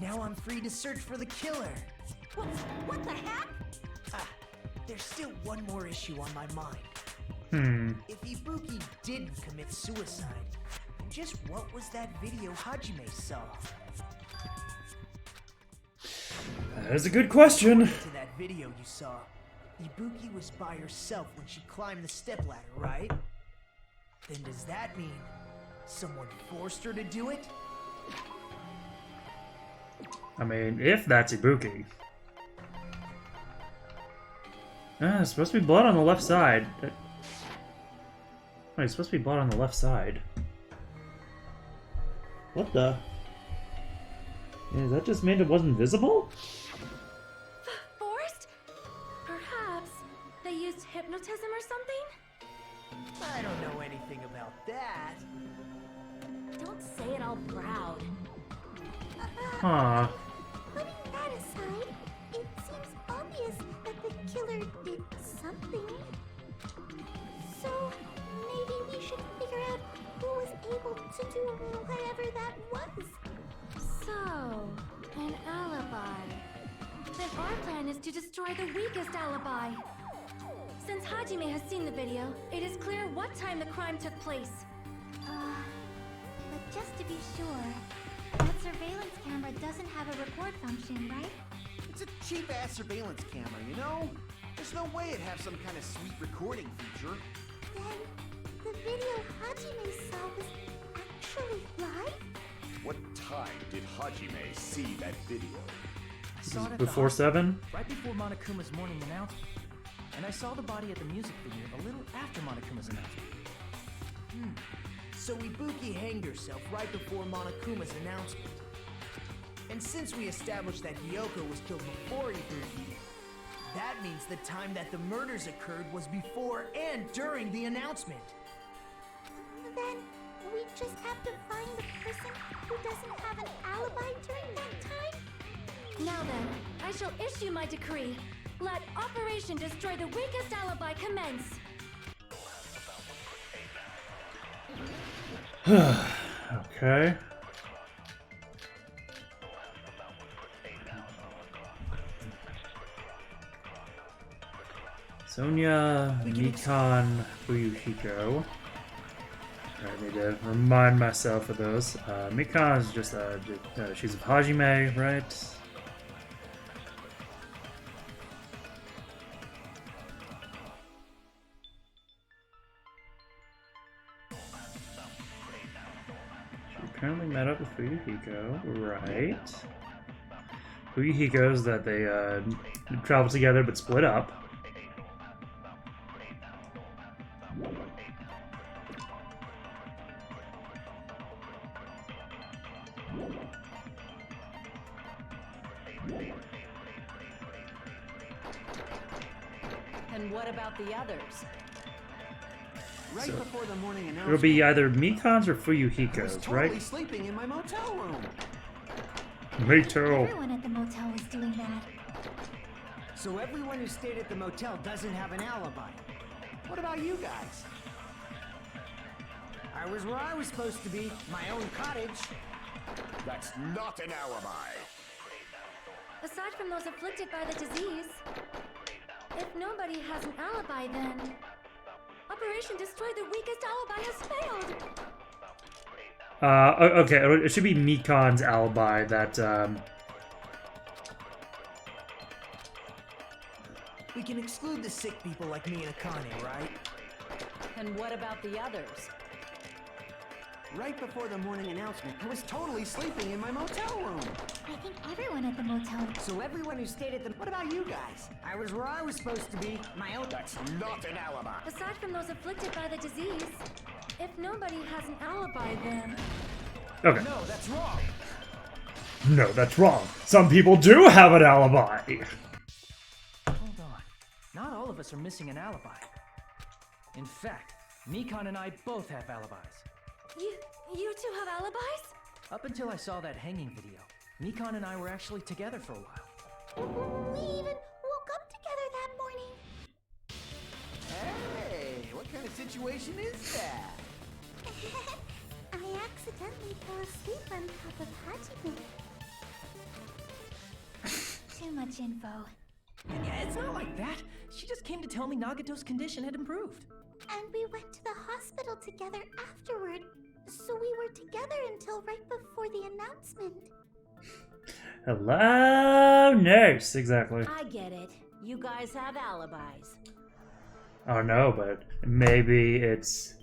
Now I'm free to search for the killer. What the heck? There's still one more issue on my mind. If Ibuki didn't commit suicide, then just what was that video Hajime saw? That is a good question. To that video you saw, Ibuki was by herself when she climbed the stepladder, right? Then does that mean someone forced her to do it? I mean, if that's Ibuki. It's supposed to be blood on the left side. Wait, it's supposed to be blood on the left side. What the? Does that just mean it wasn't visible? Forced? Perhaps they used hypnotism or something? I don't know anything about that. Don't say it all proud. Huh. Putting that aside, it seems obvious that the killer did something. So, maybe we should figure out who was able to do whatever that was. So, an alibi. Then our plan is to destroy the weakest alibi. Since Hajime has seen the video, it is clear what time the crime took place. But just to be sure, that surveillance camera doesn't have a record function, right? It's a cheap-ass surveillance camera, you know? There's no way it'd have some kind of sweet recording feature. Then, the video Hajime saw was actually live? What time did Hajime see that video? I saw it at Before the 7? right before Monokuma's morning announcement. and I saw the body at the music venue a little after Monokuma's announcement. So Ibuki hanged herself right before Monokuma's announcement. And since we established that Hiyoko was killed before Ibuki, that means the time that the murders occurred was before and during the announcement. Then we just have to find the person who doesn't have an alibi during that time? Now then, I shall issue my decree. Let Operation Destroy the Weakest Alibi commence. Okay. Sonia, Mikan, Fuyuhiko. I need to remind myself of those. Mikan is just she's of Hajime, right? Apparently met up with Fuyuhiko, right? Fuyuhiko's that they travel together but split up. And what about the others? Right So, before the morning announcement, it'll be either Mikan's or I was Fuyuhiko's, totally right? sleeping in my motel room. Me too. Everyone at the motel was doing that. So everyone who stayed at the motel doesn't have an alibi. What about you guys? I was where I was supposed to be, my own cottage. That's not an alibi. Aside from those afflicted by the disease, if nobody has an alibi, then Operation Destroy the Weakest Alibi has failed. Okay, it should be Mikan's alibi that, We can exclude the sick people like me and Akane, right? And what about the others? Right before the morning announcement, I was totally sleeping in my motel room. I think everyone at the motel. So everyone who stayed at the... What about you guys? I was where I was supposed to be, my own... That's not an alibi. Aside from those afflicted by the disease, if nobody has an alibi, then okay. No, that's wrong. No, that's wrong. Some people do have an alibi. Hold on. Not all of us are missing an alibi. In fact, Mikan and I both have alibis. you two have alibis? Up until I saw that hanging video, Mikan and I were actually together for a while. We even woke up together that morning. Hey, what kind of situation is that? I accidentally fell asleep on top of Hajime. Too much info. Yeah, it's not like that. She just came to tell me Nagato's condition had improved. And we went to the hospital together afterward. So we were together until right before the announcement. Hello, nurse. Exactly. I get it. You guys have alibis. Oh no, but maybe it's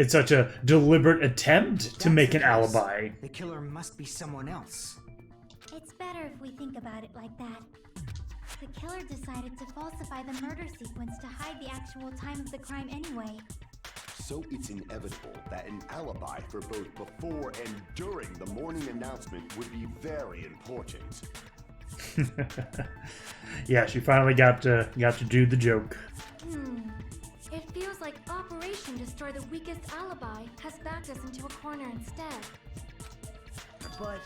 such a deliberate attempt to make an alibi. The killer must be someone else. It's better if we think about it like that. The killer decided to falsify the murder sequence to hide the actual time of the crime anyway. So it's inevitable that an alibi for both before and during the morning announcement would be very important. Yeah, she finally got to do the joke. It feels like Operation Destroy the Weakest Alibi has backed us into a corner instead. But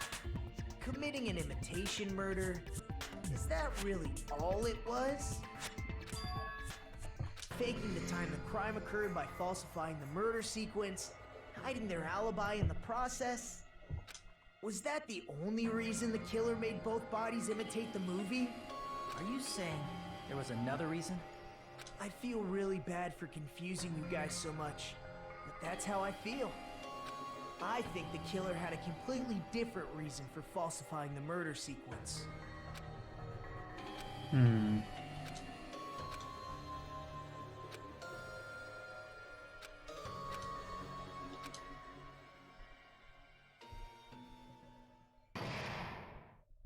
committing an imitation murder, is that really all it was? Faking the time the crime occurred by falsifying the murder sequence, hiding their alibi in the process? Was that the only reason the killer made both bodies imitate the movie? Are you saying there was another reason? I feel really bad for confusing you guys so much, but that's how I feel. I think the killer had a completely different reason for falsifying the murder sequence.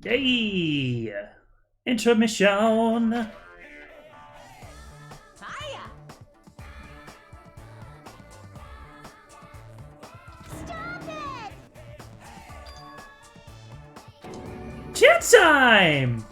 Yay! Intermission! Chance time!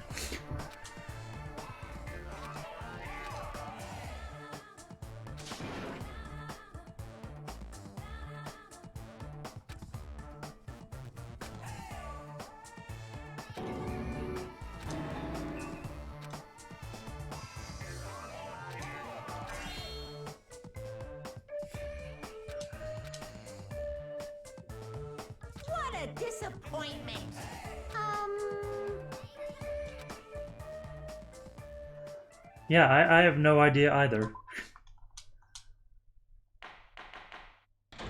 What a disappointment! Yeah, I have no idea either. I'm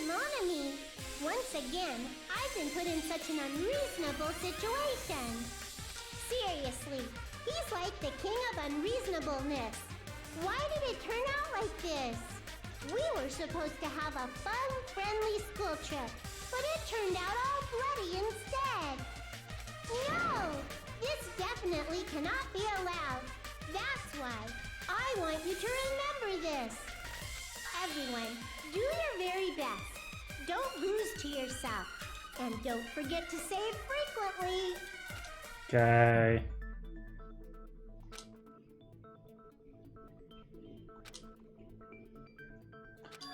Monami. Once again, I've been put in such an unreasonable situation. Seriously, he's like the king of unreasonableness. Why did it turn out like this? We were supposed to have a fun, friendly school trip, but it turned out all bloody instead. No! This definitely cannot be allowed. That's why I want you to remember this. Everyone, do your very best. Don't lose to yourself. And don't forget to save frequently. Okay.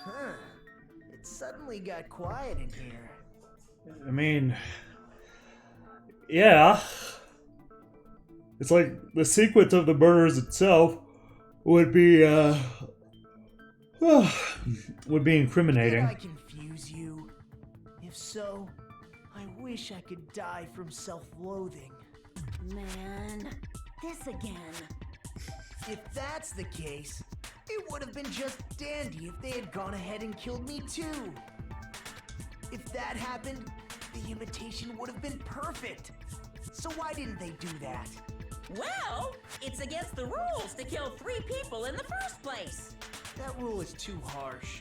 Huh. It suddenly got quiet in here. I mean, yeah. It's like the sequence of the murders itself would be, would be incriminating. Did I confuse you? If so, I wish I could die from self-loathing. Man, this again. If that's the case, it would have been just dandy if they had gone ahead and killed me too. If that happened, the imitation would have been perfect. So why didn't they do that? Well, it's against the rules to kill 3 people in the first place. That rule is too harsh.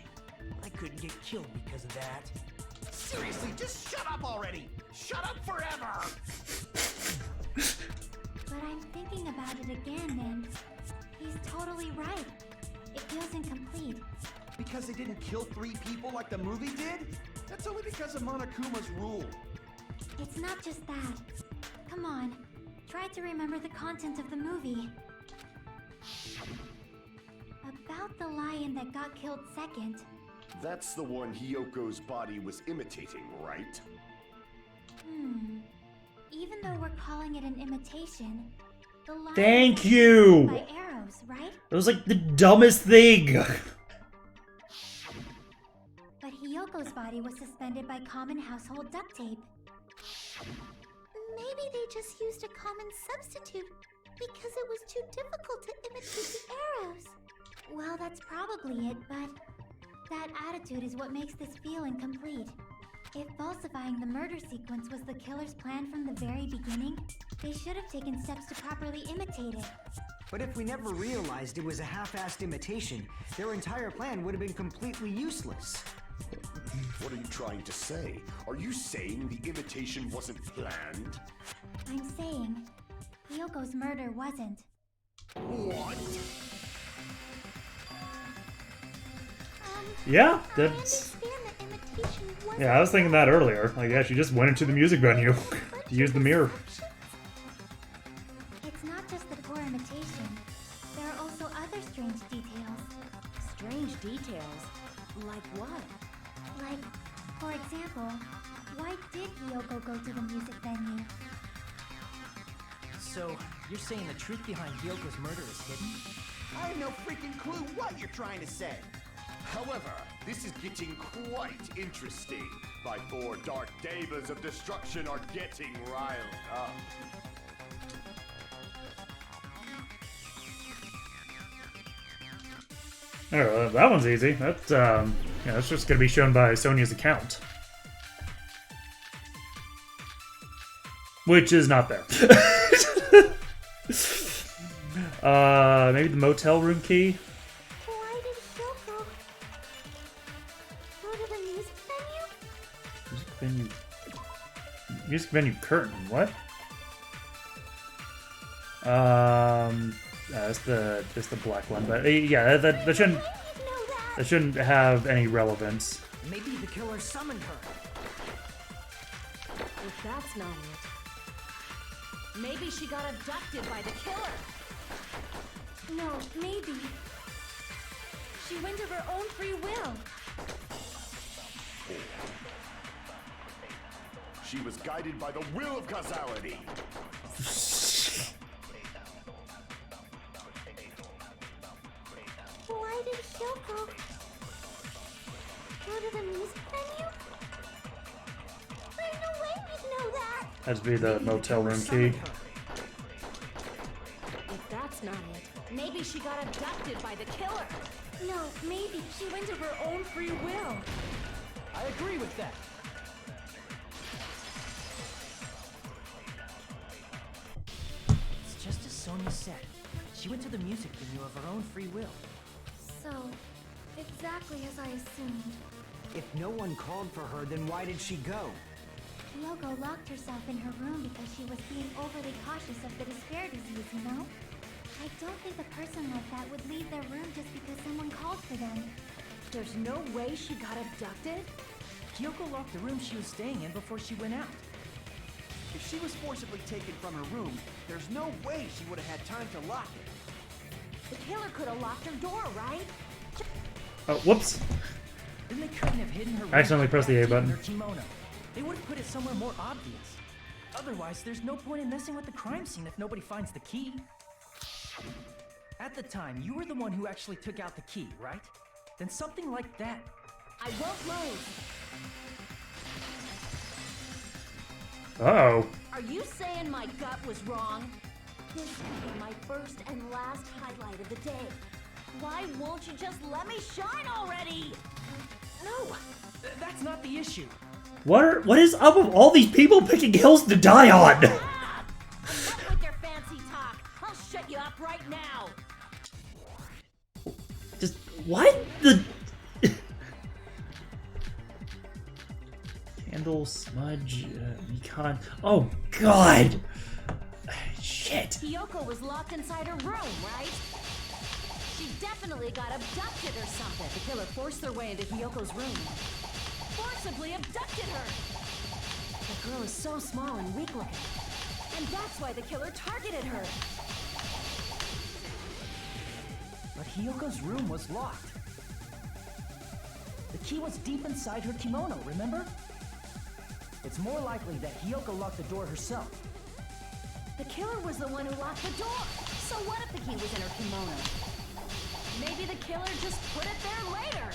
I couldn't get killed because of that. Seriously, just shut up already! Shut up forever! But I'm thinking about it again, and he's totally right. It feels incomplete. Because they didn't kill 3 people like the movie did? That's only because of Monokuma's rule. It's not just that. Come on, try to remember the content of the movie. About the lion that got killed second. That's the one Hyoko's body was imitating, right? Even though we're calling it an imitation, the lion Thank was you! by arrows, right? It was like the dumbest thing! But Hyoko's body was suspended by common household duct tape. Maybe they just used a common substitute because it was too difficult to imitate the arrows. Well, that's probably it, but that attitude is what makes this feel incomplete. If falsifying the murder sequence was the killer's plan from the very beginning, they should have taken steps to properly imitate it. But if we never realized it was a half-assed imitation, their entire plan would have been completely useless. What are you trying to say? Are you saying the imitation wasn't planned? I'm saying Hyoko's murder wasn't. What? Yeah, that's... Yeah, I was thinking that earlier. Like, yeah, she just went into the music venue to use the mirror. It's not just the poor imitation. There are also other strange details. Strange details? Like what? Like, for example, why did Hyoko go to the music venue? So, you're saying the truth behind Hyoko's murder is hidden? I have no freaking clue what you're trying to say. However, this is getting quite interesting. My 4 dark devas of destruction are getting riled up. Oh, that one's easy. That's, yeah, that's just gonna be shown by Sonia's account. Which is not there. Maybe the motel room key? Why did Hyoko go to the music venue? Music venue curtain, what? That's the black one, but yeah, that shouldn't have any relevance. Maybe the killer summoned her. If that's not it, maybe she got abducted by the killer. No, maybe. She went of her own free will. She was guided by the will of causality. Why did Hyoko go to the music venue? There's no way we'd know that. Has to be the motel room key. If that's not it, maybe she got abducted by the killer. No, maybe. She went of her own free will. I agree with that. It's just as Sonia said. She went to the music venue of her own free will. So, exactly as I assumed. If no one called for her, then why did she go? Hyoko locked herself in her room because she was being overly cautious of the despair disease, you know? I don't think a person like that would leave their room just because someone called for them. There's no way she got abducted? Kyoko locked the room she was staying in before she went out. If she was forcibly taken from her room, there's no way she would have had time to lock it. The killer could have locked her door, right? Oh, whoops. Then they couldn't have hidden her. I accidentally pressed the A in button. her kimono. They would have put it somewhere more obvious. Otherwise, there's no point in messing with the crime scene if nobody finds the key. At the time, you were the one who actually took out the key, right? Then something like that. I won't lose. Uh-oh. Are you saying my gut was wrong? This could be my first and last highlight of the day. Why won't you just let me shine already? No, that's not the issue. What is up with all these people picking hills to die on? Enough with your fancy talk. I'll shut you up right now. Just what the candle smudge econ. Oh God! Shit! Kyoko was locked inside her room, right? She definitely got abducted or something. The killer forced their way into Hyoko's room. Forcibly abducted her. The girl is so small and weak looking. And that's why the killer targeted her. But Hyoko's room was locked. The key was deep inside her kimono, remember? It's more likely that Hyoko locked the door herself. The killer was the one who locked the door. So what if the key was in her kimono? Maybe the killer just put it there later.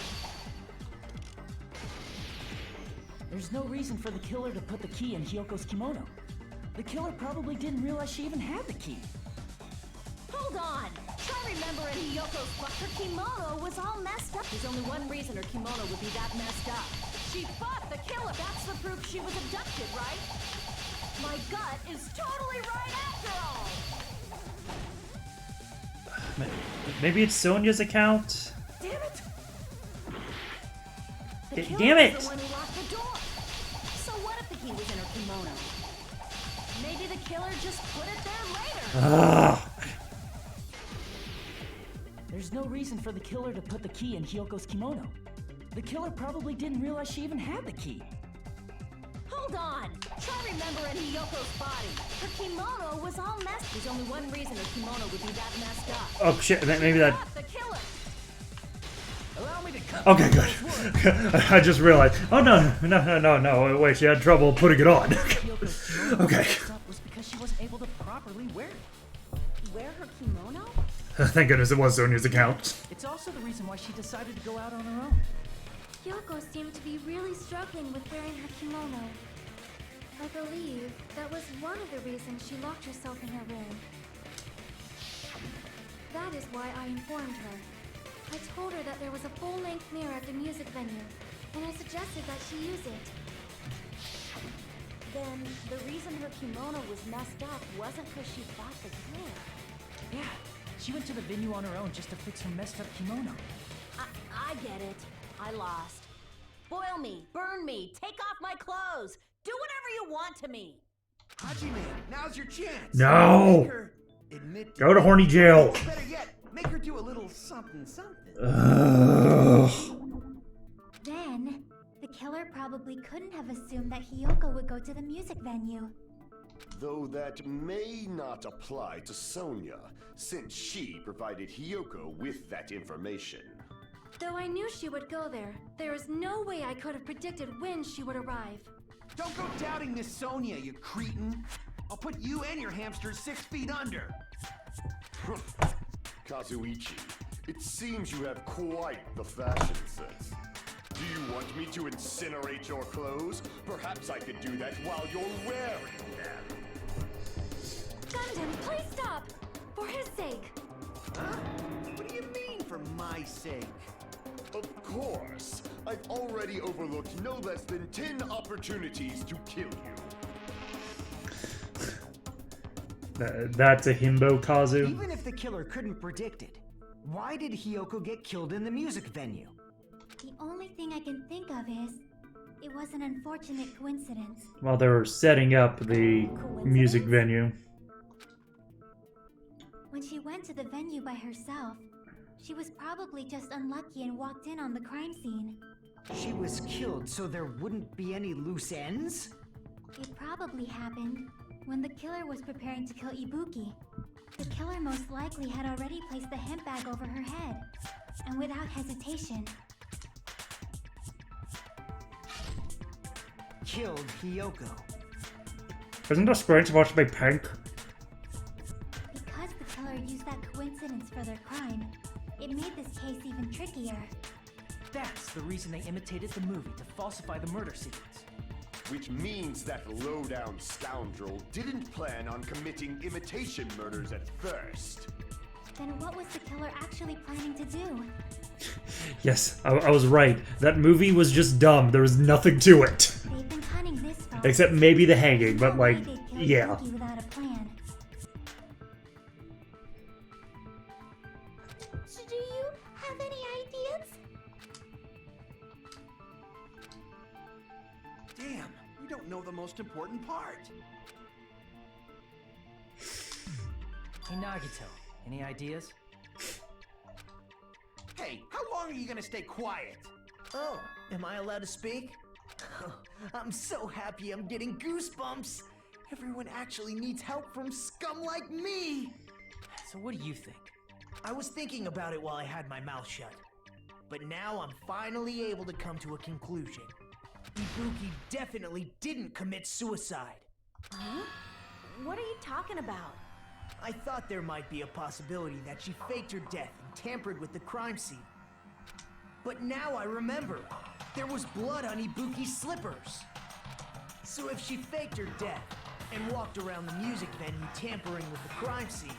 There's no reason for the killer to put the key in Hyoko's kimono. The killer probably didn't realize she even had the key. Hold on! Try remembering Hyoko's fuck. Her kimono was all messed up. There's only one reason her kimono would be that messed up. She fought the killer. That's the proof she was abducted, right? My gut is totally right after all! Maybe it's Sonia's account? Damn it! The killer Damn it! was the one who locked the door. So what if the key was in her kimono? Maybe the killer just put it there later. There's no reason for the killer to put the key in Hyoko's kimono. The killer probably didn't realize she even had the key. Hold on! Try remembering Hyoko's body. Her kimono was all messed. There's only one reason her kimono would be that messed up. Oh shit! Maybe that. The killer. Allow me to cut. Okay, good. I just realized. Oh no! Wait, she had trouble putting it on. Okay. Was because she wasn't able to properly wear it. Wear her kimono? Thank goodness it was Sonia's account. It's also the reason why she decided to go out on her own. Hyoko seemed to be really struggling with wearing her kimono. I believe that was one of the reasons she locked herself in her room. That is why I informed her. I told her that there was a full-length mirror at the music venue, and I suggested that she use it. Then the reason her kimono was messed up wasn't because she fought the killer. Yeah, she went to the venue on her own just to fix her messed up kimono. I get it. I lost. Boil me, burn me, take off my clothes. Do whatever you want to me. Hajime, now's your chance. No! Make her admit Go to horny jail. Better yet, make her do a little something. Then, the killer probably couldn't have assumed that Hiyoko would go to the music venue. Though that may not apply to Sonia, since she provided Hiyoko with that information. Though I knew she would go there, there is no way I could have predicted when she would arrive. Don't go doubting Miss Sonia, you cretin. I'll put you and your hamsters 6 feet under. Kazuichi, it seems you have quite the fashion sense. Do you want me to incinerate your clothes? Perhaps I could do that while you're wearing them. Gundam, please stop! For his sake! Huh? What do you mean, for my sake? Of course. I've already overlooked no less than 10 opportunities to kill you. That's a himbo, Kazu. Even if the killer couldn't predict it, why did Hiyoko get killed in the music venue? The only thing I can think of is, it was an unfortunate coincidence. While they were setting up the music venue. When she went to the venue by herself, she was probably just unlucky and walked in on the crime scene. She was killed so there wouldn't be any loose ends? It probably happened when the killer was preparing to kill Ibuki. The killer most likely had already placed the hemp bag over her head, and without hesitation, killed Hiyoko. Isn't that strange about to be pink? Because the killer used that coincidence for their crime, it made this case even trickier. That's the reason they imitated the movie to falsify the murder sequence. Which means that low-down scoundrel didn't plan on committing imitation murders at first. Then what was the killer actually planning to do? Yes, I was right. That movie was just dumb. There was nothing to it. They've been planning this far. Except maybe the hanging, but like, yeah. Without a plan. So do you have any ideas? Damn, we don't know the most important part. Hey Nagito, any ideas? Hey, how long are you gonna stay quiet? Oh, am I allowed to speak? I'm so happy I'm getting goosebumps. Everyone actually needs help from scum like me. So what do you think? I was thinking about it while I had my mouth shut. But now I'm finally able to come to a conclusion. Ibuki definitely didn't commit suicide. Huh? What are you talking about? I thought there might be a possibility that she faked her death and tampered with the crime scene. But now I remember, there was blood on Ibuki's slippers. So if she faked her death and walked around the music venue tampering with the crime scene,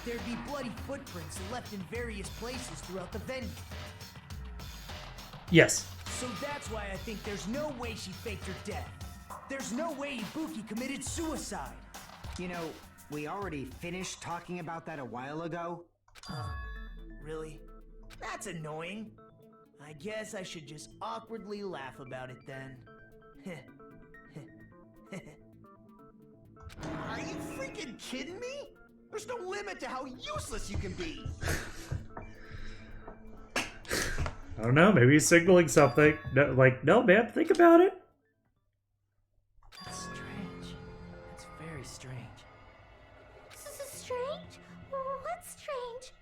there'd be bloody footprints left in various places throughout the venue. Yes. So that's why I think there's no way she faked her death. There's no way Ibuki committed suicide. You know, we already finished talking about that a while ago. Huh? Really? That's annoying. I guess I should just awkwardly laugh about it then. Are you freaking kidding me? There's no limit to how useless you can be. I don't know, maybe he's signaling something. No, like, no, man, think about it. That's strange. That's very strange. Strange? What's strange?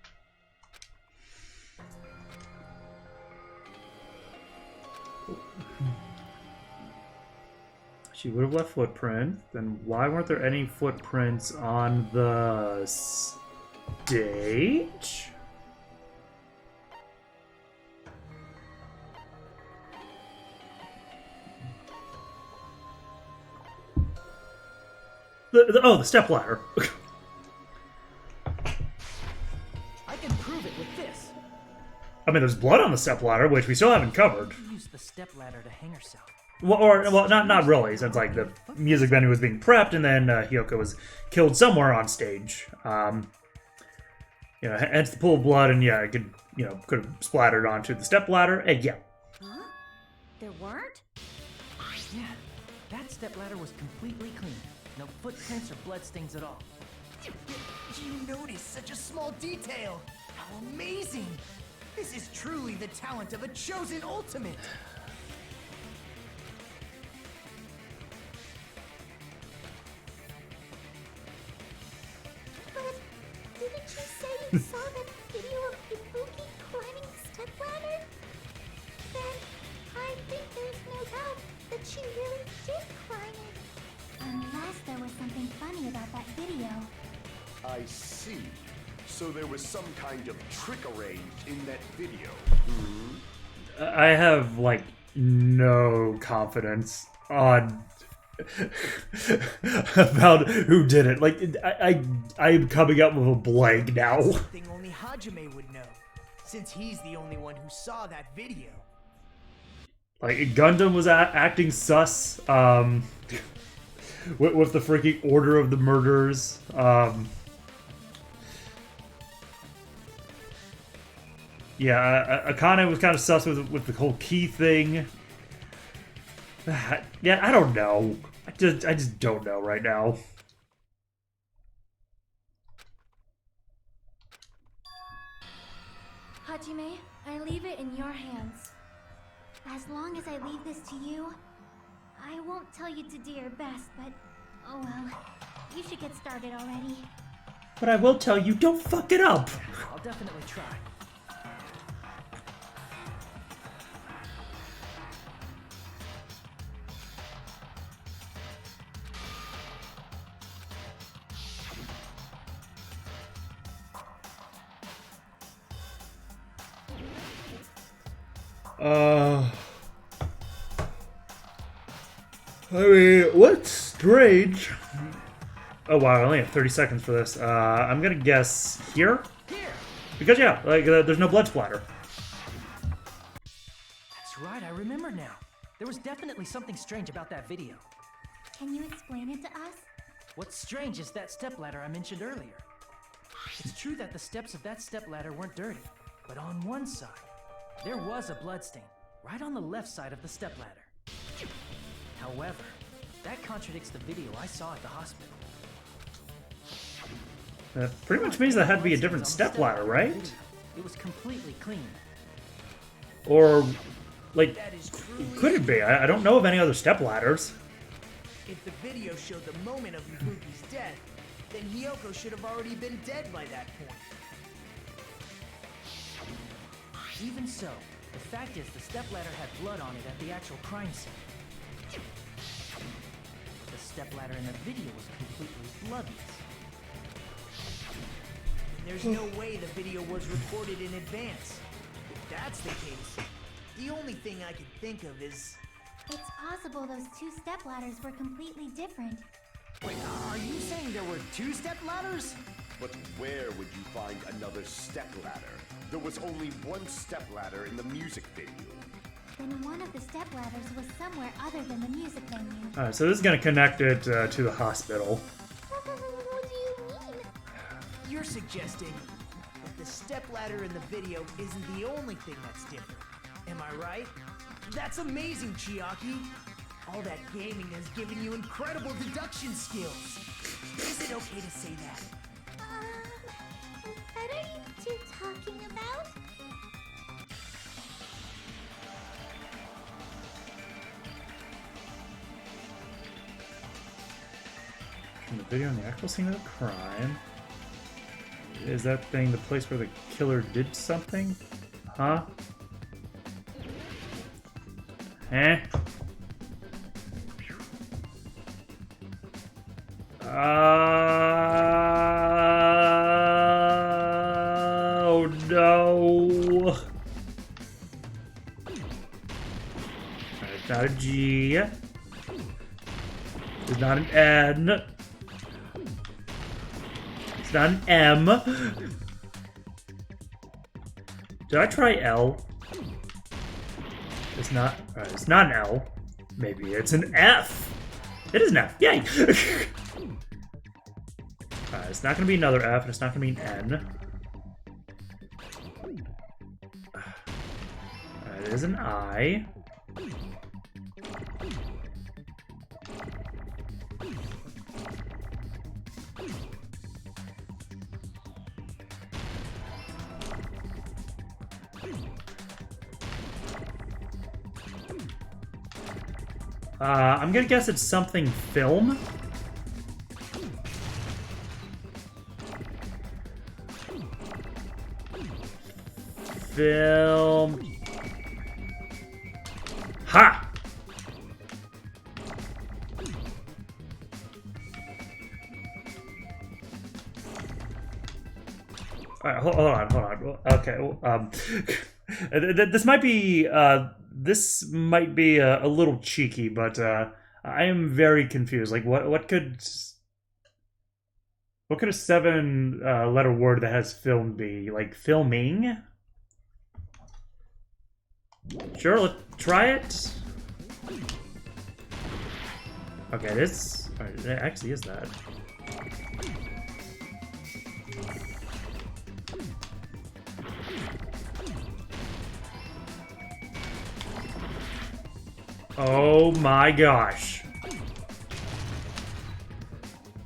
She would have left footprint. Then why weren't there any footprints on the stage? The stepladder. I can prove it with this. I mean, there's blood on the stepladder, which we still haven't covered. She used the stepladder to hang herself. Well, not really, since like the music venue was being prepped, and then Hiyoko was killed somewhere on stage. You know, hence the pool of blood, and yeah, it could have splattered onto the stepladder, and yeah. Huh? There weren't? Yeah, that stepladder was completely clean. No footprints or bloodstains at all. You noticed such a small detail. How amazing! This is truly the talent of a chosen ultimate. that she really did cry. Unless there was something funny about that video. I see. So there was some kind of trick arranged in that video. I have, like, no confidence on about who did it. Like, I'm coming up with a blank now. Something only Hajime would know, since he's the only one who saw that video. Like, Gundam was acting sus, with the freaking order of the murders, yeah, Akane was kind of sus with the whole key thing. Yeah, I don't know. I just don't know right now. Hajime, I leave it in your hands. As long as I leave this to you, I won't tell you to do your best, but oh well. You should get started already. But I will tell you, don't fuck it up! I'll definitely try. I mean, what's strange? Oh wow, I only have 30 seconds for this. I'm gonna guess here? Because yeah, like, there's no blood splatter. That's right, I remember now. There was definitely something strange about that video. Can you explain it to us? What's strange is that stepladder I mentioned earlier. It's true that the steps of that stepladder weren't dirty, but on one side, there was a bloodstain, right on the left side of the stepladder. However, that contradicts the video I saw at the hospital. That pretty much means that had to be a different stepladder, right? It was completely clean. Or, like, could it be? I don't know of any other stepladders. If the video showed the moment of Ibuki's death, then Hiyoko should have already been dead by that point. Even so, the fact is the stepladder had blood on it at the actual crime scene. The stepladder in the video was completely bloodless. There's no way the video was recorded in advance. If that's the case, the only thing I can think of is... It's possible those two stepladders were completely different. Wait, are you saying there were two stepladders? But where would you find another stepladder? There was only one stepladder in the music video. Then one of the stepladders was somewhere other than the music venue. Alright, so this is gonna connect it to the hospital. What do you mean? You're suggesting that the stepladder in the video isn't the only thing that's different. Am I right? That's amazing, Chiaki! All that gaming has given you incredible deduction skills. Is it okay to say that? What are you two talking about? From the video on the actual scene of the crime. Is that thing the place where the killer did something? Huh? Eh? Oh no! It's not a G. It's not an N. It's not an M. Did I try L? It's not. Alright, it's not an L. Maybe it's an F. It is an F. Yay! Alright, it's not gonna be another F, and it's not gonna be an N. Alright, it is an I. I'm gonna guess it's something film. Film. Ha! Alright, hold on. Okay, this might be a little cheeky, but I am very confused. Like, what could a 7-letter word that has film be? Like, filming? Sure, let's try it. Okay, this it actually is that. Oh my gosh.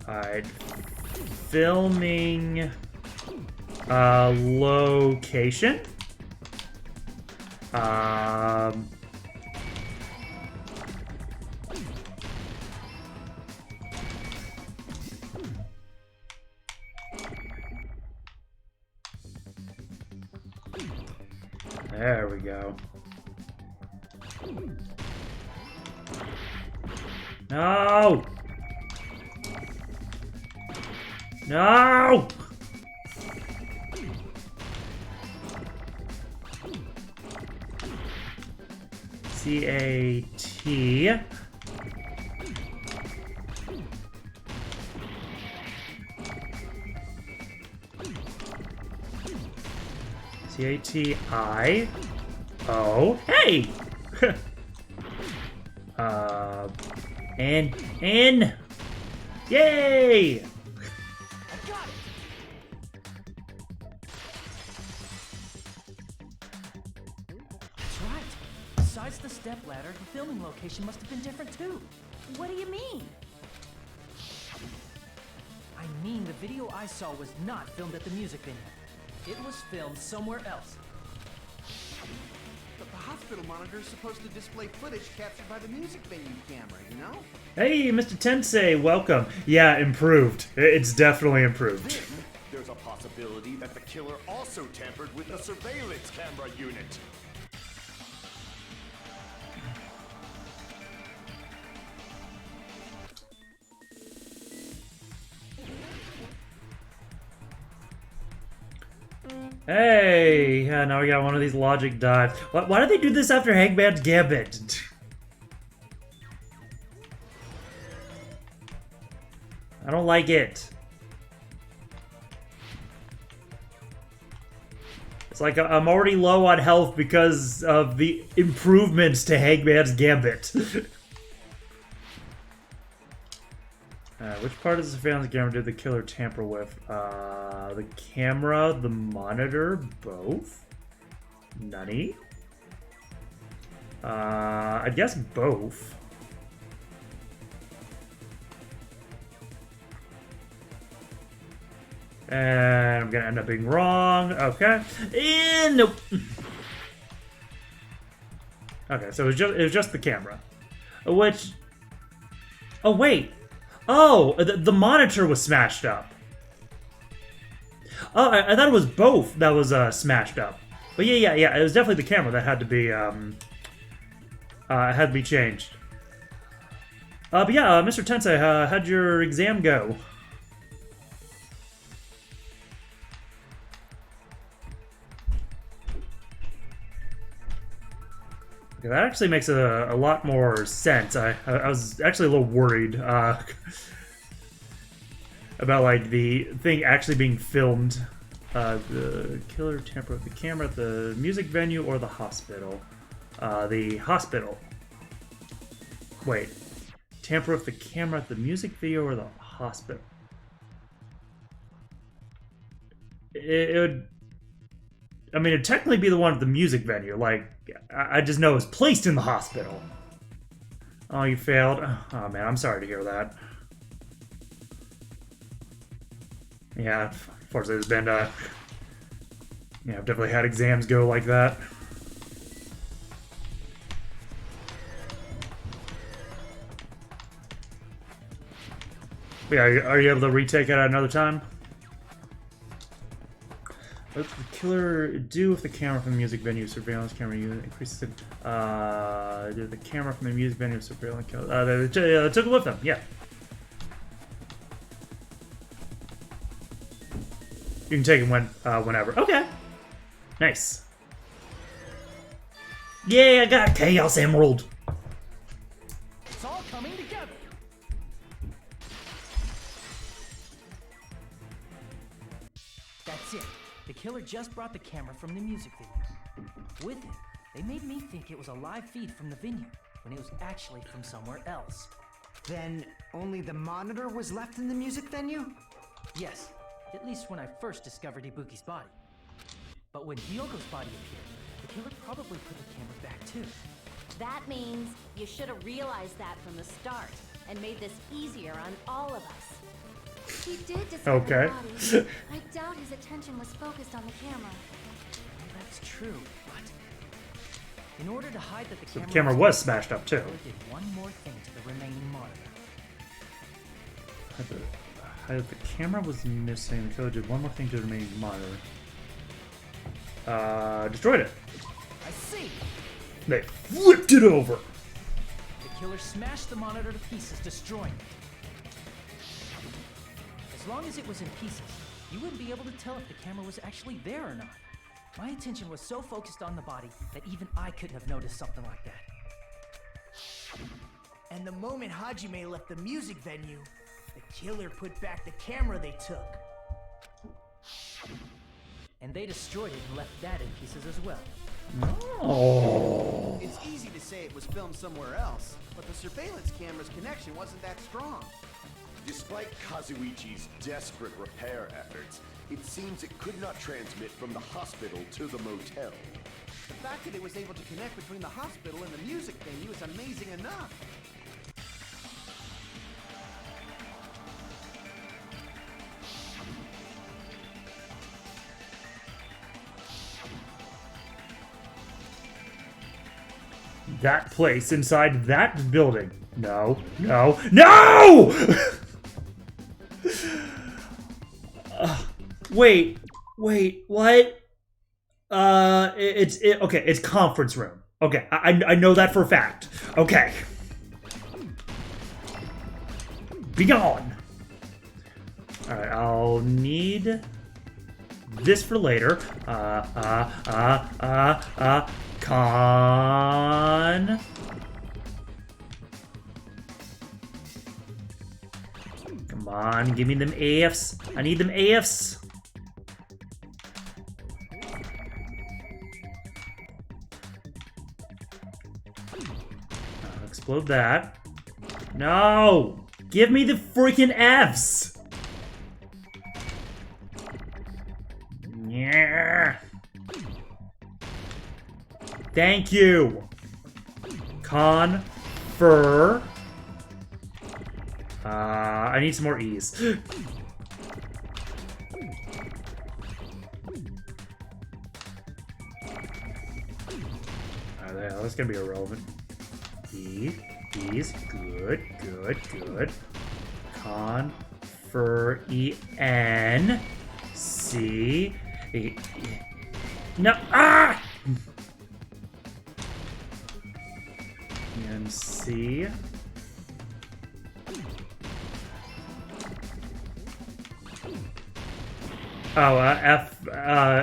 Alright. Filming location. There we go. No! No! C-A-T. C-A-T-I. Oh, hey! N. Yay! I got it! That's right. Besides the stepladder, the filming location must have been different too. What do you mean? I mean, the video I saw was not filmed at the music venue. It was filmed somewhere else. But the hospital monitor is supposed to display footage captured by the music venue camera, you know? Hey, Mr. Tensei, welcome. Yeah, improved. It's definitely improved. Then, there's a possibility that the killer also tampered with the surveillance camera unit. Hey, yeah, now we got one of these logic dives. Why did they do this after Hangman's Gambit? I don't like it. It's like I'm already low on health because of the improvements to Hangman's Gambit. Which part of the surveillance camera did the killer tamper with? The camera, the monitor, both? Nutty? I guess both. And I'm gonna end up being wrong. Okay. And nope. Okay, so it was just the camera. Which... Oh, wait. Oh, the monitor was smashed up. Oh, I thought it was both that was smashed up. But yeah, it was definitely the camera that had to be changed. But yeah, Mr. Tensei, how'd your exam go? Okay, that actually makes a lot more sense. I was actually a little worried about like the thing actually being filmed. The killer tampered with the camera at the music venue or the hospital. The hospital. Wait, tamper with the camera at the music video or the hospital? It would. I mean, it'd technically be the one at the music venue. Like, I just know it was placed in the hospital. Oh, you failed? Oh, man, I'm sorry to hear that. Yeah, unfortunately, there's been, yeah, I've definitely had exams go like that. Yeah, are you able to retake it at another time? What did the killer do with the camera from the music venue surveillance camera unit? Increases it. Did the camera from the music venue surveillance camera? They took it with them, yeah. You can take him whenever. Okay. Nice. Yay, I got Chaos Emerald. It's all coming together. That's it. The killer just brought the camera from the music video. With it, they made me think it was a live feed from the vineyard, when it was actually from somewhere else. Then only the monitor was left in the music venue? Yes, at least when I first discovered Ibuki's body. But when Hyogo's body appeared, the killer probably put the camera back too. That means you should have realized that from the start and made this easier on all of us. He did discover Okay. the body. I doubt his attention was focused on the camera. Well, that's true, but in order to hide that the So the camera camera was smashed up too. the killer did one more thing to the remaining monitor. The camera was missing. The killer did one more thing to the remaining monitor. Destroyed it. I see! They flipped it over. The killer smashed the monitor to pieces, destroying it. As long as it was in pieces, you wouldn't be able to tell if the camera was actually there or not. My attention was so focused on the body that even I couldn't have noticed something like that. And the moment Hajime left the music venue, the killer put back the camera they took. And they destroyed it and left that in pieces as well. Oh. It's easy to say it was filmed somewhere else, but the surveillance camera's connection wasn't that strong. Despite Kazuichi's desperate repair efforts, it seems it could not transmit from the hospital to the motel. The fact that it was able to connect between the hospital and the music venue is amazing enough. That place inside that building. No, no, no! Wait, what? Okay, it's conference room. Okay, I know that for a fact. Okay. Be gone! Alright, I'll need this for later. Con. Come on, give me them AFs. I need them AFs. Explode that. No! Give me the freaking Fs! Yeah. Thank you. Confer. I need some more E's. That's gonna be irrelevant. E's, good. Confer EN. C. No. Ah! And C. Oh, F.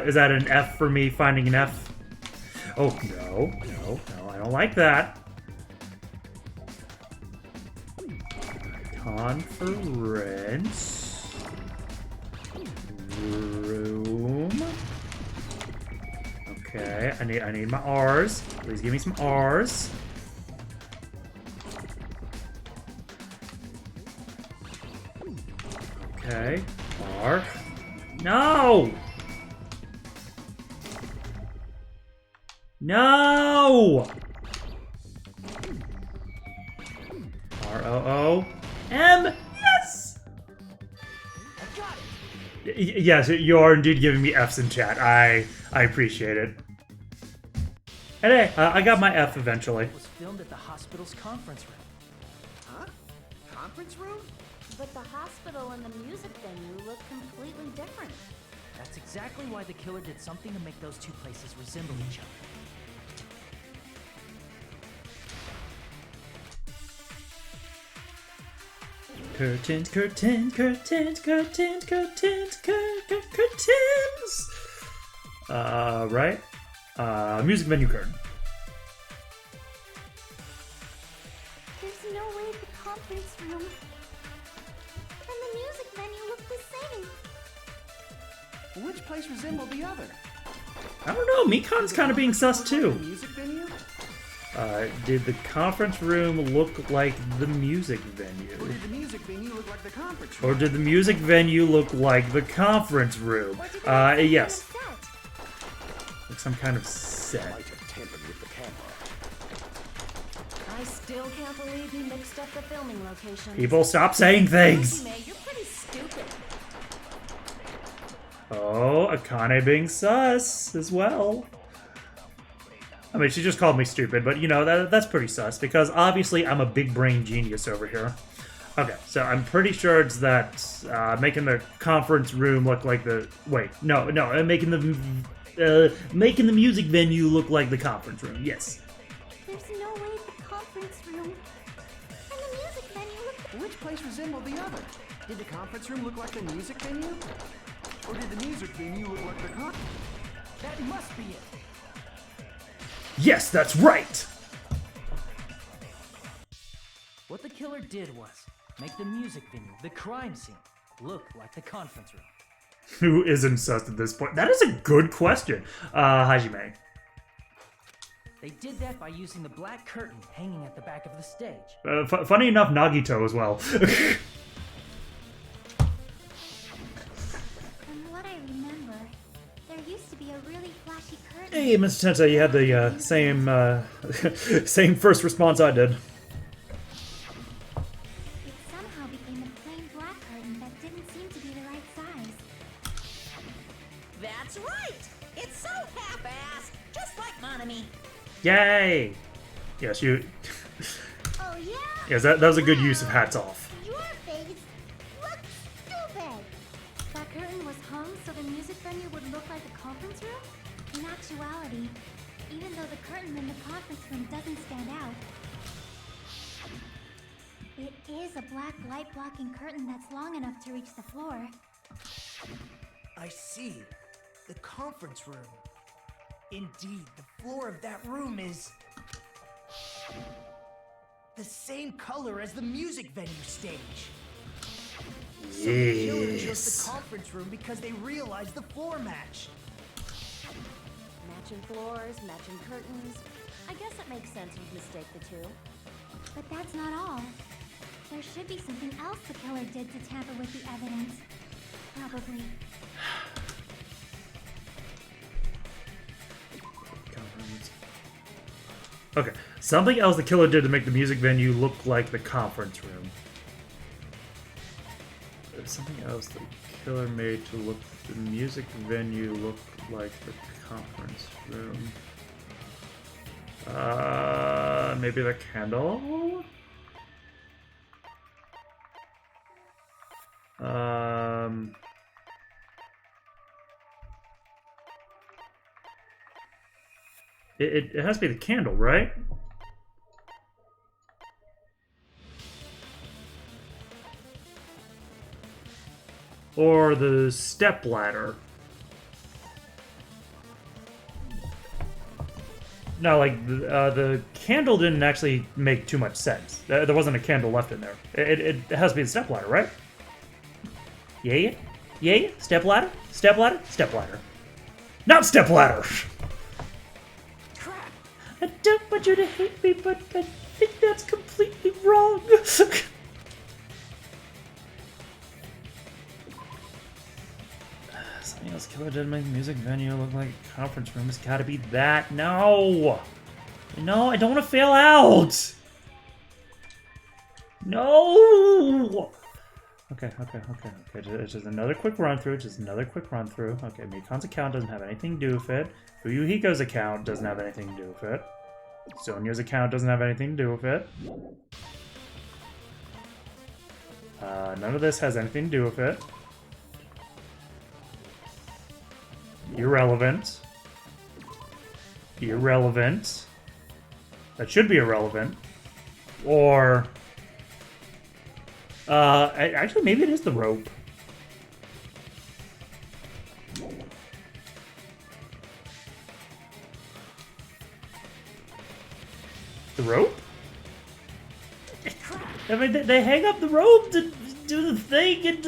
Is that an F for me finding an F? Oh, no, I don't like that. Conference room. Okay, I need my R's. Please give me some R's. Okay, R. No! No! R-O-O-M. Yes! I got it! Yes, you are indeed giving me F's in chat. I appreciate it. And hey, I got my F eventually. It was filmed at the hospital's conference room. Huh? Conference room? But the hospital and the music venue look completely different. That's exactly why the killer did something to make those two places resemble each other. Curtains, curtains, curtains, curtains, curtains, curtains. Right? Music venue curtain. There's no way the conference room and the music venue look the same. Which place resembled the other? I don't know. Mikan's kind of being sus too. The music venue? Did the conference room look like the music venue? Or did the music venue look like the conference room? Or did the music venue look like the conference room? Yes. Like some kind of set. Might have tampered with the camera. I still can't believe he mixed up the filming locations. People, stop saying things! Hajime, you're pretty stupid. Oh, Akane being sus as well. I mean, she just called me stupid, but you know, that's pretty sus, because obviously I'm a big brain genius over here. Okay, so I'm pretty sure it's that making the conference room look like the... Wait, no, making the music venue look like the conference room, yes. There's no way the conference room and the music venue look... Which place resembled the other? Did the conference room look like the music venue? Or did the music venue look like the conference? That must be it. Yes, that's right! What the killer did was make the music venue, the crime scene, look like the conference room. Who isn't sus at this point? That is a good question. Hajime. They did that by using the black curtain hanging at the back of the stage. Funny enough, Nagito as well. From what I remember, there used to be a really flashy curtain. Hey, Mr. Tensei, you had the same first response I did. It somehow became a plain black curtain that didn't seem to be the right size. That's right! It's so half-assed, just like Monami. Yay! Yes, you... Oh yeah? Yes, that was a good use of hats off. Your face looks stupid. That curtain was hung so the music venue would look like a conference room? In actuality, even though the curtain in the conference room doesn't stand out, it is a black light-blocking curtain that's long enough to reach the floor. I see. The conference room. Indeed, the floor of that room is the same color as the music venue stage. So the killer chose the conference room because they realized the floor match. Matching floors, matching curtains. I guess it makes sense you'd mistake the two. But that's not all. There should be something else the killer did to tamper with the evidence. Probably. Okay, something else the killer did to make the music venue look like the conference room. There's something else the killer made to look the music venue look like the conference room. Maybe the candle? It has to be the candle, right? Or the step ladder. No, like, the candle didn't actually make too much sense. There wasn't a candle left in there. It has to be the step ladder, right? Yeah? Yeah? Step ladder? Step ladder? Step ladder. Not step ladder! I don't want you to hate me, but I think that's completely wrong. Something else killer did make music venue look like a conference room. It's gotta be that. No! No, I don't want to fail out! No! Okay. Just another quick run through. Okay, Mikan's account doesn't have anything to do with it. Fuyuhiko's account doesn't have anything to do with it. Sonya's account doesn't have anything to do with it. None of this has anything to do with it. Irrelevant. Irrelevant. That should be irrelevant. Or... Actually, maybe it is the rope. The rope? I mean, they hang up the rope to do the thing and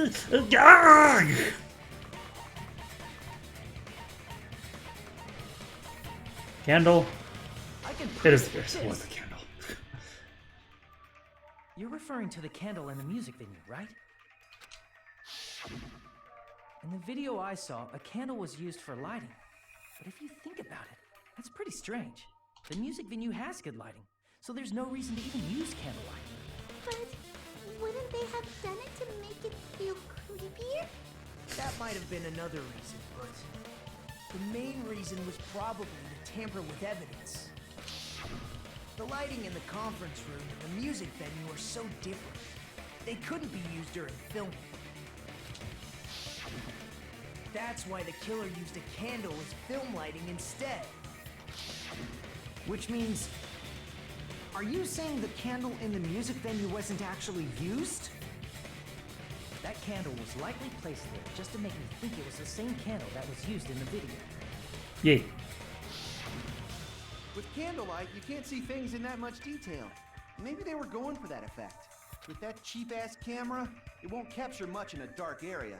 Candle. It is the candle. You're referring to the candle in the music venue, right? In the video I saw, a candle was used for lighting. But if you think about it, that's pretty strange. The music venue has good lighting, so there's no reason to even use candlelight. But wouldn't they have done it to make it feel creepier? That might have been another reason, but the main reason was probably to tamper with evidence. The lighting in the conference room and the music venue are so different. They couldn't be used during filming. That's why the killer used a candle as film lighting instead. Which means, are you saying the candle in the music venue wasn't actually used? That candle was likely placed there just to make me think it was the same candle that was used in the video. Yay. With candlelight, you can't see things in that much detail. Maybe they were going for that effect. With that cheap-ass camera, it won't capture much in a dark area.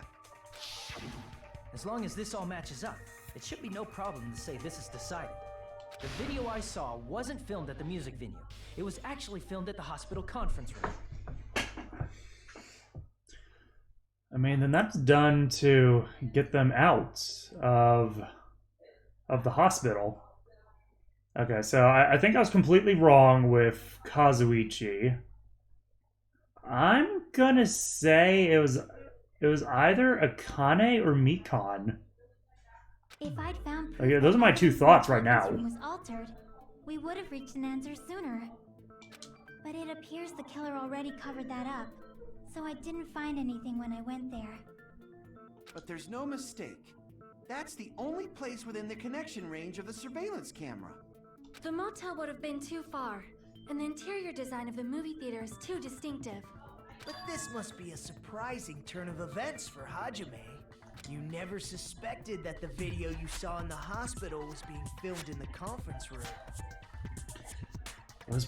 As long as this all matches up, it should be no problem to say this is decided. The video I saw wasn't filmed at the music venue. It was actually filmed at the hospital conference room. I mean, then that's done to get them out of the hospital. Okay, so I think I was completely wrong with Kazuichi. I'm gonna say it was either Akane or Mikan. If I'd found proof Okay, those are my two thoughts right now. room was altered, we would have reached an answer sooner. But it appears the killer already covered that up, so I didn't find anything when I went there. But there's no mistake. That's the only place within the connection range of the surveillance camera. The motel would have been too far, and the interior design of the movie theater is too distinctive. But this must be a surprising turn of events for Hajime. You never suspected that the video you saw in the hospital was being filmed in the conference room. Was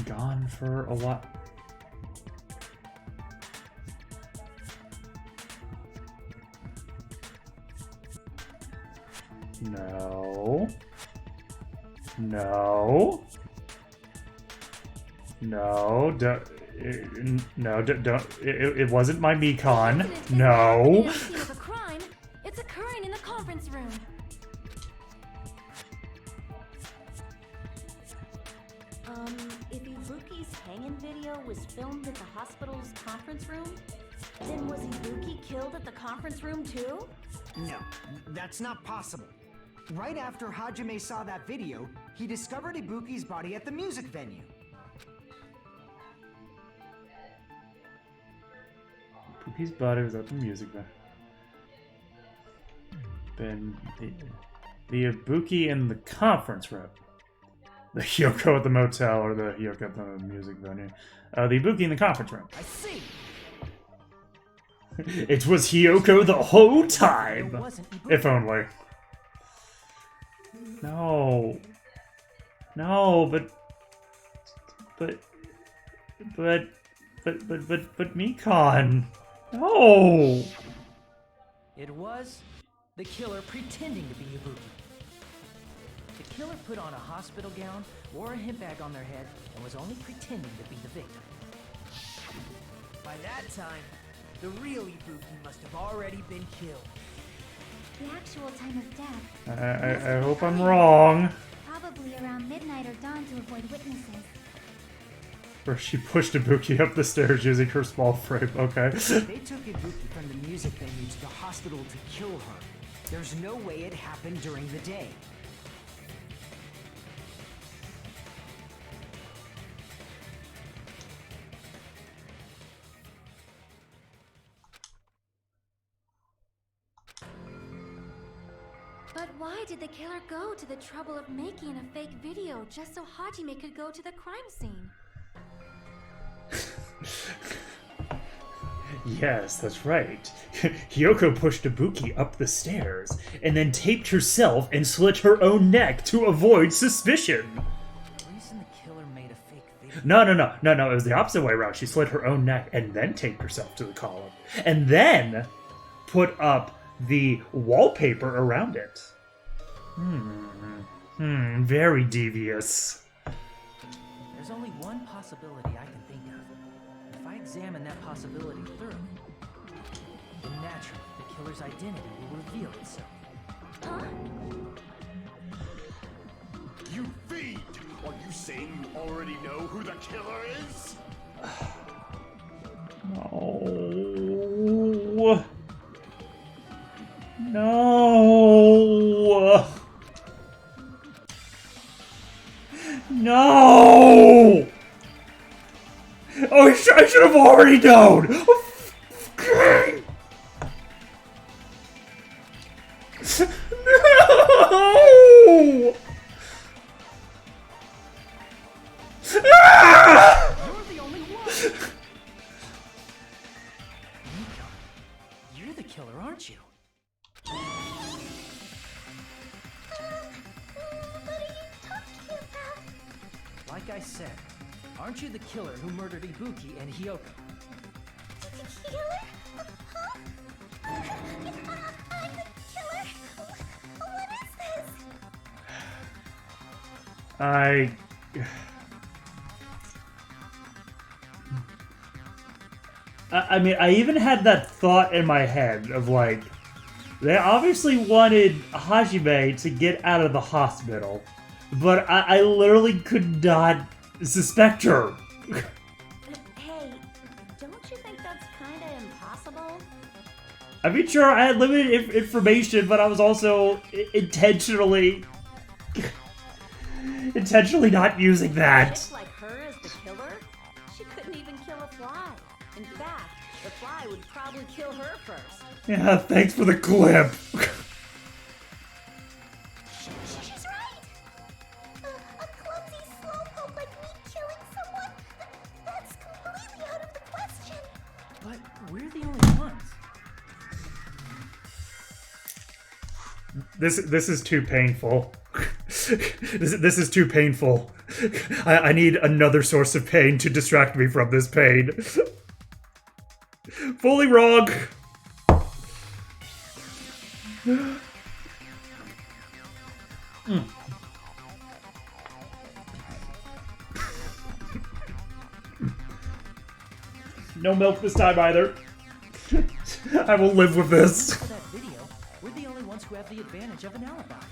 gone for a while. No. No. No. Don't. It wasn't my Mikan. No. Scene of a crime, it's occurring in the conference room. If Ibuki's hanging video was filmed at the hospital's conference room, then was Ibuki killed at the conference room too? No, that's not possible. Right after Hajime saw that video, he discovered Ibuki's body at the music venue. Ibuki's body was at the music venue. Then the Ibuki in the conference room. The Hyoko at the motel or the Hyoko at the music venue. The Ibuki in the conference room. I see. It was Hyoko the whole time. If only. No. No, but Mikan. No. It was the killer pretending to be Ibuki. The killer put on a hospital gown, wore a hip bag on their head, and was only pretending to be the victim. By that time, the real Ibuki must have already been killed. The actual time of death. I hope I'm wrong. Probably around midnight or dawn to avoid witnesses. Where she pushed Ibuki up the stairs using her small frame. Okay. They took Ibuki from the music venue to the hospital to kill her. There's no way it happened during the day. But why did the killer go to the trouble of making a fake video just so Hajime could go to the crime scene? Yes, that's right. Hiyoko pushed Ibuki up the stairs, and then taped herself and slit her own neck to avoid suspicion. The reason the killer made a fake video... No, it was the opposite way around. She slit her own neck and then taped herself to the column. And then put up the wallpaper around it. Very devious. There's only one possibility I can think of. If I examine that possibility thoroughly, then naturally the killer's identity will reveal itself. Huh? You fiend! Are you saying you already know who the killer is? No. No. No! Oh, I should have already known! Okay. No! Ah! You're the only one! Miko, you're the killer, aren't you? What are you talking about? Like I said, aren't you the killer who murdered Ibuki and Hiyoko? Killer? Huh? I'm the killer? What is this? I mean, I even had that thought in my head of like, they obviously wanted Hajime to get out of the hospital, but I literally could not suspect her. Hey, don't you think that's kind of impossible? I mean, sure, I had limited information, but I was also intentionally not using that. Chick like her as the killer? She couldn't even kill a fly. In fact, the fly would probably kill her first. Yeah, thanks for the clip. She's right! A clumsy slowpoke like me killing someone? That's completely out of the question! But we're the only ones. This is too painful. This is too painful. I need another source of pain to distract me from this pain. Fully wrong. No milk this time either. I will live with this. For that video, we're the only ones who have the advantage of an alibi.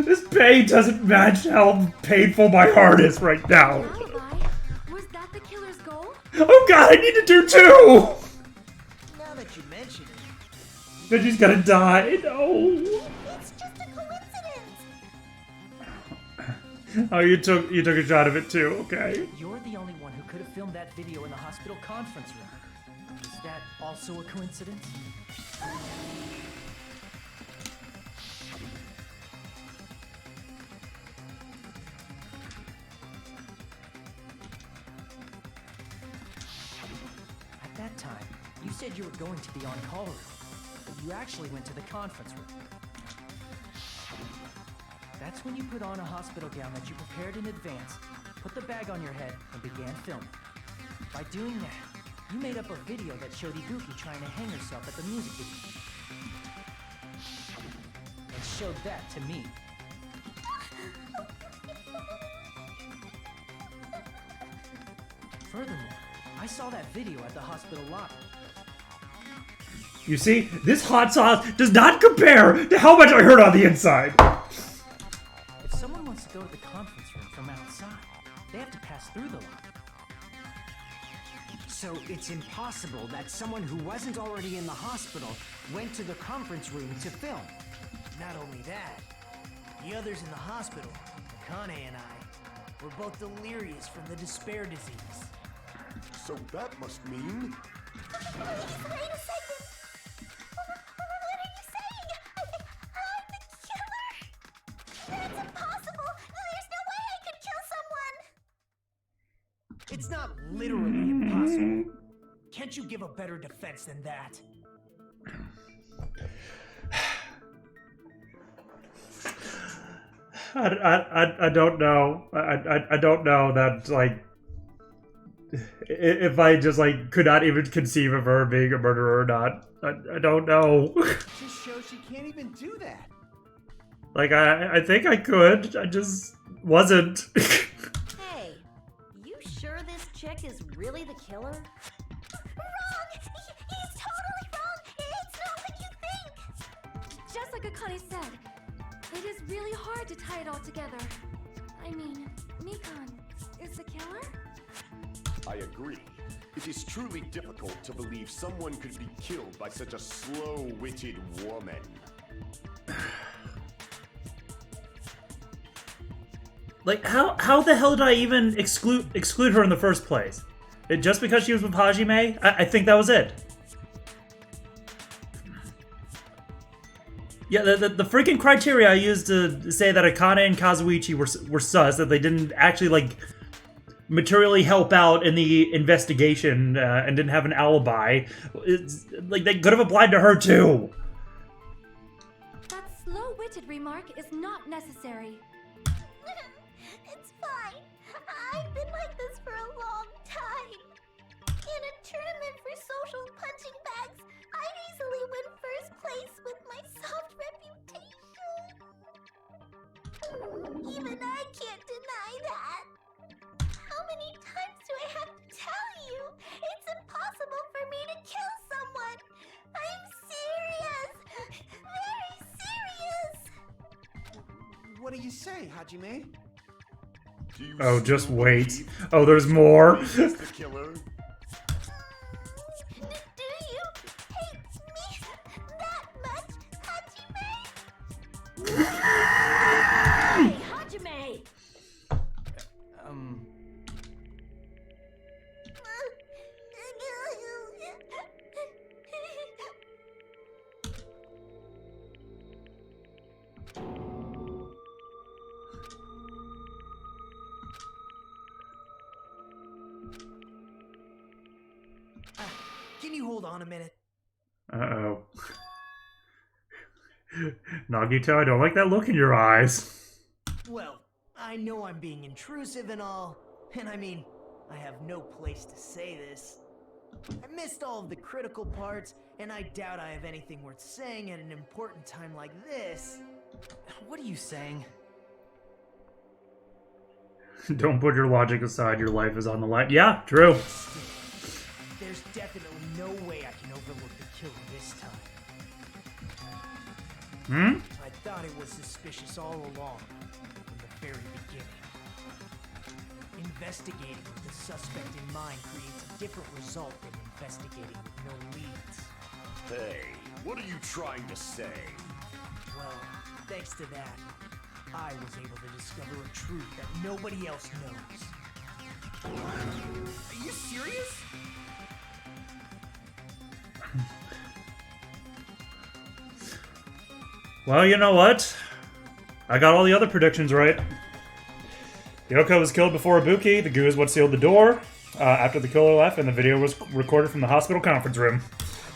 This pain doesn't match how painful my heart is right now. Alibi? Was that the killer's goal? Oh god, I need to do two! Now that you mention it, Then she's gonna die. No. It's just a coincidence! Oh, you took a shot of it too. Okay. You're the only one who could have filmed that video in the hospital conference room. Is that also a coincidence? At that time, you said you were going to the on-call room, but you actually went to the conference room. That's when you put on a hospital gown that you prepared in advance, put the bag on your head, and began filming. By doing that, you made up a video that showed Ibuki trying to hang herself at the music video. And showed that to me. Furthermore, I saw that video at the hospital lobby. You see, this hot sauce does not compare to how much I hurt on the inside. If someone wants to go to the conference room from outside, they have to pass through the lobby. So it's impossible that someone who wasn't already in the hospital went to the conference room to film. not only that, the others in the hospital, Akane and I, were both delirious from the despair disease. So that must mean... Wait a second! What are you saying? I'm the killer? That's impossible! There's no way I could kill someone! It's not literally impossible. Can't you give a better defense than that? I don't know. I don't know that, like, if I just, like, could not even conceive of her being a murderer or not. I don't know. It just shows she can't even do that. Like, I think I could. I just wasn't. Hey, you sure this chick is really the killer? Wrong! He's totally wrong! It's not what you think! Just like Akane said, it is really hard to tie it all together. I mean, Mikan is the killer? I agree. It is truly difficult to believe someone could be killed by such a slow-witted woman. Like, how the hell did I even exclude her in the first place? Just because she was with Hajime? I think that was it. Yeah, the freaking criteria I used to say that Akane and Kazuichi were sus, that they didn't actually, like, materially help out in the investigation and didn't have an alibi. It's, like, they could have applied to her too. That slow-witted remark is not necessary. It's fine. I've been like this for a long time. In a tournament for social punching bags, I'd easily win first place with my soft reputation. Even I can't deny that. How many times do I have to tell you? It's impossible for me to kill someone. I'm serious. Very serious. What do you say, Hajime? Oh, just wait. Oh, there's more. The killer? Do you hate me that much, Hajime? Hey, Hajime! Can you hold on a minute? Uh-oh. Nagito, I don't like that look in your eyes. Well, I know I'm being intrusive and all, and I mean, I have no place to say this. I missed all of the critical parts, and I doubt I have anything worth saying at an important time like this. What are you saying? Don't put your logic aside, your life is on the line. Yeah, true. There's definitely no way I can overlook the killer this time. I thought it was suspicious all along, from the very beginning. Investigating with the suspect in mind creates a different result than investigating with no leads. Hey, what are you trying to say? Well, thanks to that, I was able to discover a truth that nobody else knows. Are you serious? Well, you know what? I got all the other predictions right. Yoko was killed before Ibuki. The goo is what sealed the door after the killer left, and the video was recorded from the hospital conference room.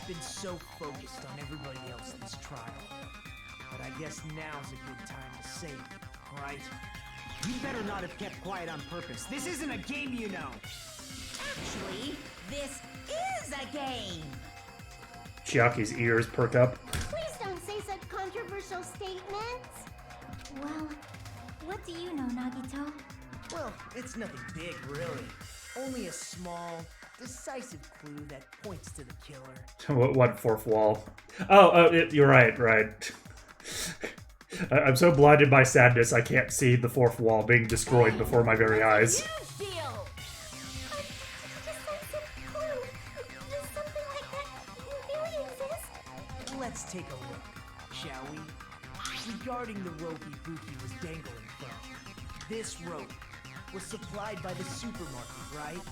I've been so focused on everybody else this trial, but I guess now's a good time to say it, right? You better not have kept quiet on purpose. This isn't a game, you know. Actually, this is a game. Chiaki's ears perk up. Please don't say such controversial statements. Well, what do you know, Nagito? Well, it's nothing big, really. Only a small, decisive clue that points to the killer. What fourth wall? Oh, you're right. I'm so blinded by sadness I can't see the fourth wall being destroyed before my very eyes. Huge deal! Decisive clue. Does something like that really exist? Let's take a look, shall we? Regarding the rope Ibuki was dangling from, this rope was supplied by the supermarket, right?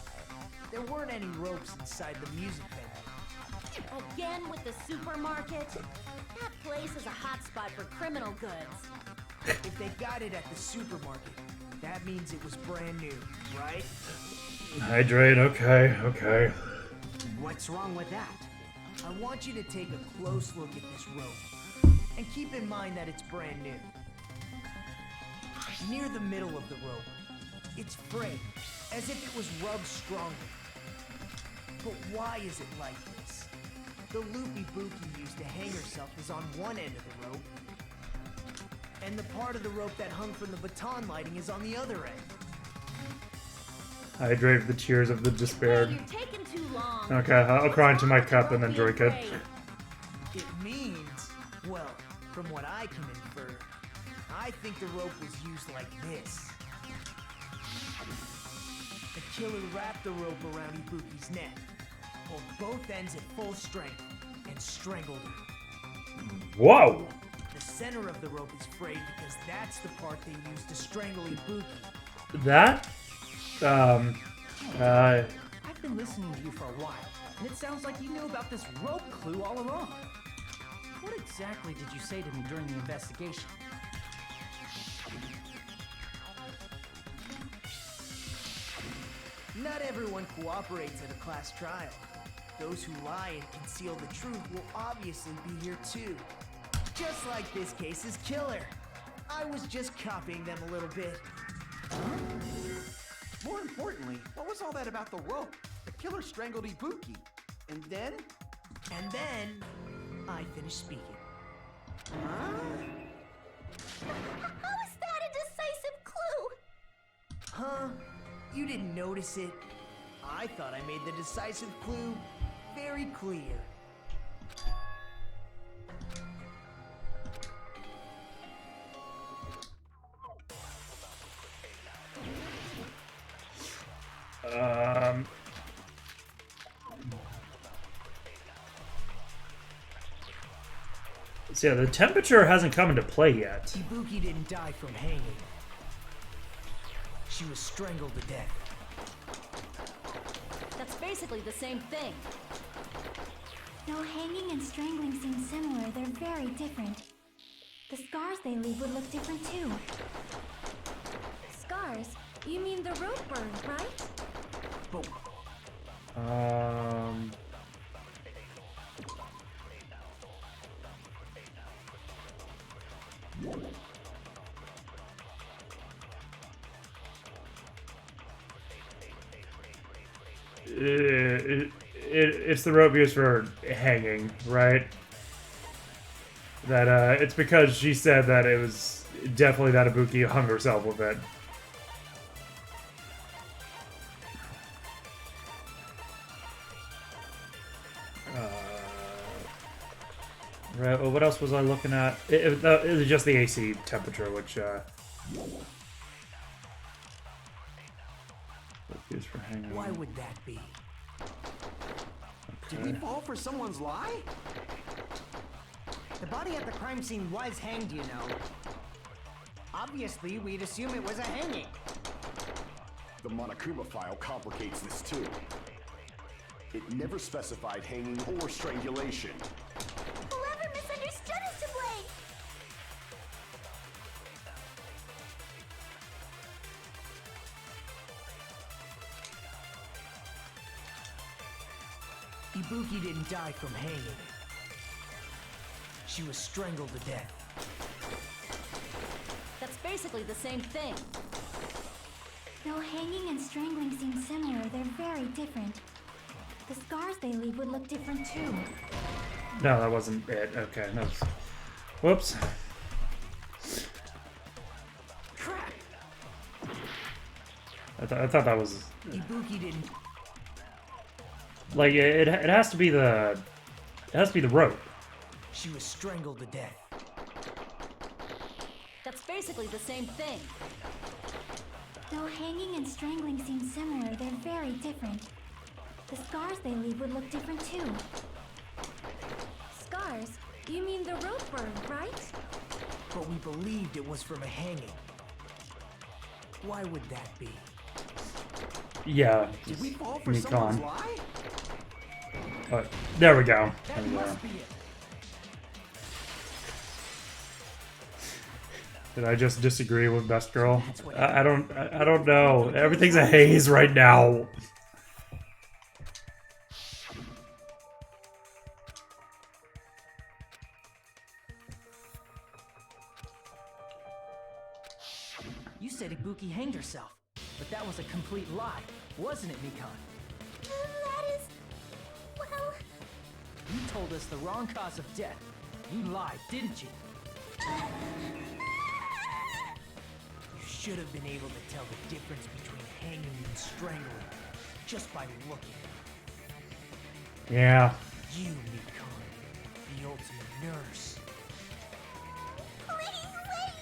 There weren't any ropes inside the music venue. Again with the supermarket? That place is a hotspot for criminal goods. If they got it at the supermarket, that means it was brand new, right? Hydrate, okay. What's wrong with that? I want you to take a close look at this rope. And keep in mind that it's brand new. Near the middle of the rope, it's frayed, as if it was rubbed strongly. But why is it like this? The loop Ibuki used to hang herself is on one end of the rope, and the part of the rope that hung from the baton lighting is on the other end. Hydrate the tears of the despair. You're taking too long. Okay, I'll cry into my cup and then drink it. It means, well, from what I can infer, I think the rope was used like this. The killer wrapped the rope around Ibuki's neck, pulled both ends at full strength, and strangled her. Whoa! The center of the rope is frayed because that's the part they used to strangle Ibuki. That? I've been listening to you for a while, and it sounds like you knew about this rope clue all along. What exactly did you say to me during the investigation? Not everyone cooperates at a class trial. Those who lie and conceal the truth will obviously be here too. Just like this case's killer. I was just copying them a little bit. More importantly, what was all that about the rope? The killer strangled Ibuki. And then? And then, I finished speaking. Huh? How is that a decisive clue? Huh? You didn't notice it? I thought I made the decisive clue very clear. So yeah, the temperature hasn't come into play yet. Ibuki didn't die from hanging. She was strangled to death. That's basically the same thing. Though hanging and strangling seem similar, they're very different. The scars they leave would look different too. Scars? You mean the rope burn, right? But it's the rope used for hanging, right? That it's because she said that it was definitely that Ibuki hung herself with it. Right. Well, what else was I looking at? It was just the AC temperature, which used for hanging. why would that be? Did we fall for someone's lie? The body at the crime scene was hanged, you know. Obviously, we'd assume it was a hanging. The Monokuma file complicates this too. It never specified hanging or strangulation. Whoever misunderstood is to blame! Ibuki didn't die from hanging. She was strangled to death. That's basically the same thing. Though hanging and strangling seem similar, they're very different. The scars they leave would look different too. No, that wasn't it. Okay, no. Whoops. Crap! I thought that was Ibuki didn't. like it has to be the rope. She was strangled to death. That's basically the same thing. Though hanging and strangling seem similar, they're very different. The scars they leave would look different too. Scars? You mean the rope burn, right? But we believed it was from a hanging. Why would that be? Yeah. Did we fall for someone's lie? There we go. That There we go. must be it. Did I just disagree with Best Girl? I don't know. Everything's a haze right now. said Ibuki hanged herself, but that was a complete lie, wasn't it, Mikan? That is... well... You told us the wrong cause of death. You lied, didn't you? You should have been able to tell the difference between hanging and strangling just by looking. Yeah. You, Mikan, the ultimate nurse. Please wait!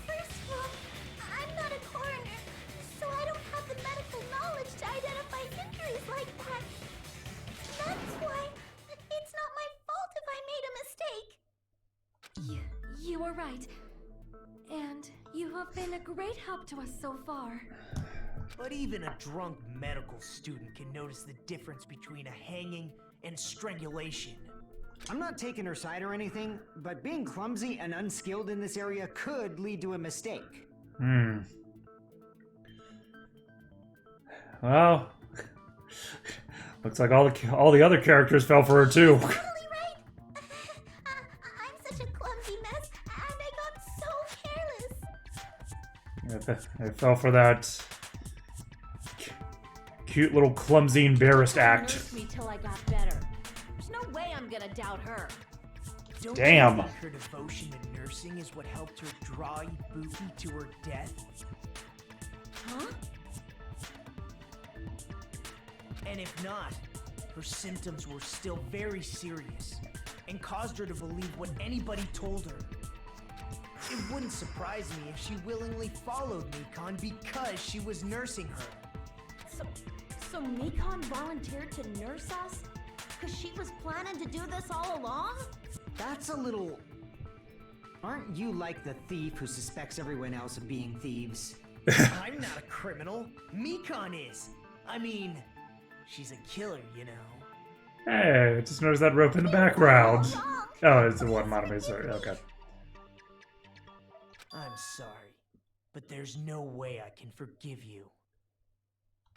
First of all, I'm not a coroner, so I don't have the medical knowledge to identify injuries like that. That's why it's not my fault if I made a mistake. You are right. And you have been a great help to us so far. But even a drunk medical student can notice the difference between a hanging and strangulation. I'm not taking her side or anything, but being clumsy and unskilled in this area could lead to a mistake. Well, looks like all the other characters fell for her too. Totally right. I'm such a clumsy mess, and I got so careless. I fell for that cute little clumsy embarrassed act. Nursed me till I got better. There's no way I'm gonna doubt her. Don't Damn. you think her devotion to nursing is what helped her draw Ibuki to her death? Huh? And if not, her symptoms were still very serious and caused her to believe what anybody told her. It wouldn't surprise me if she willingly followed Mikan because she was nursing her. So Mikan volunteered to nurse us? Because she was planning to do this all along? That's a little... Aren't you like the thief who suspects everyone else of being thieves? I'm not a criminal. Mikan is. I mean, she's a killer, you know. Hey, I just noticed that rope in the background. Oh, it's the one Monomi, sorry. Okay. I'm sorry, but there's no way I can forgive you.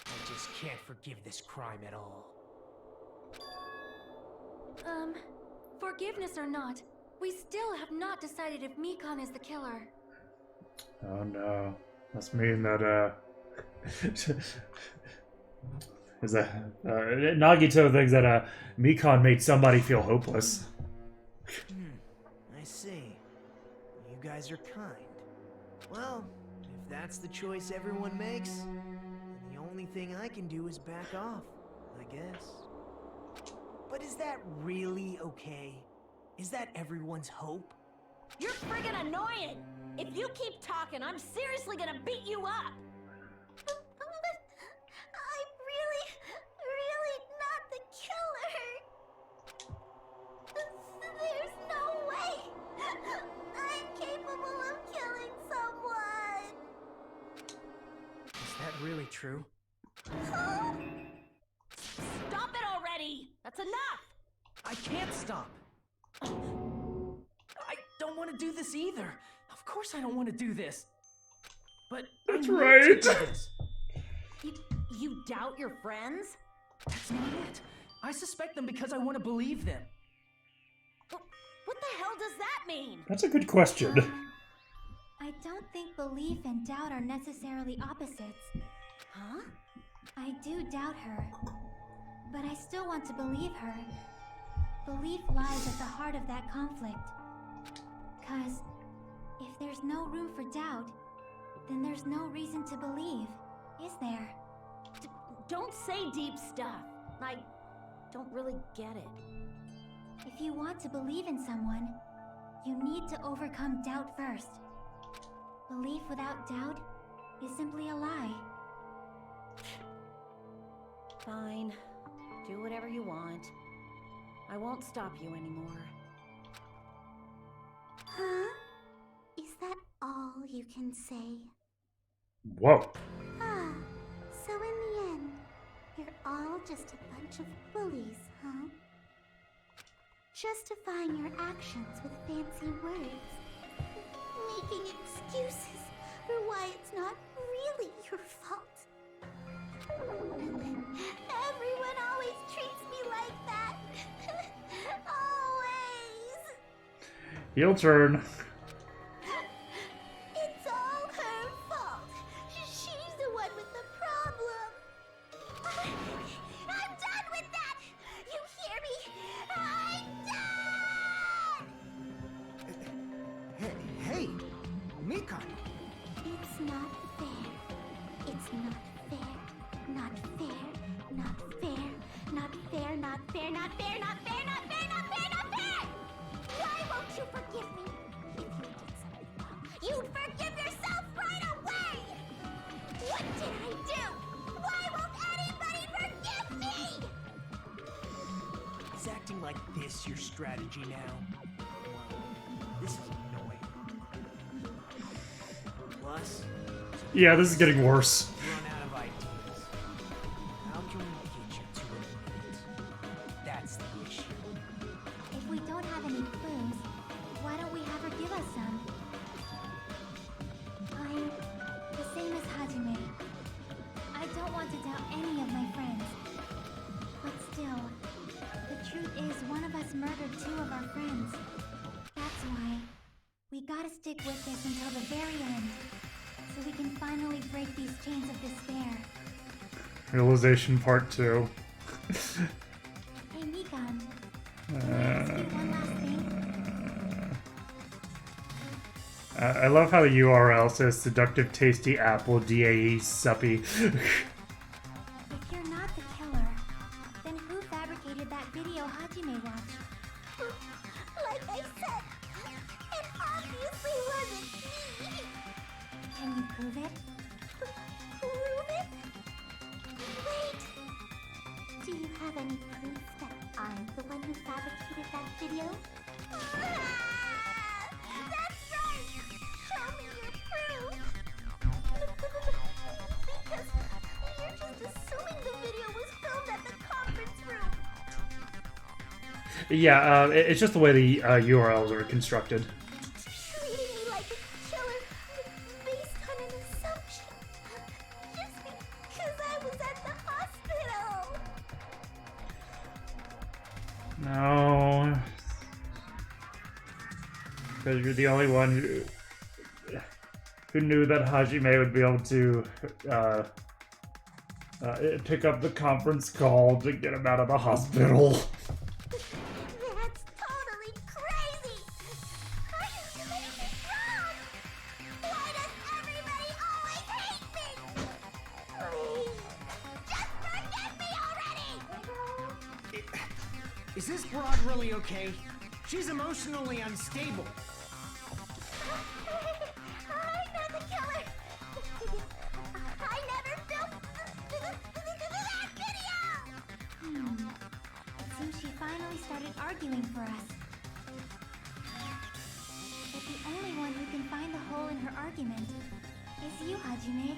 I just can't forgive this crime at all. Forgiveness or not, we still have not decided if Mikan is the killer. Oh no. Must mean that, is that, Nagito thinks that, Mikan made somebody feel hopeless. I see. You guys are kind. Well, if that's the choice everyone makes, then the only thing I can do is back off, I guess. But is that really okay? Is that everyone's hope? You're friggin' annoying! If you keep talking, I'm seriously gonna beat you up! But I'm really not the killer. There's no way. I'm capable of killing someone. Is that really true? Stop it already! That's enough! I can't stop. I don't want to do this either. Of course I don't want to do this. But That's I need right. to do this. You doubt your friends? That's not it. I suspect them because I want to believe them. What the hell does that mean? That's a good question. I don't think belief and doubt are necessarily opposites. Huh? I do doubt her, but I still want to believe her. Belief lies at the heart of that conflict. 'Cause if there's no room for doubt, then there's no reason to believe, is there? Don't say deep stuff. I don't really get it. If you want to believe in someone, you need to overcome doubt first. Belief without doubt is simply a lie. Fine. Do whatever you want. I won't stop you anymore. Huh? Is that all you can say? Whoa. Ah, so in the end, you're all just a bunch of bullies, huh? Justifying your actions with fancy words. Making excuses for why it's not really your fault. Everyone always treats me like that. Always. Heel turn. It's all her fair, not fair, not fair, not fair, not fair, not fair, not fair! Why won't you forgive me? If you did something wrong, you'd forgive yourself right away! What did I do? Why won't anybody forgive me? Is acting like this your strategy now? This is annoying. Plus, Yeah, this is getting worse. run out of ideas. How can we get you to admit? That's the issue. If we don't have any clues, why don't we have her give us some? I'm the same as Hajime. I don't want to doubt any of my friends. But still, the truth is one of us murdered 2 of our friends. That's why we gotta stick with this until the very end, so we can finally break these chains of despair. Realization part 2. Hey, Mikan. Can I ask you one last thing? I love how the URL says seductive tasty apple DAE suppy. If you're not the killer, then who fabricated that video Hajime watched? Like I said, it obviously wasn't me. Can you prove it? Prove it? Wait. Do you have any proof that I'm the one who fabricated that video? That's right! Show me your proof! Because you're just assuming the video was filmed at the conference room. Yeah, it's just the way the URLs are constructed. Treating me like a killer based on an assumption. Just because I was at the hospital. No. Because you're the only one who knew that Hajime would be able to pick up the conference call to get him out of the hospital. That's totally crazy! Are you doing me wrong? Why does everybody always hate me? Please, just forgive me already! Is this broad really okay? She's emotionally unstable. I'm not the killer! I never filmed that video! It seems she finally started arguing for us. But the only one who can find the hole in her argument is you, Hajime.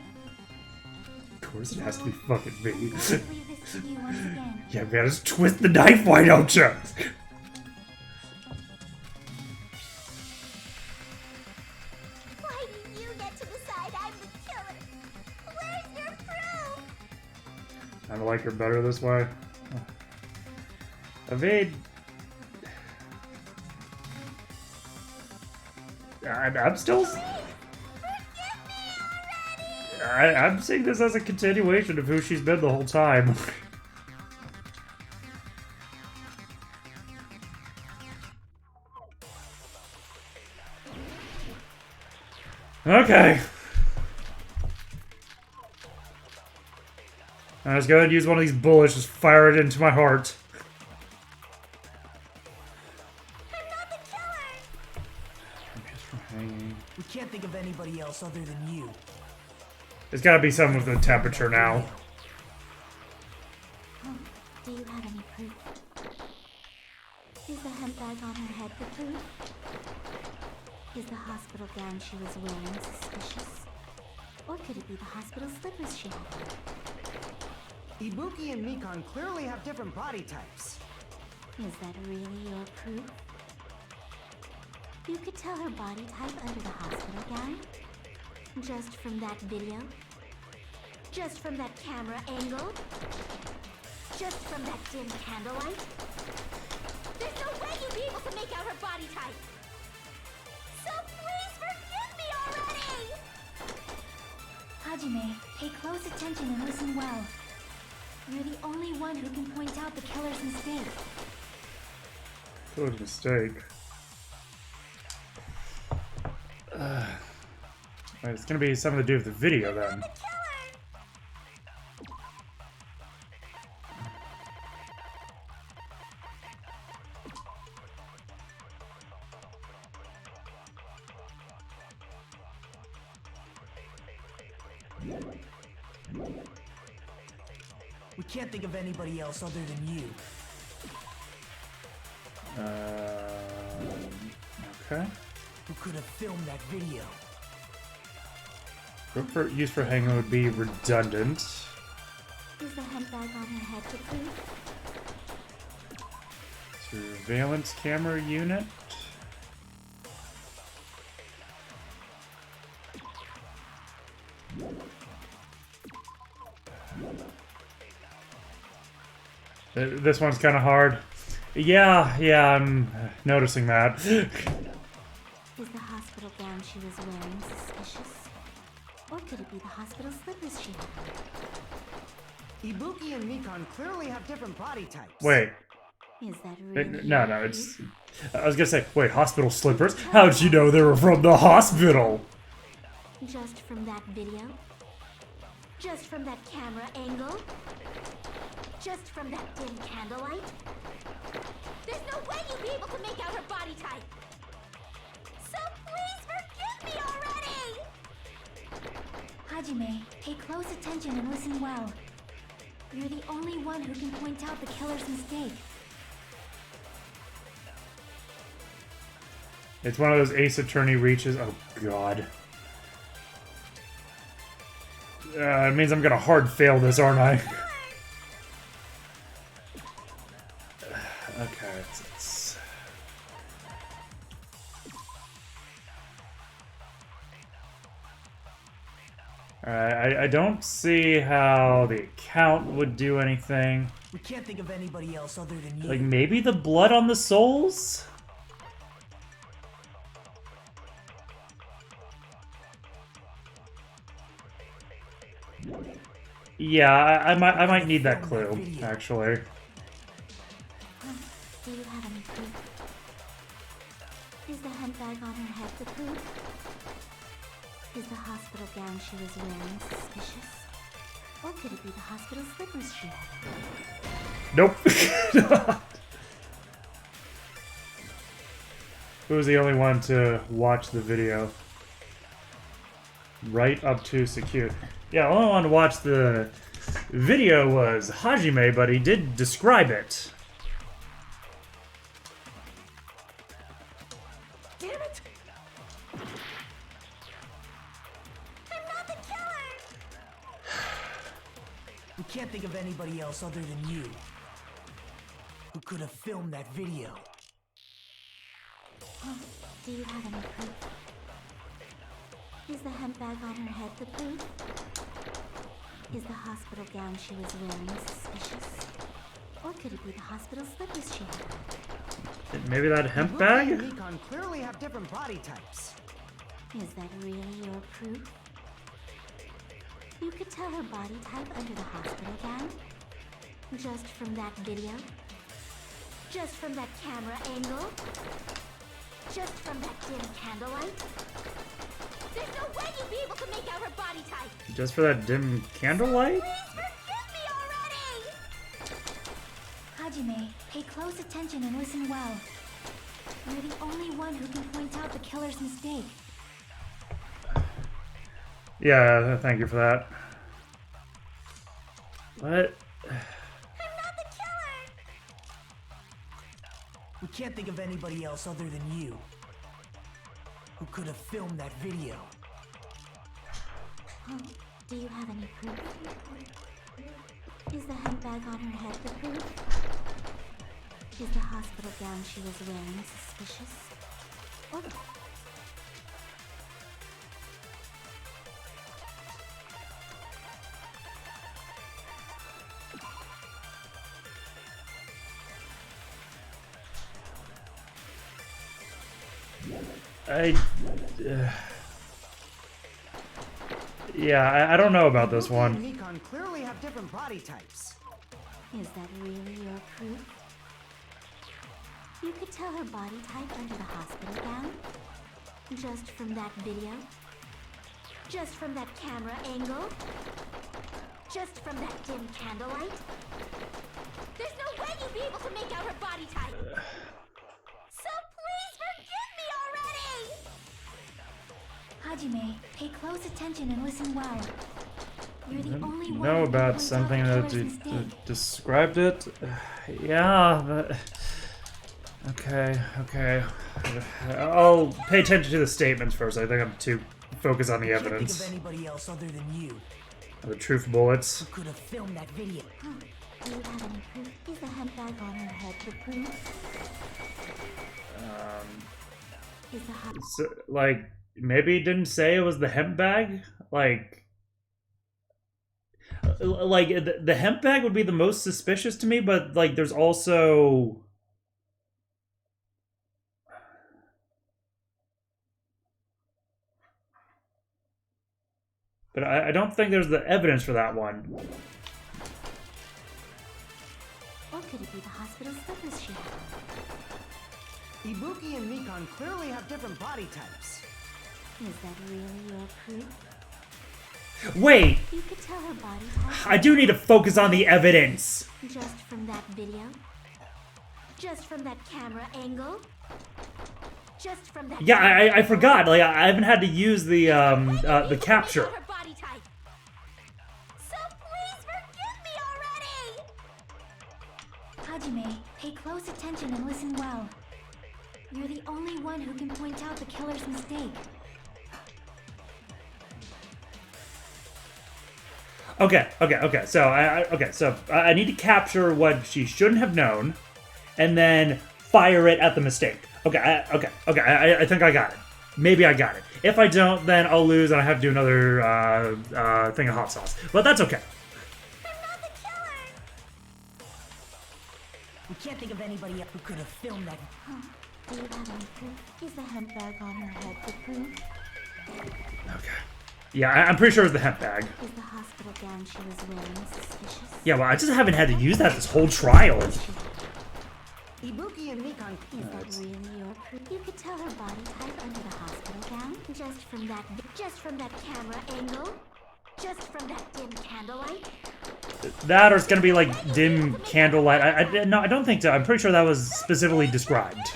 Of course it has to be fucking me. I'm going to leave this to you once again. Yeah, man, just twist the knife, why don't you? Why do you get to decide I'm the killer? Where's your proof? I like her better this way. Evade. I'm still. I'm seeing this as a continuation of who she's been the whole time. Okay. Let's go ahead and use one of these bullets, just fire it into my heart. I'm not the killer! We can't think of anybody else other than you. There's gotta be someone with a temperature now. Do you have any proof? Is the hemp bag on her head the proof? Is the hospital gown she was wearing suspicious? Or could it be the hospital slippers she had? Ibuki and Mikan clearly have different body types. Is that really your proof? You could tell her body type under the hospital gown? Just from that video? Just from that camera angle? Just from that dim candlelight? There's no way you'd be able to make out her body type! So please forgive me already! Hajime, pay close attention and listen well. You're the only one who can point out the killer's mistake. What a mistake. Wait, it's gonna be something to do with the video then. We can't think of anybody else other than you. Okay. Who could have filmed that video? Group for use for hanging would be redundant. Is the hemp bag on her head to prove? Surveillance camera unit. This one's kind of hard. Yeah, I'm noticing that. Is the hospital gown she was wearing suspicious? Or could it be the hospital slippers she had? Ibuki and Mikan clearly have different body types. Wait. Is that really? No, it's... I was gonna say, wait, hospital slippers? How'd you know they were from the hospital? Just from that video? Just from that camera angle? Just from that dim candlelight? There's no way you'd be able to make out her body type! So please forgive me already! Hajime, pay close attention and listen well. You're the only one who can point out the killer's mistake. It's one of those Ace Attorney reaches. Oh, God. It means I'm gonna hard fail this, aren't I? Okay, it's... Alright, I don't see how the account would do anything. We can't think of anybody else other than you. Like, maybe the blood on the souls? Yeah, I might need that clue, actually. Do you have any proof? Is the hemp bag on her head the proof? Is the hospital gown she was wearing suspicious? Or could it be the hospital slippers she had? Nope. Who was the only one to watch the video? Right up to secure. Yeah, the only one to watch the video was Hajime, but he did describe it. Damn it! I'm not the killer! We can't think of anybody else other than you. Who could have filmed that video? Do you have any proof? Is the hemp bag on her head the proof? Is the hospital gown she was wearing suspicious? Or could it be the hospital slippers she had? Maybe that hemp Ibuki bag? and Mikan clearly have different body types. Is that really your proof? You could tell her body type under the hospital gown? Just from that video? Just from that camera angle? Just from that dim candlelight? There's no way you'd be able to make out her body type! Just for that dim candlelight? Please forgive me already! Hajime, pay close attention and listen well. You're the only one who can point out the killer's mistake. Yeah, thank you for that. What? I'm not the killer! We can't think of anybody else other than you. Who could have filmed that video? Do you have any proof? Is the hemp bag on her head the proof? Is the hospital gown she was wearing suspicious? Or... Yeah, I don't know about this one. Ibuki and Mikan clearly have different body types. Is that really your proof? You could tell her body type under the hospital gown? Just from that video? Just from that camera angle? Just from that dim candlelight? There's no way you'd be able to make out her body type! So please forgive me already! Hajime, pay close attention and listen well. You're the only one know who can about point something out the that killer's mistake. described it. Yeah, but okay. I'll pay attention to the statements first. I think I'm too focused on the I can't think evidence. of anybody else other than you The truth bullets. who could have filmed that video. Do you have any proof? Is the hemp bag on her head the proof? Is the hot So, like, maybe he didn't say it was the hemp bag? Like, the hemp bag would be the most suspicious to me, but, like, there's also... But I don't think there's the evidence for that one. Or could it be the hospital slippers she had? Ibuki and Mikan clearly have different body types. Is that really your proof? Wait! You could tell her body type. I do need to focus on the evidence! Just from that video? Just from that camera angle? Just from that. Yeah, I forgot. Like, I haven't had to use the capture. Her body type. So please forgive me already! Hajime, pay close attention and listen well. You're the only one who can point out the killer's mistake. Okay. So I need to capture what she shouldn't have known, and then fire it at the mistake. Okay. I think I got it. Maybe I got it. If I don't, then I'll lose, and I have to do another thing of hot sauce. But that's okay. I'm not the killer! We can't think of anybody else who could have filmed that. Do you have any proof? Is the hemp bag on her head the proof? Okay. Yeah, I'm pretty sure it's the hemp bag. Is the hospital gown she was wearing suspicious? Yeah, well, I just haven't had to use that this whole trial. Ibuki and Mikan. Is that really your proof? You could tell her body type under the hospital gown just from that camera angle, just from that dim candlelight. That or it's gonna be like dim candlelight. No, I don't think so. I'm pretty sure that was specifically described.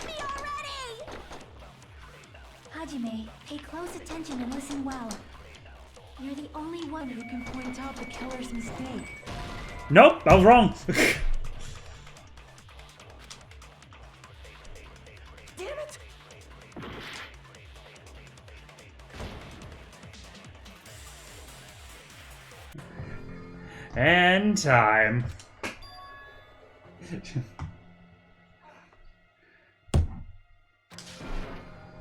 Hajime, pay close attention and listen well. You're the only one who can point out the killer's mistake. Nope, I was wrong. Damn it! And time.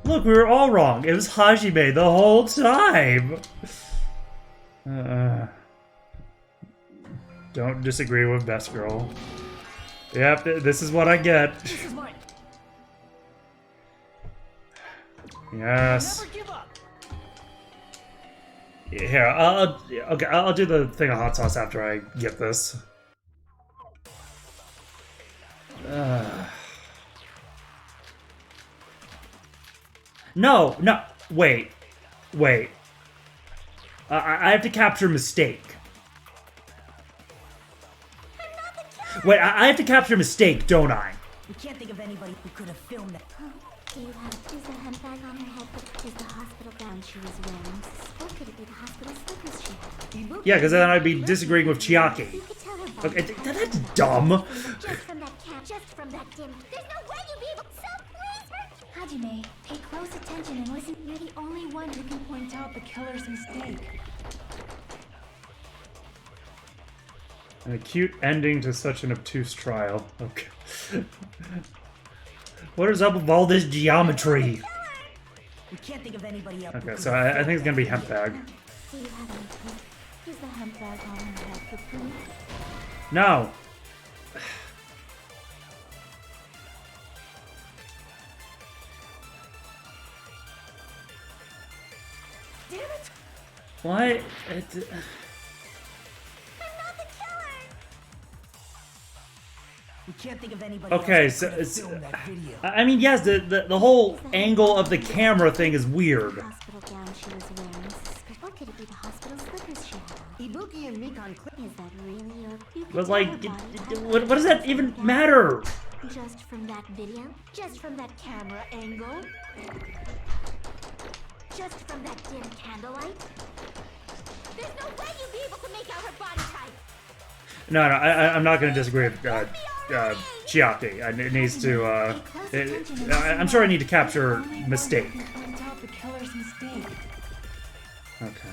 Look, we were all wrong. It was Hajime the whole time. Don't disagree with Best Girl. Yep, this is what I get. This is mine. Yes. Never give up. Here, I'll do the thing of hot sauce after I get this. No, wait. I have to capture mistake. Wait, I have to capture mistake, don't I? We can't think of anybody who could have filmed that. Do you have? Is the hemp bag on her head? Is the hospital gown she was wearing? Or could it be the hospital slippers she had? Yeah, because then I'd be disagreeing with Chiaki. You could tell her body Okay, type that's dumb. just from that dim. There's no way you'd be able. So please, Hajime, pay close attention and listen. You're the only one who can point out the killer's mistake. An acute ending to such an obtuse trial. Okay. What is up with all this geometry? We can't think of anybody else. Okay, so I think it's gonna be hemp bag. Do you have any proof? Is the hemp bag on her head the proof? No. Damn it! What? We can't think of anybody Okay, else who so could have it's. filmed that video. I mean, yes, the whole angle of the camera thing is weird. The hospital gown she was wearing suspicious. Or could it be the hospital slippers she had? Ibuki and Mikan. Is that really your? You could But tell like, her body type what does that even matter? just from that video? Just from that camera angle? Just from that dim candlelight? There's no way you'd be able to make out her body type. No, I'm not going to disagree with Ch.3. It needs to. I'm sure I need to capture mistake. Point out the killer's mistake. Okay.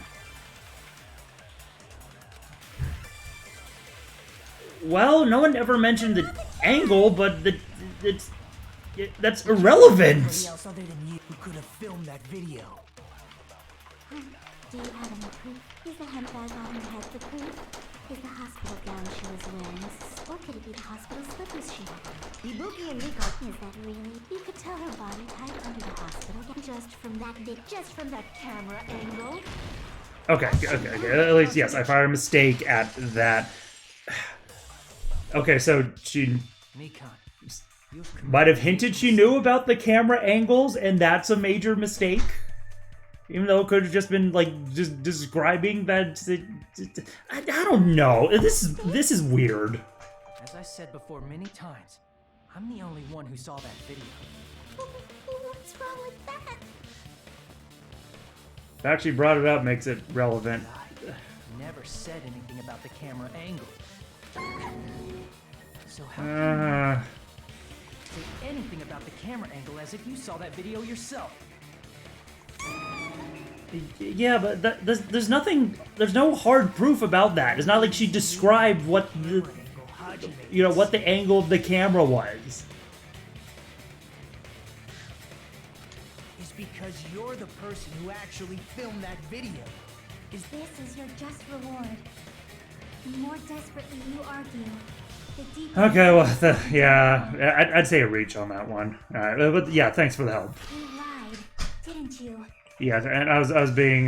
Well, no one ever mentioned the angle, but that's irrelevant. Nobody else other than you who could have filmed that video. Do you have any proof? Is the hemp bag on her head the proof? Is the hospital gown she was wearing? Or could it be the hospital slippers she had? Ibuki and Miko, is that really? You could tell her body type under the hospital just from that camera angle. Okay. At least, yes, I fired a mistake at that. Okay, so she might have hinted she knew about the camera angles, and that's a major mistake. Even though it could have just been like just describing that. I don't know. This is weird. As I said before many times, I'm the only one who saw that video. What's wrong with that? The fact she brought it up makes it relevant. I never said anything about the camera angle. So how can you say anything about the camera angle as if you saw that video yourself? Yeah, but there's nothing. There's no hard proof about that. It's not like she described what the, what the angle of the camera was. Is because you're the person who actually filmed that video. This is your just reward. The more desperately you argue, the deeper. Okay, well, yeah, I'd say a reach on that one. But yeah, thanks for the help. You lied, didn't you? Yeah, and I was being,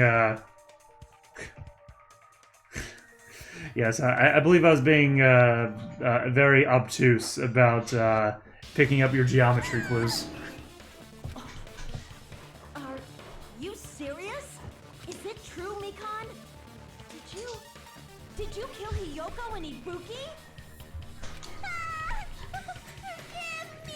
yes, I believe I was being, very obtuse about, picking up your geometry clues. Are you serious? Is it true, Mikan? Did you kill Hiyoko and Ibuki? Forgive me!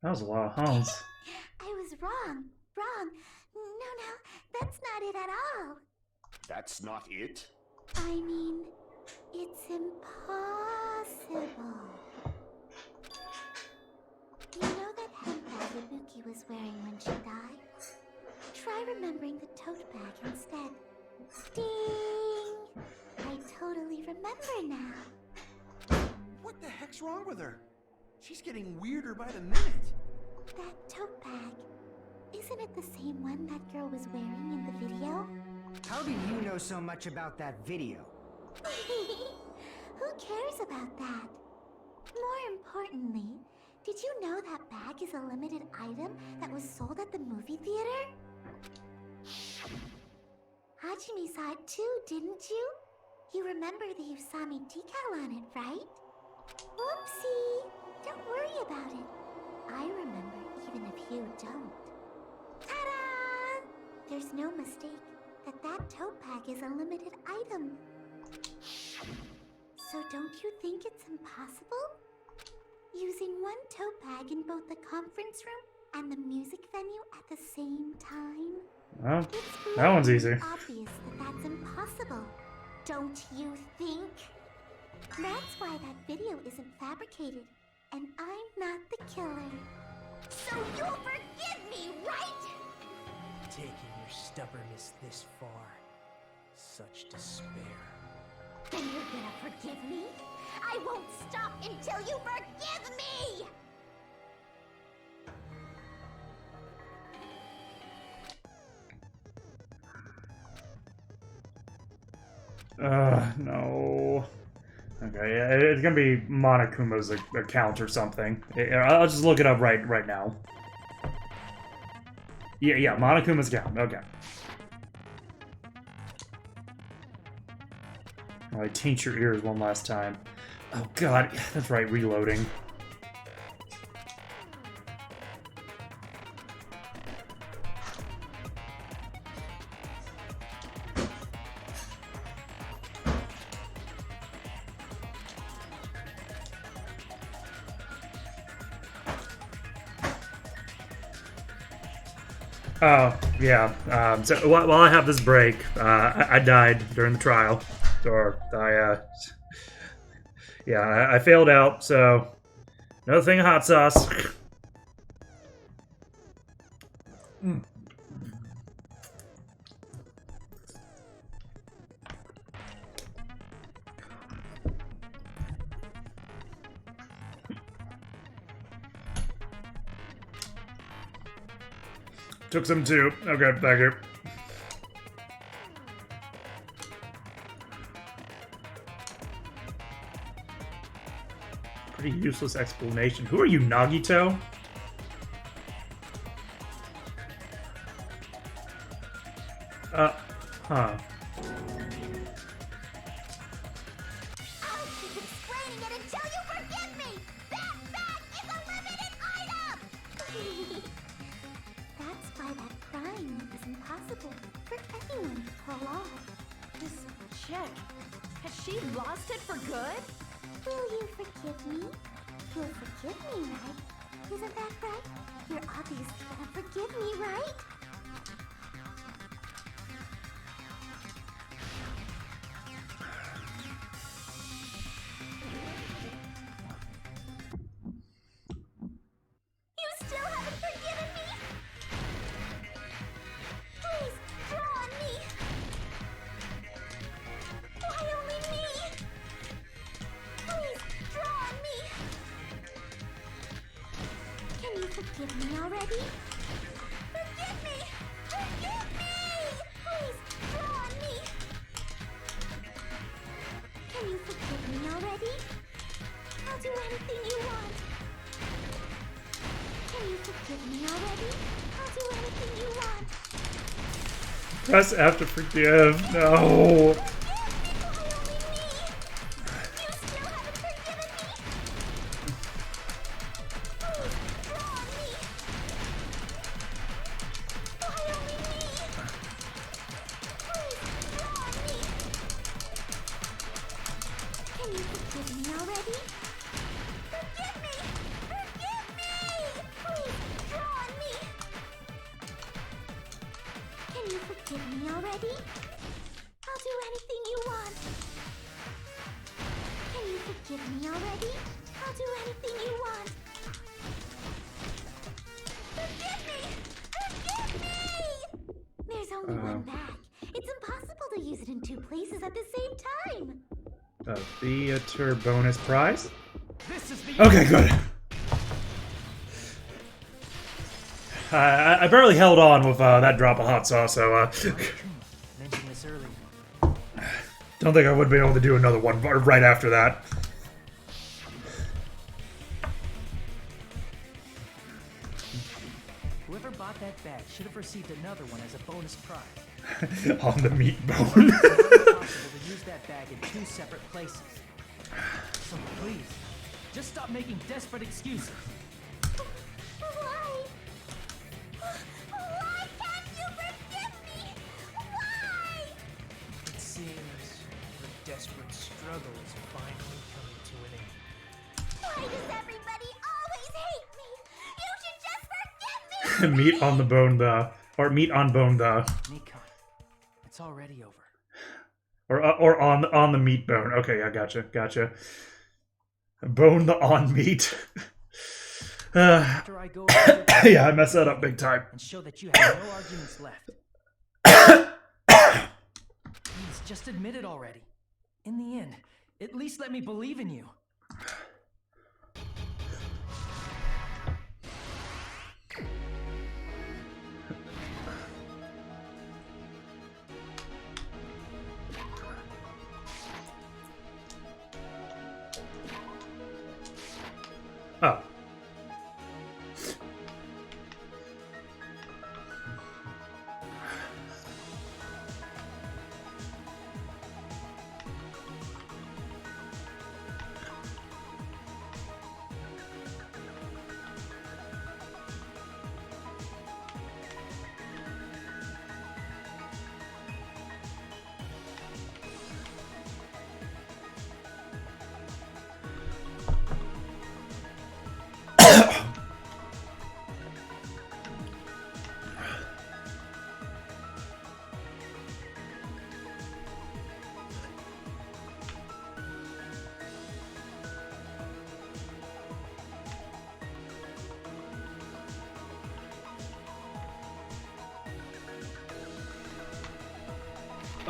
That was a lot of hums. I was wrong. No, that's not it at all. That's not it? I mean, it's impossible. You know that hemp bag Ibuki was wearing when she died? Try remembering the tote bag instead. Ding! I totally remember now. What the heck's wrong with her? She's getting weirder by the minute. That tote bag. Isn't it the same one that girl was wearing in the video? How do you know so much about that video? Who cares about that? More importantly, did you know that bag is a limited item that was sold at the movie theater? Hajime saw it too, didn't you? You remember the Usami decal on it, right? Whoopsie! Don't worry about it. I remember even if you don't. Ta-da! There's no mistake that tote bag is a limited item. So don't you think it's impossible? Using one tote bag in both the conference room and the music venue at the same time? Well, that one's easy. It's obvious that that's impossible. Don't you think? That's why that video isn't fabricated, and I'm not the killer. So you'll forgive me, right? Taking your stubbornness this far. Such despair. Then you're gonna forgive me? I won't stop until you forgive me! No. Okay, yeah, it's gonna be Monokuma's account or something. I'll just look it up right now. Yeah, Monokuma's account. Okay. Alright, taint your ears one last time. Oh god, that's right, reloading. Oh, yeah. So while I have this break, I died during the trial. Or yeah, I failed out, so another thing of hot sauce. Mm. Took some too. Okay, thank you. Pretty useless explanation. Who are you, Nagito? Huh. I'll keep explaining it until you forgive me! That bag is a limited item! That's why that crime is impossible for anyone to pull off. This check, has she lost it for good? Will you forgive me? You'll forgive me, right? Isn't that right? You're obviously gonna forgive me, right? You still haven't forgiven me? Please, draw on me! Why only me? Please, draw on me! Can you forgive me already? Forgive me! Forgive me! Please, draw on me! Can you forgive me already? I'll do anything you want. Can you forgive me already? I'll do anything you want. Press F to forgive. No. Can you forgive me already? Forgive me! Forgive me! Please, draw on me! Can you forgive me already? I'll do anything you want. Can you forgive me already? I'll do anything you want. Forgive me! Forgive me! There's only one bag. It's impossible to use it in two places at the same time. A theater bonus prize? This is the Okay, good. I barely held on with that drop of hot sauce, so mentioned this earlier. don't think I would be able to do another one right after that. Whoever bought that bag should have received another one as a bonus prize. On the meat bone. It's not possible to use that bag in two separate places. So please, just stop making desperate excuses. Why? Why can't you forgive me? Why? It seems the desperate struggle is finally coming to an end. Why does everybody always hate me? You should just forgive me! Meat on the bone, or meat on bone, Nikon, it's already over. or on the meat bone. Okay, I gotcha. Bone the on meat. After I go Yeah, I messed that up big time. and show that you have no arguments left. Please, just admit it already. In the end, at least let me believe in you. Oh.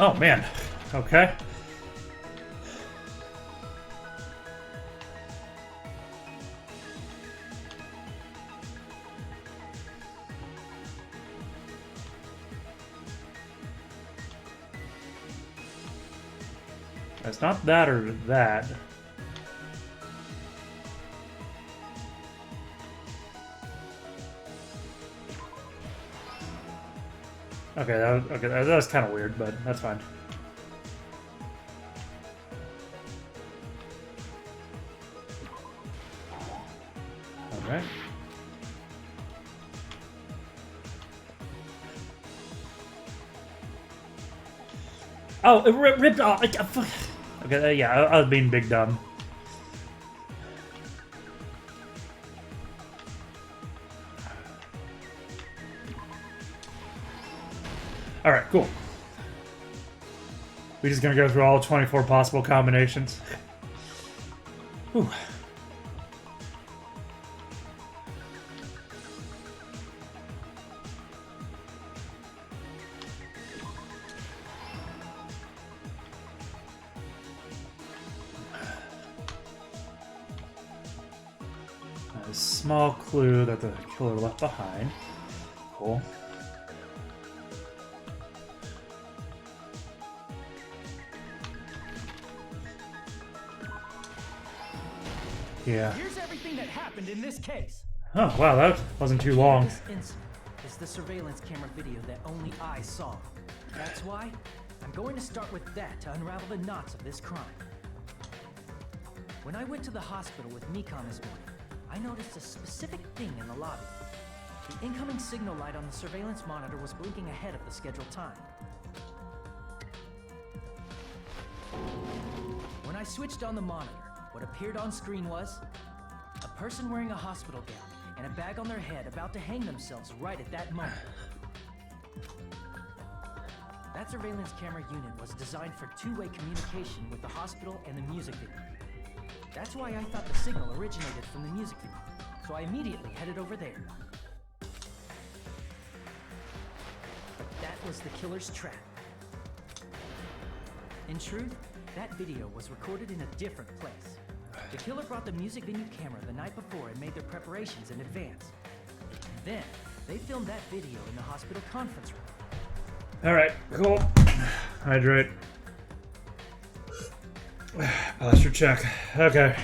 Oh, man. Okay. It's not that or that. Okay, that was kind of weird, but that's fine. All right. Oh, it ripped off. Okay, yeah, I was being big dumb. Alright, cool. We're just gonna go through all 24 possible combinations. Whew. A small clue that the killer left behind. Cool. Yeah. Here's everything that happened in this case. Oh, wow, that wasn't too long. This incident is the surveillance camera video that only I saw. That's why I'm going to start with that to unravel the knots of this crime. When I went to the hospital with Mikon this morning, I noticed a specific thing in the lobby. The incoming signal light on the surveillance monitor was blinking ahead of the scheduled time. When I switched on the monitor, what appeared on screen was a person wearing a hospital gown and a bag on their head about to hang themselves right at that moment. That surveillance camera unit was designed for two-way communication with the hospital and the music video. That's why I thought the signal originated from the music video, so I immediately headed over there. But that was the killer's trap. In truth, that video was recorded in a different place. The killer brought the music venue camera the night before and made their preparations in advance. Then, they filmed that video in the hospital conference room. Alright, cool. Hydrate. Posture check. Okay.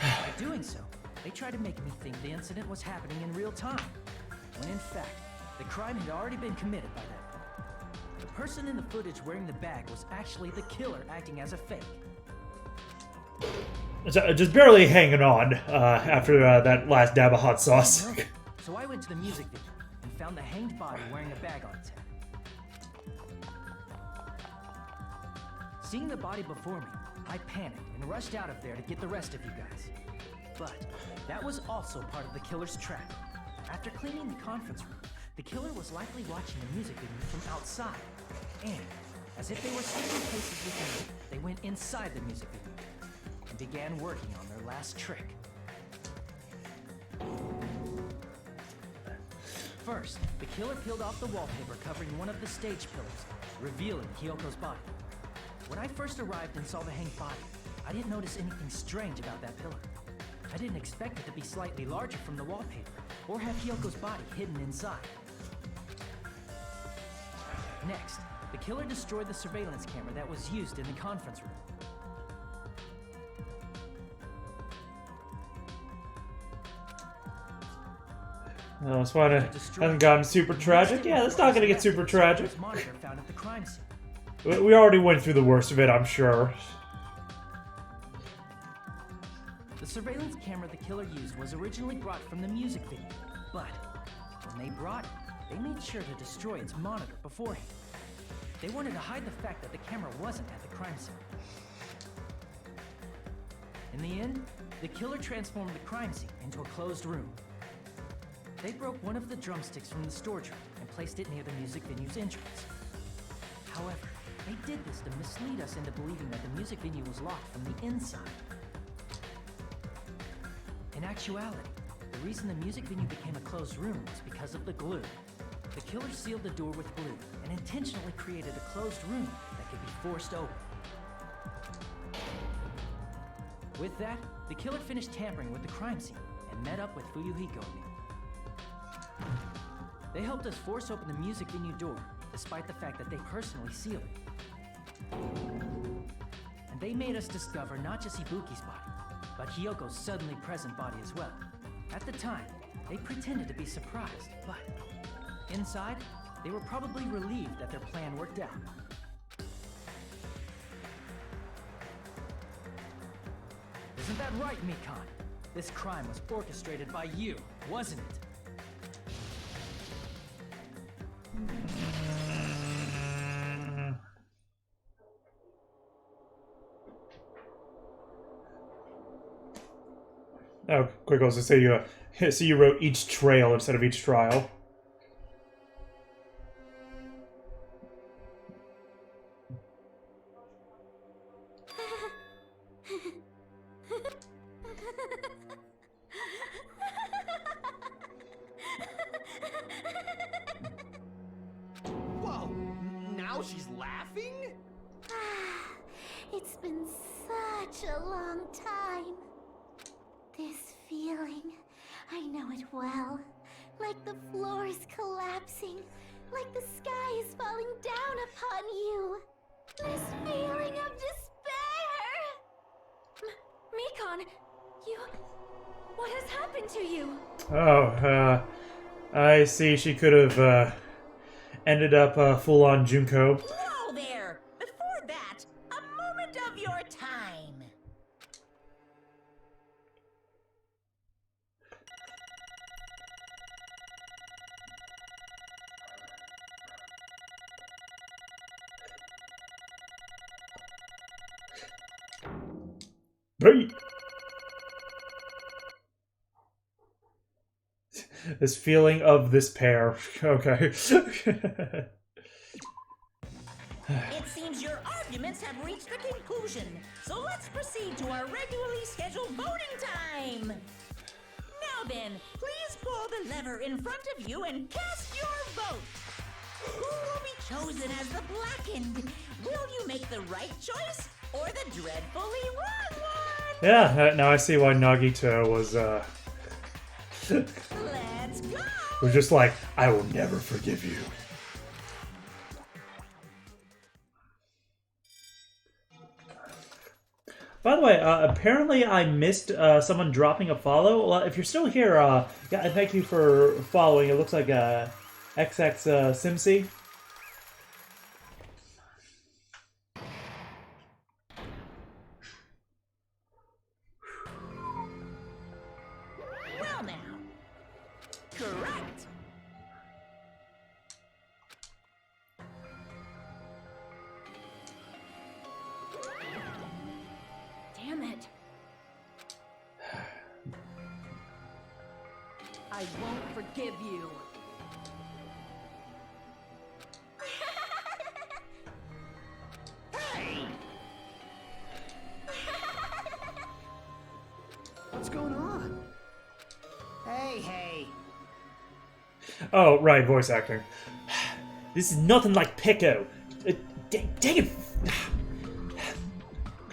By doing so, they tried to make me think the incident was happening in real time, when in fact, the crime had already been committed by that point. The person in the footage wearing the bag was actually the killer acting as a fake. Just barely hanging on after that last dab of hot sauce. So I went to the music video and found the hanged body wearing a bag on its head. Seeing the body before me, I panicked and rushed out of there to get the rest of you guys. But that was also part of the killer's trap. After cleaning the conference room, the killer was likely watching the music video from outside. And, as if they were switching places with me, they went inside the music video and began working on their last trick. First, the killer peeled off the wallpaper covering one of the stage pillars, revealing Hyoko's body. When I first arrived and saw the hanged body, I didn't notice anything strange about that pillar. I didn't expect it to be slightly larger from the wallpaper, or have Hyoko's body hidden inside. Next, the killer destroyed the surveillance camera that was used in the conference room. Oh, that's why it hasn't gotten super tragic. Yeah, that's not gonna get super tragic. Found at the crime scene. We already went through the worst of it, I'm sure. The surveillance camera the killer used was originally brought from the music video, but when they brought it, they made sure to destroy its monitor beforehand. They wanted to hide the fact that the camera wasn't at the crime scene. In the end, the killer transformed the crime scene into a closed room. They broke one of the drumsticks from the storage room and placed it near the music venue's entrance. However, they did this to mislead us into believing that the music venue was locked from the inside. In actuality, the reason the music venue became a closed room was because of the glue. The killer sealed the door with glue and intentionally created a closed room that could be forced open. With that, the killer finished tampering with the crime scene and met up with Fuyuhiko and me. They helped us force open the music venue door, despite the fact that they personally sealed it. And they made us discover not just Ibuki's body, but Hyoko's suddenly present body as well. At the time, they pretended to be surprised, but inside, they were probably relieved that their plan worked out. Isn't that right, Mikan? This crime was orchestrated by you, wasn't it? Oh, quick also say you wrote each trail instead of each trial. Whoa! Now she's laughing? It's been such a long time. This feeling, I know it well. Like the floor is collapsing, like the sky is falling down upon you. This feeling of despair! Mikan, what has happened to you? Oh, I see she could have, ended up, full-on Junko. Whoa there! Before that, a moment of your time. Hey. This feeling of this pair. Okay. It seems your arguments have reached a conclusion, so let's proceed to our regularly scheduled voting time. Now then, please pull the lever in front of you and cast your vote. Who will be chosen as the blackened? Will you make the right choice or the dreadfully wrong one? Yeah, now I see why Nagito was, Let's go! was just like, I will never forgive you. By the way, apparently I missed someone dropping a follow. Well, if you're still here, yeah, thank you for following. It looks like XX Simsy. Well now. Correct. Damn it. I won't forgive you. Hey! What's going on? Hey. Oh, right, voice acting. This is nothing like Peko. Dang it!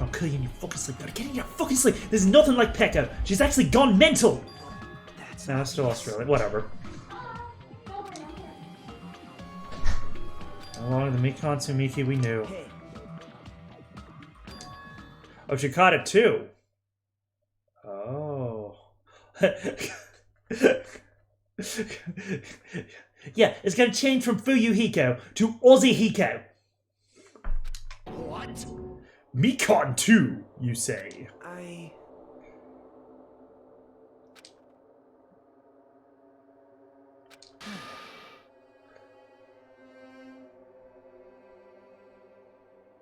I'll kill you in your fucking sleep. Gotta get in your fucking sleep. This is nothing like Peko. She's actually gone mental. Nah, it's still Australian. Whatever. Along the Mikan Tsumiki we knew. Oh, she caught it too. Oh. Yeah, it's gonna change from Fuyuhiko to Aussie Hiko. What? Mikan too, you say?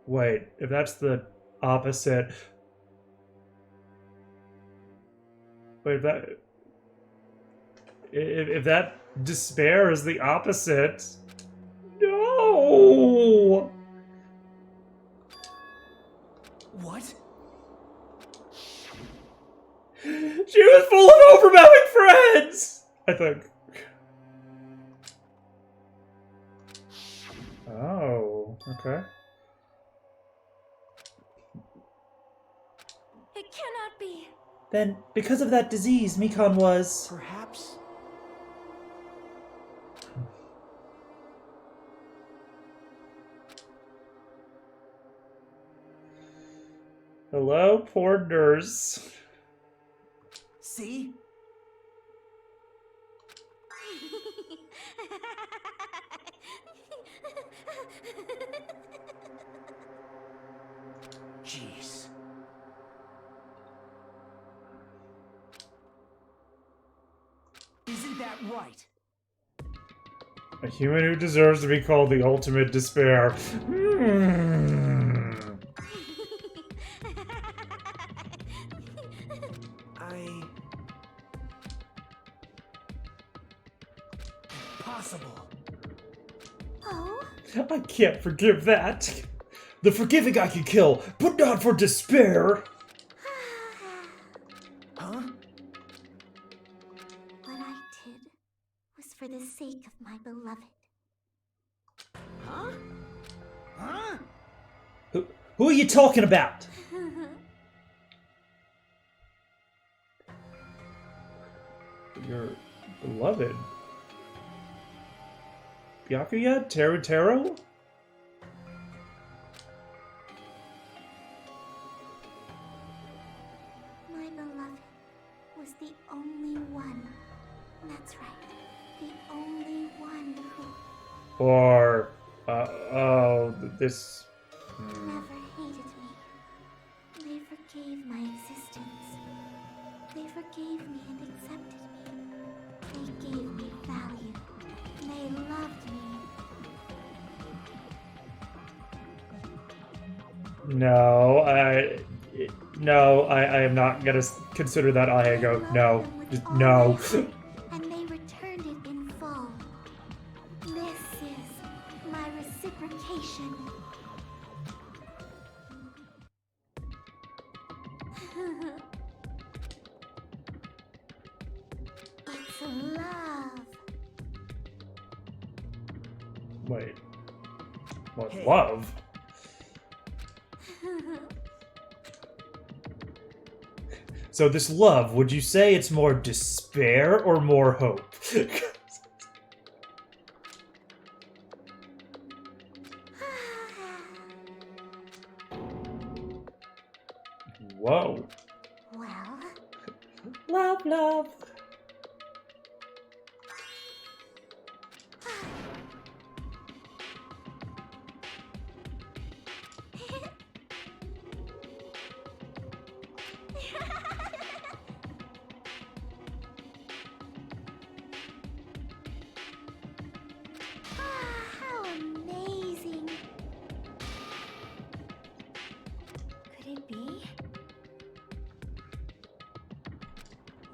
Wait, if that's the opposite... Wait, if that despair is the opposite... No! What? She was full of overwhelming friends! I think. okay. It cannot be. Then, because of that disease, Mikan was... Perhaps. Hello, poor nurse. See? Jeez. Isn't that right? A human who deserves to be called the ultimate despair. Impossible. Oh? I can't forgive that. The forgiving I can kill, but not for despair. Huh? What I did was for the sake of my beloved. Huh? Huh? Who are you talking about? Your beloved. Byakuya? Tarotaro? My beloved was the only one. That's right. The only one who Or, this... never hated me. They forgave my existence. They forgave me and accepted me. They gave me value. They loved me. No, I am not gonna consider that Ahego. No. Just, no. And they returned it in full. This is my reciprocation. It's love. Wait. What, Hey. love? So this love, would you say it's more despair or more hope? Whoa. Well, Love, love. how amazing. Could it be?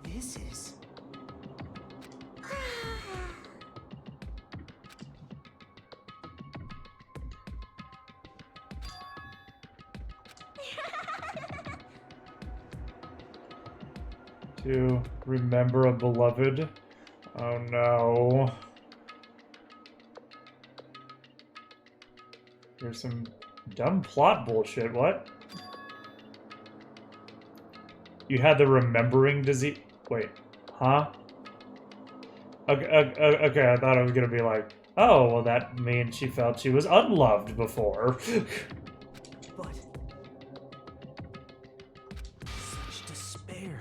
This is. To remember a beloved? Oh no. There's some dumb plot bullshit, what? You had the remembering disease? Wait, huh? Okay, I thought it was gonna be like, oh, well that means she felt she was unloved before. But. Such despair.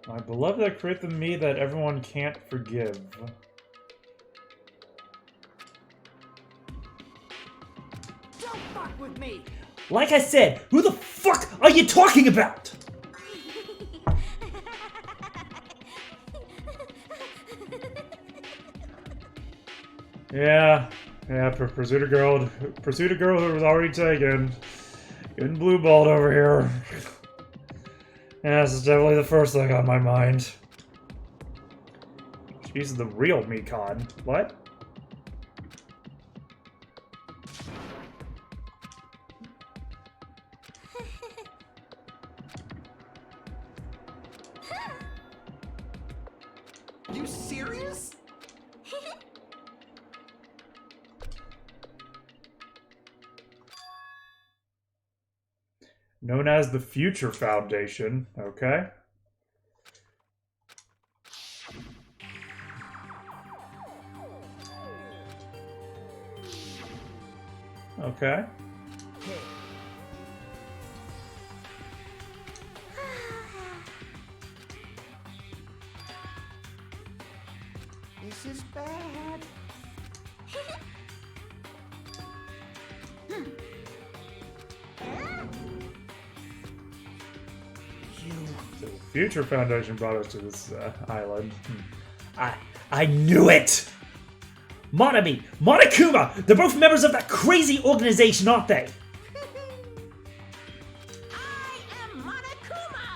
My beloved that created me that everyone can't forgive. Don't fuck with me! Like I said, who the fuck are you talking about? Yeah, pursued a girl who was already taken. Getting blue balled over here. Yeah, this is definitely the first thing on my mind. She's the real Mikon. What? You serious? Known as the Future Foundation. Okay. Okay. This is bad. The Future Foundation brought us to this island. I knew it! Monami! Monokuma! They're both members of that crazy organization, aren't they? I am Monokuma!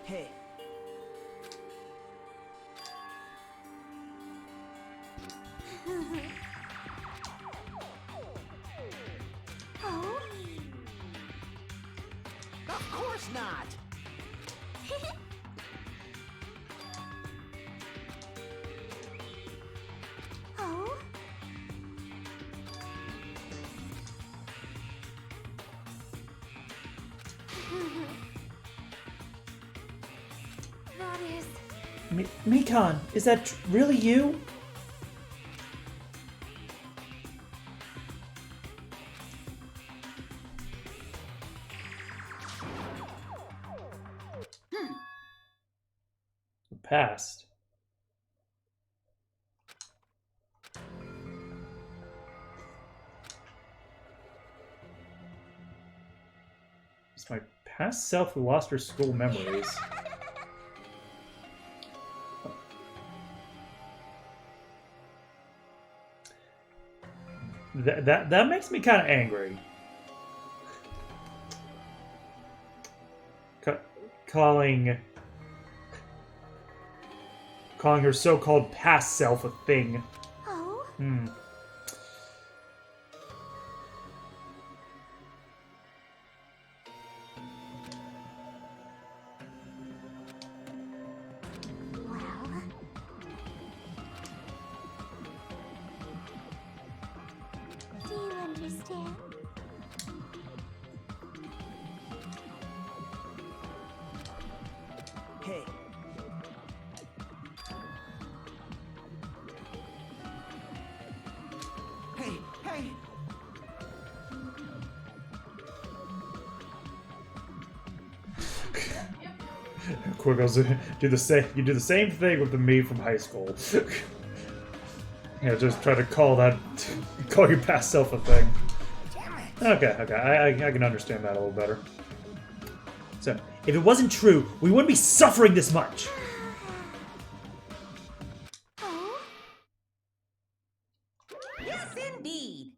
Hey. Oh? Of course not. Oh? That is... Mikon, is that really you? The past. It's my past self who lost her school memories. That makes me kind of angry. Calling her so-called past self a thing. Oh? Well... Do you understand? Hey. Hey, hey! Quiggles, do the same. You do the same thing with the me from high school. Just try to call your past self a thing. Okay, I can understand that a little better. So, if it wasn't true, we wouldn't be suffering this much. Oh? Yes, indeed.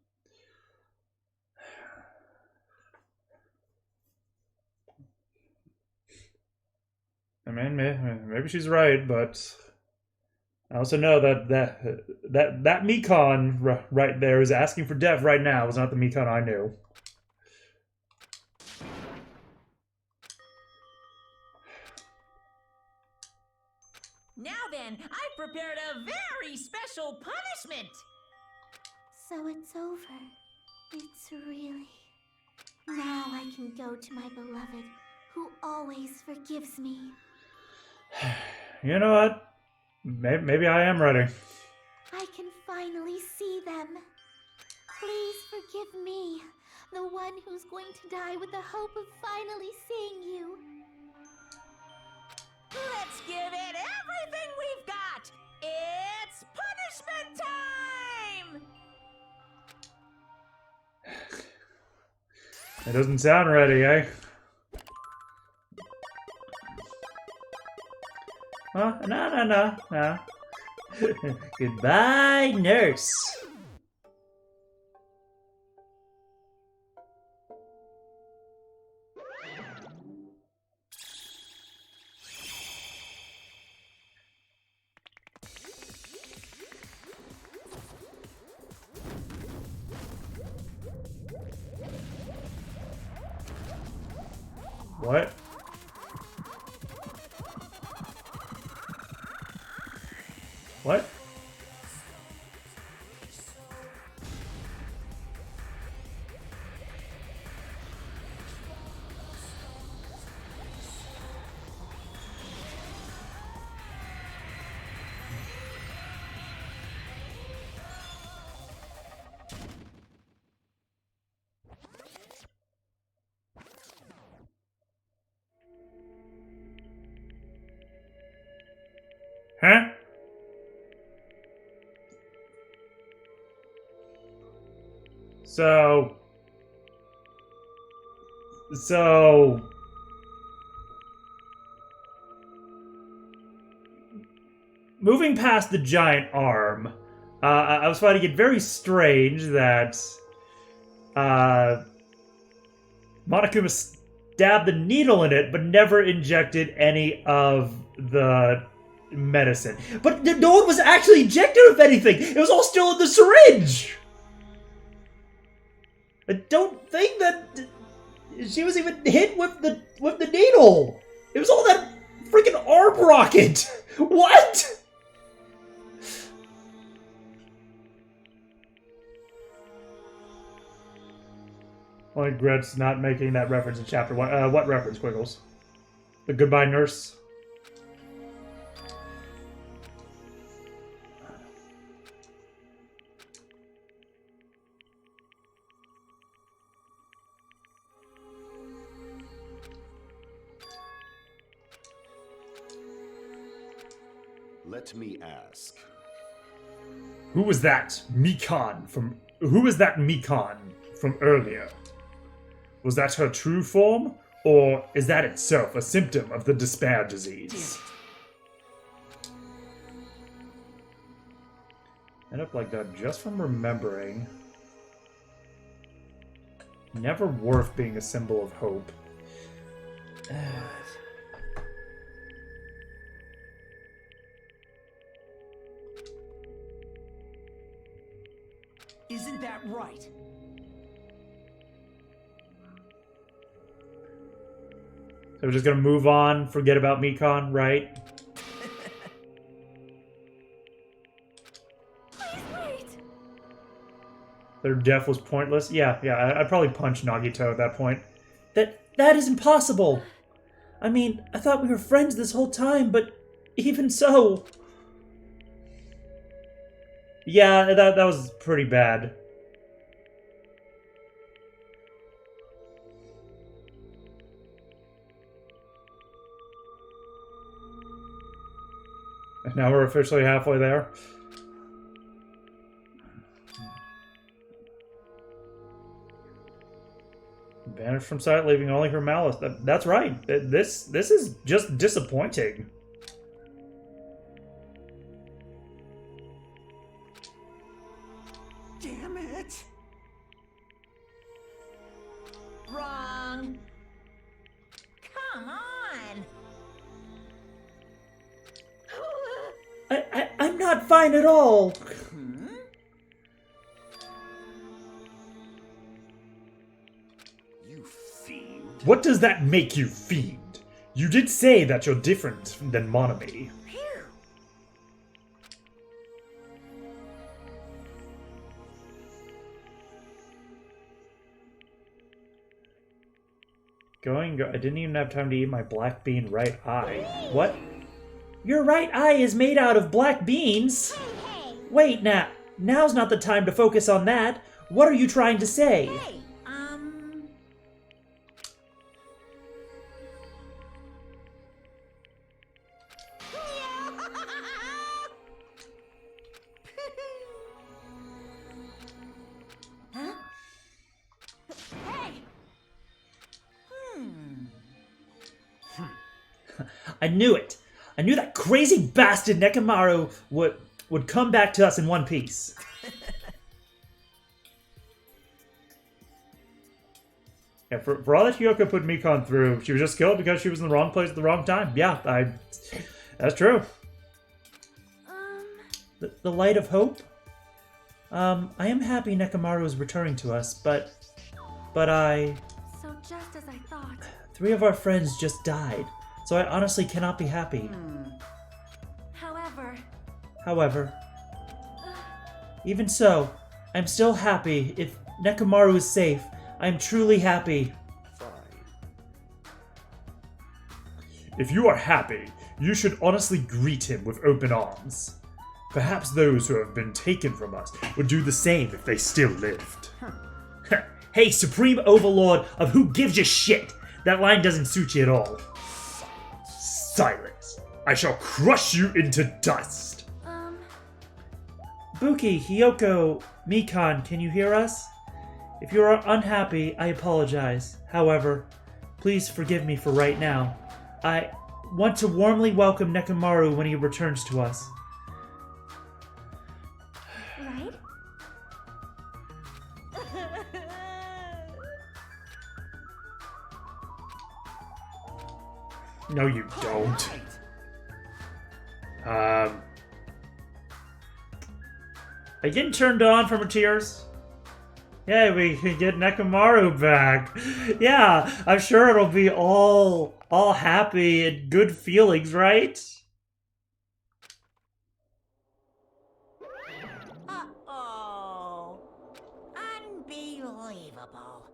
I mean, maybe she's right, but I also know that Mikon right there is asking for death right now was not the Mikon I knew. Now then, I've prepared a very special punishment. So it's over. It's really... Now I can go to my beloved, who always forgives me. You know what? Maybe I am ready. I can finally see them. Please forgive me, the one who's going to die with the hope of finally seeing you. Let's give it everything we've got. It's punishment time! It doesn't sound ready, eh? Huh? No. Goodbye, nurse. What? What? Huh? So, moving past the giant arm, I was finding it very strange that Monokuma stabbed the needle in it, but never injected any of the medicine. But no one was actually injected with anything. It was all still in the syringe. I don't think that she was even hit with the needle. It was all that freaking arm rocket. What? Only regrets not making that reference in chapter 1. What reference, Quiggles? The Goodbye Nurse? Let me ask. Who was that Mikan from earlier? Was that her true form, or is that itself a symptom of the despair disease? End up like that just from remembering. Never worth being a symbol of hope. Isn't that right? So we're just gonna move on, forget about Mikan, right? Please wait. Their death was pointless. Yeah, I'd probably punch Nagito at that point. That is impossible. I mean, I thought we were friends this whole time, but even so. Yeah, that was pretty bad. And now we're officially halfway there. Vanished from sight, leaving only her malice. That's right. This is just disappointing. Damn it! Wrong. Come on. I'm not fine at all. You fiend. What does that make you, fiend? You did say that you're different than Monami. I didn't even have time to eat my black bean right eye. What? Your right eye is made out of black beans? Wait, now's not the time to focus on that. What are you trying to say? Hey, Huh? Hey! I knew it. I knew that crazy bastard Nekomaru would come back to us in one piece. Yeah, for all that Hyoko put Mikan through, she was just killed because she was in the wrong place at the wrong time. Yeah, that's true. The light of hope? I am happy Nekomaru is returning to us, but I... So just as I thought. 3 of our friends just died, so I honestly cannot be happy. However, even so, I'm still happy. If Nekomaru is safe, I'm truly happy. Fine. If you are happy, you should honestly greet him with open arms. Perhaps those who have been taken from us would do the same if they still lived. Hey, Supreme Overlord of who gives a shit! That line doesn't suit you at all. Silence! I shall crush you into dust! Buki, Hiyoko, Mikan, can you hear us? If you are unhappy, I apologize. However, please forgive me for right now. I want to warmly welcome Nekomaru when he returns to us. Right? No, you don't. Are you getting turned on from her tears? Yeah, we can get Nekomaru back. Yeah, I'm sure it'll be all happy and good feelings, right? Uh-oh. Unbelievable.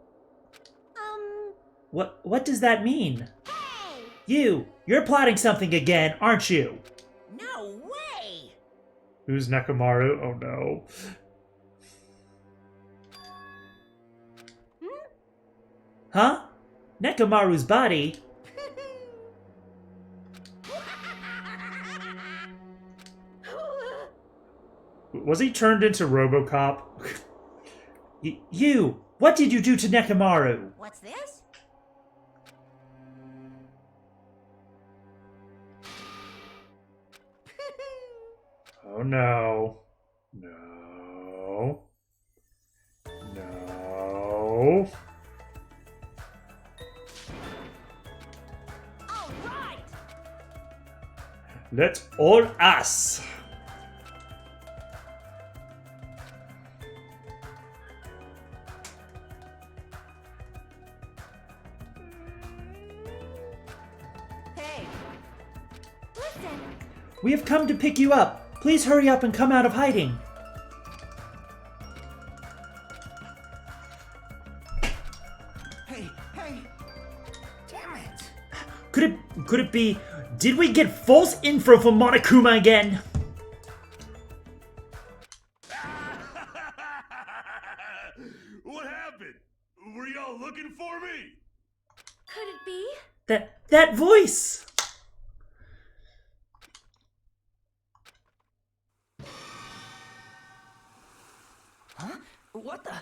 What does that mean? You're plotting something again, aren't you? No way! Who's Nekomaru? Oh no. Huh? Nekomaru's body? Was he turned into RoboCop? You! What did you do to Nekomaru? What's this? Oh no. No. No. All right! Let all us. Hey, Listen, We have come to pick you up. Please hurry up and come out of hiding. Hey, hey! Damn it! Could it be? Did we get false info from Monokuma again? What happened? Were y'all looking for me? could it be? That voice. Huh? What the?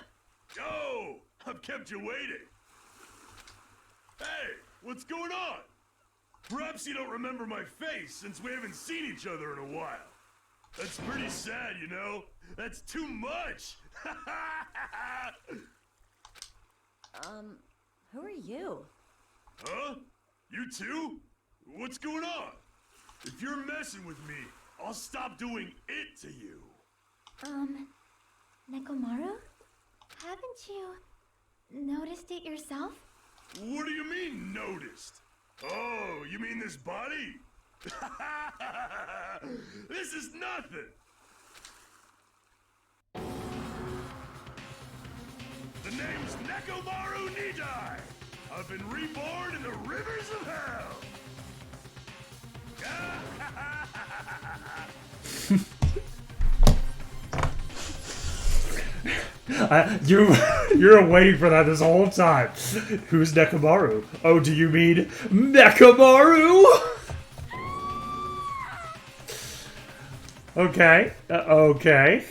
Oh, I've kept you waiting. Hey, what's going on? Perhaps you don't remember my face since we haven't seen each other in a while. That's pretty sad, you know? That's too much! Who are you? Huh? You too? What's going on? If you're messing with me, I'll stop doing it to you. Nekomaru? Haven't you noticed it yourself? What do you mean, noticed? Oh, you mean this body? This is nothing! The name's Nekomaru Nidai! I've been reborn in the rivers of hell! You're waiting for that this whole time. Who's Nekomaru? Oh, do you mean Nekomaru? Okay. Okay.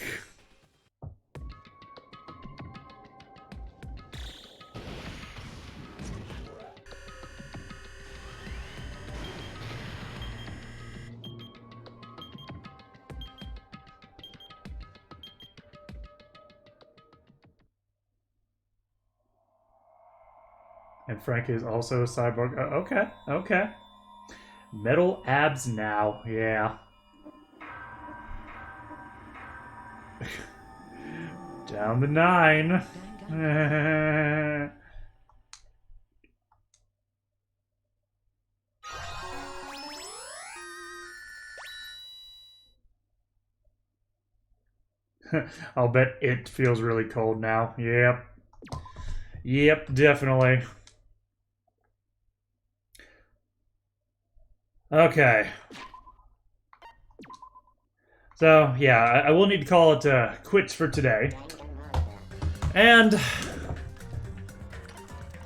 And Frank is also a cyborg. Okay, okay. Metal abs now, yeah. Down the 9. I'll bet it feels really cold now. Yep. Yep, definitely. Okay. So, yeah, I will need to call it quits for today. And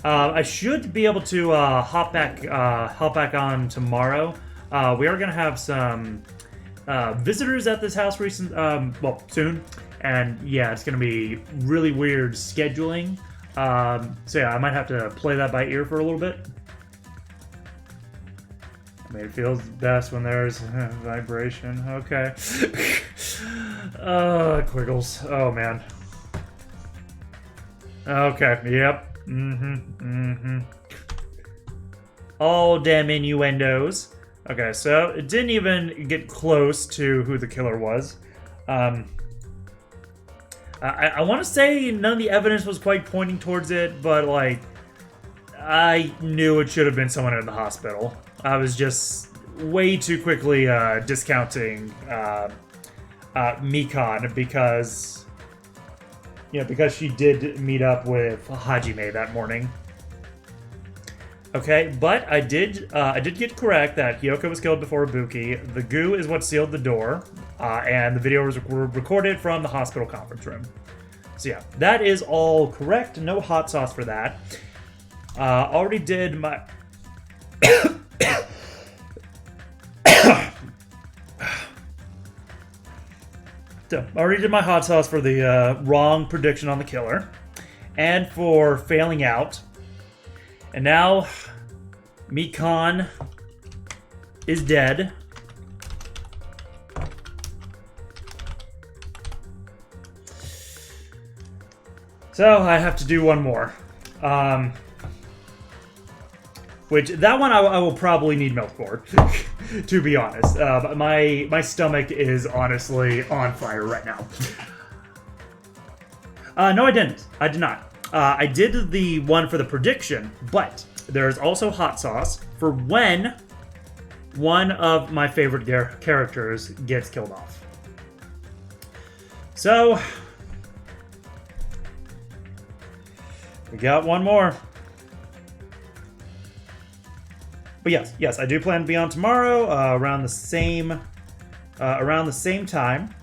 I should be able to hop back on tomorrow. We are gonna have some visitors at this house well, soon, and yeah, it's gonna be really weird scheduling. So yeah, I might have to play that by ear for a little bit. I mean, it feels best when there's vibration. Okay. Quiggles. Oh man. Okay. Yep. All damn innuendos. Okay, so it didn't even get close to who the killer was. I want to say none of the evidence was quite pointing towards it, but like, I knew it should have been someone in the hospital. I was just way too quickly discounting Mikan because, because she did meet up with Hajime that morning. Okay, but I did get correct that Hiyoko was killed before Ibuki. The goo is what sealed the door, and the video was recorded from the hospital conference room. So yeah, that is all correct. No hot sauce for that. Already did my... So, already did my hot sauce for the wrong prediction on the killer, and for failing out. And now, Mikan is dead. So I have to do one more. Which, that one I will probably need milk for, to be honest. My stomach is honestly on fire right now. No, I didn't. I did not. I did the one for the prediction, but there's also hot sauce for when one of my favorite characters gets killed off. So, we got one more. But yes, I do plan to be on tomorrow around the same time.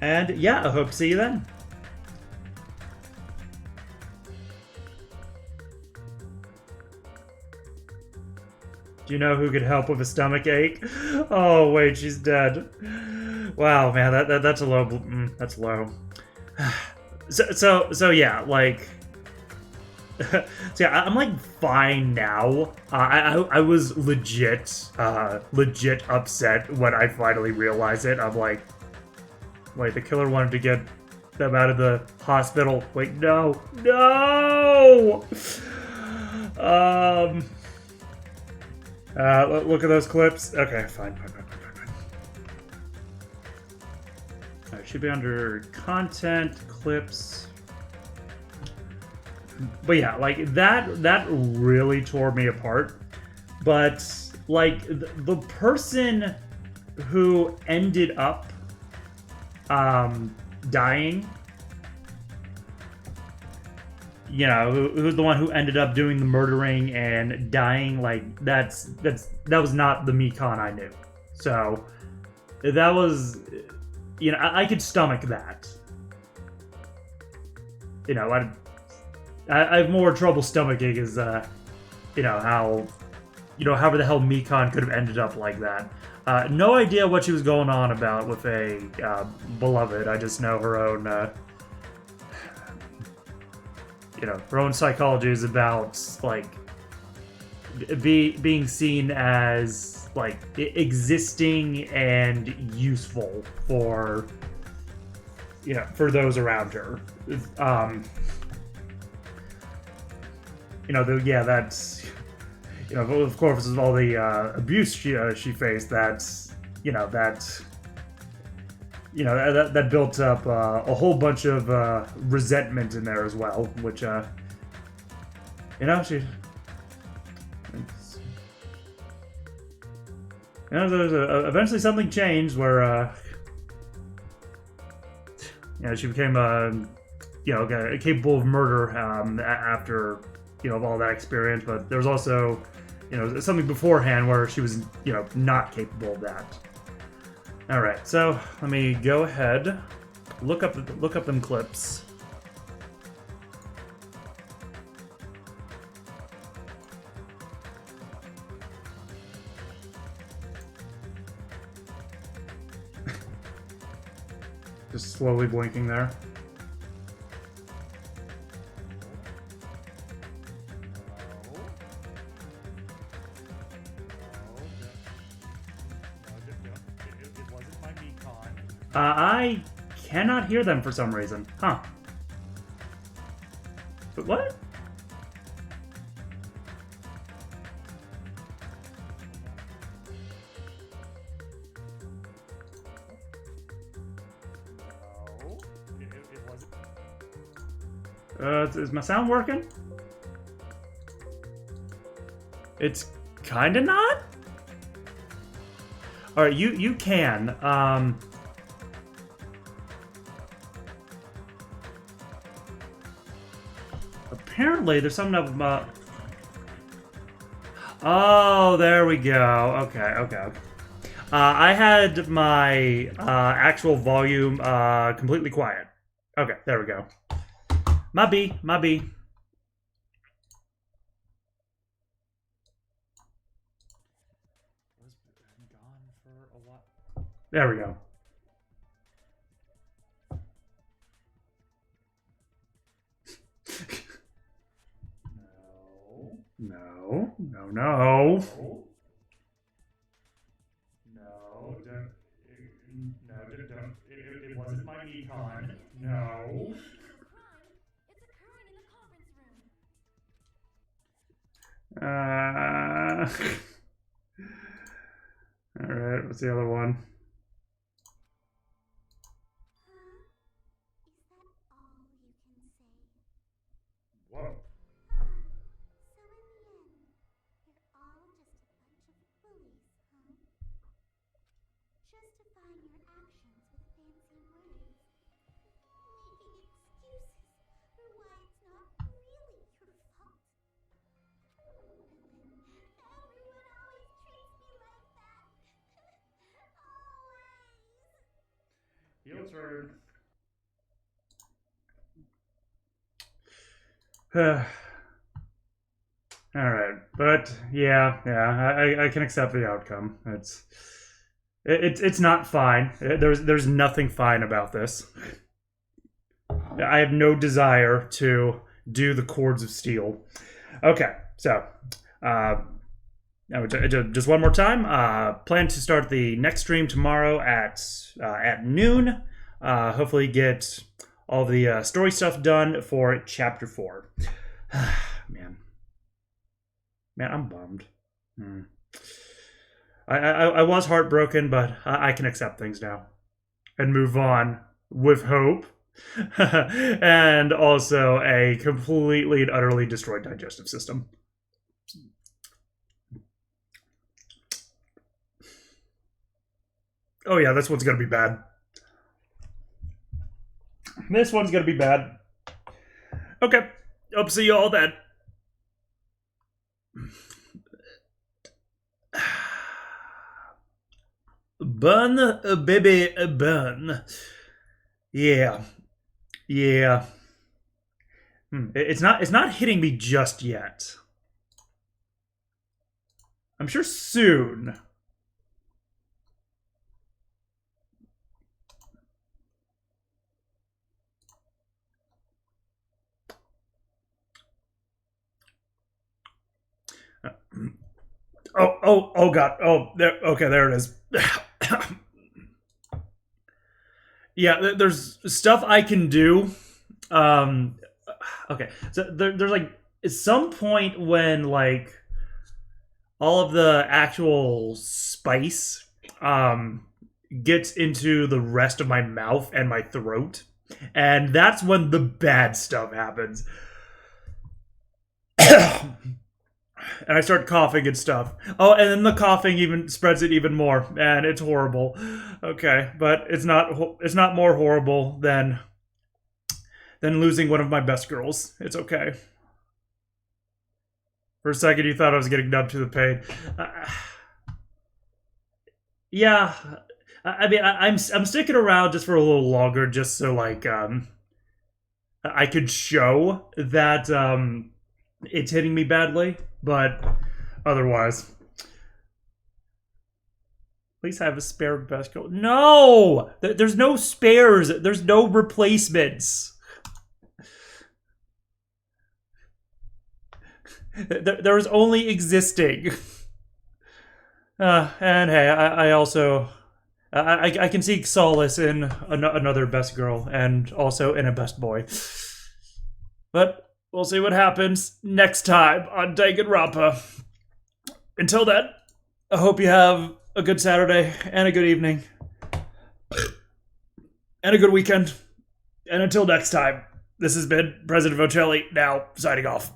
And yeah, I hope to see you then. Do you know who could help with a stomach ache? Oh wait, she's dead. Wow, man, that's a low. That's low. So yeah, like. So yeah, I'm like fine now. I was legit upset when I finally realized it. I'm like, wait, the killer wanted to get them out of the hospital. Wait, no. Look at those clips. Okay, fine. Alright, should be under content, clips. But yeah, like that really tore me apart. But like the person who ended up dying, who's the one who ended up doing the murdering and dying, like that was not the Mikan I knew. So that was, I could stomach that. I have more trouble stomaching is, however the hell Mikan could have ended up like that. No idea what she was going on about with a beloved. I just know her own, her own psychology is about, like, being seen as, like, existing and useful for, for those around her. That's, of course, with all the abuse she faced, that's, that built up a whole bunch of resentment in there as well, which, You know, eventually something changed where, you know, she became, you know, capable of murder after, you know, all that experience. But there was also, you know, something beforehand where she was, you know, not capable of that. All right, so let me go ahead, look up them clips. Just slowly blinking there. I cannot hear them for some reason. Huh. But what? Is my sound working? It's kinda not? Alright, you can. Apparently, there's something up. Oh, there we go. Okay. I had my actual volume completely quiet. Okay, there we go. My B. There we go. No. It wasn't my econ. No. All right. What's the other one? Whoa. Heel turn. All right, but yeah, I can accept the outcome. It's not fine. There's nothing fine about this. I have no desire to do the chords of steel. Okay, so just one more time. Plan to start the next stream tomorrow at noon. Hopefully get all the story stuff done for Chapter 4. Man, I'm bummed. I was heartbroken, but I can accept things now and move on with hope. And also a completely and utterly destroyed digestive system. Oh yeah, this one's gonna be bad. This one's gonna be bad. Okay, hope to see you all then. Bun, baby, bun. Yeah. It's not hitting me just yet. I'm sure soon. Oh God. Oh, there. Okay, there it is. Yeah, there's stuff I can do. Okay, so there's like at some point when like all of the actual spice gets into the rest of my mouth and my throat, and that's when the bad stuff happens. And I start coughing and stuff. Oh, and then the coughing even spreads it even more, and it's horrible. Okay, but it's not more horrible than losing one of my best girls. It's okay. For a second, you thought I was getting numb to the pain. Yeah, I mean, I'm sticking around just for a little longer, just so like I could show that it's hitting me badly, but otherwise, at least I have a spare best girl. No, there's no spares. There's no replacements. There's only existing. And hey, I also I can seek solace in another best girl and also in a best boy. But we'll see what happens next time on Danganronpa. Until then, I hope you have a good Saturday and a good evening and a good weekend. And until next time, this has been President Vocelli, now signing off.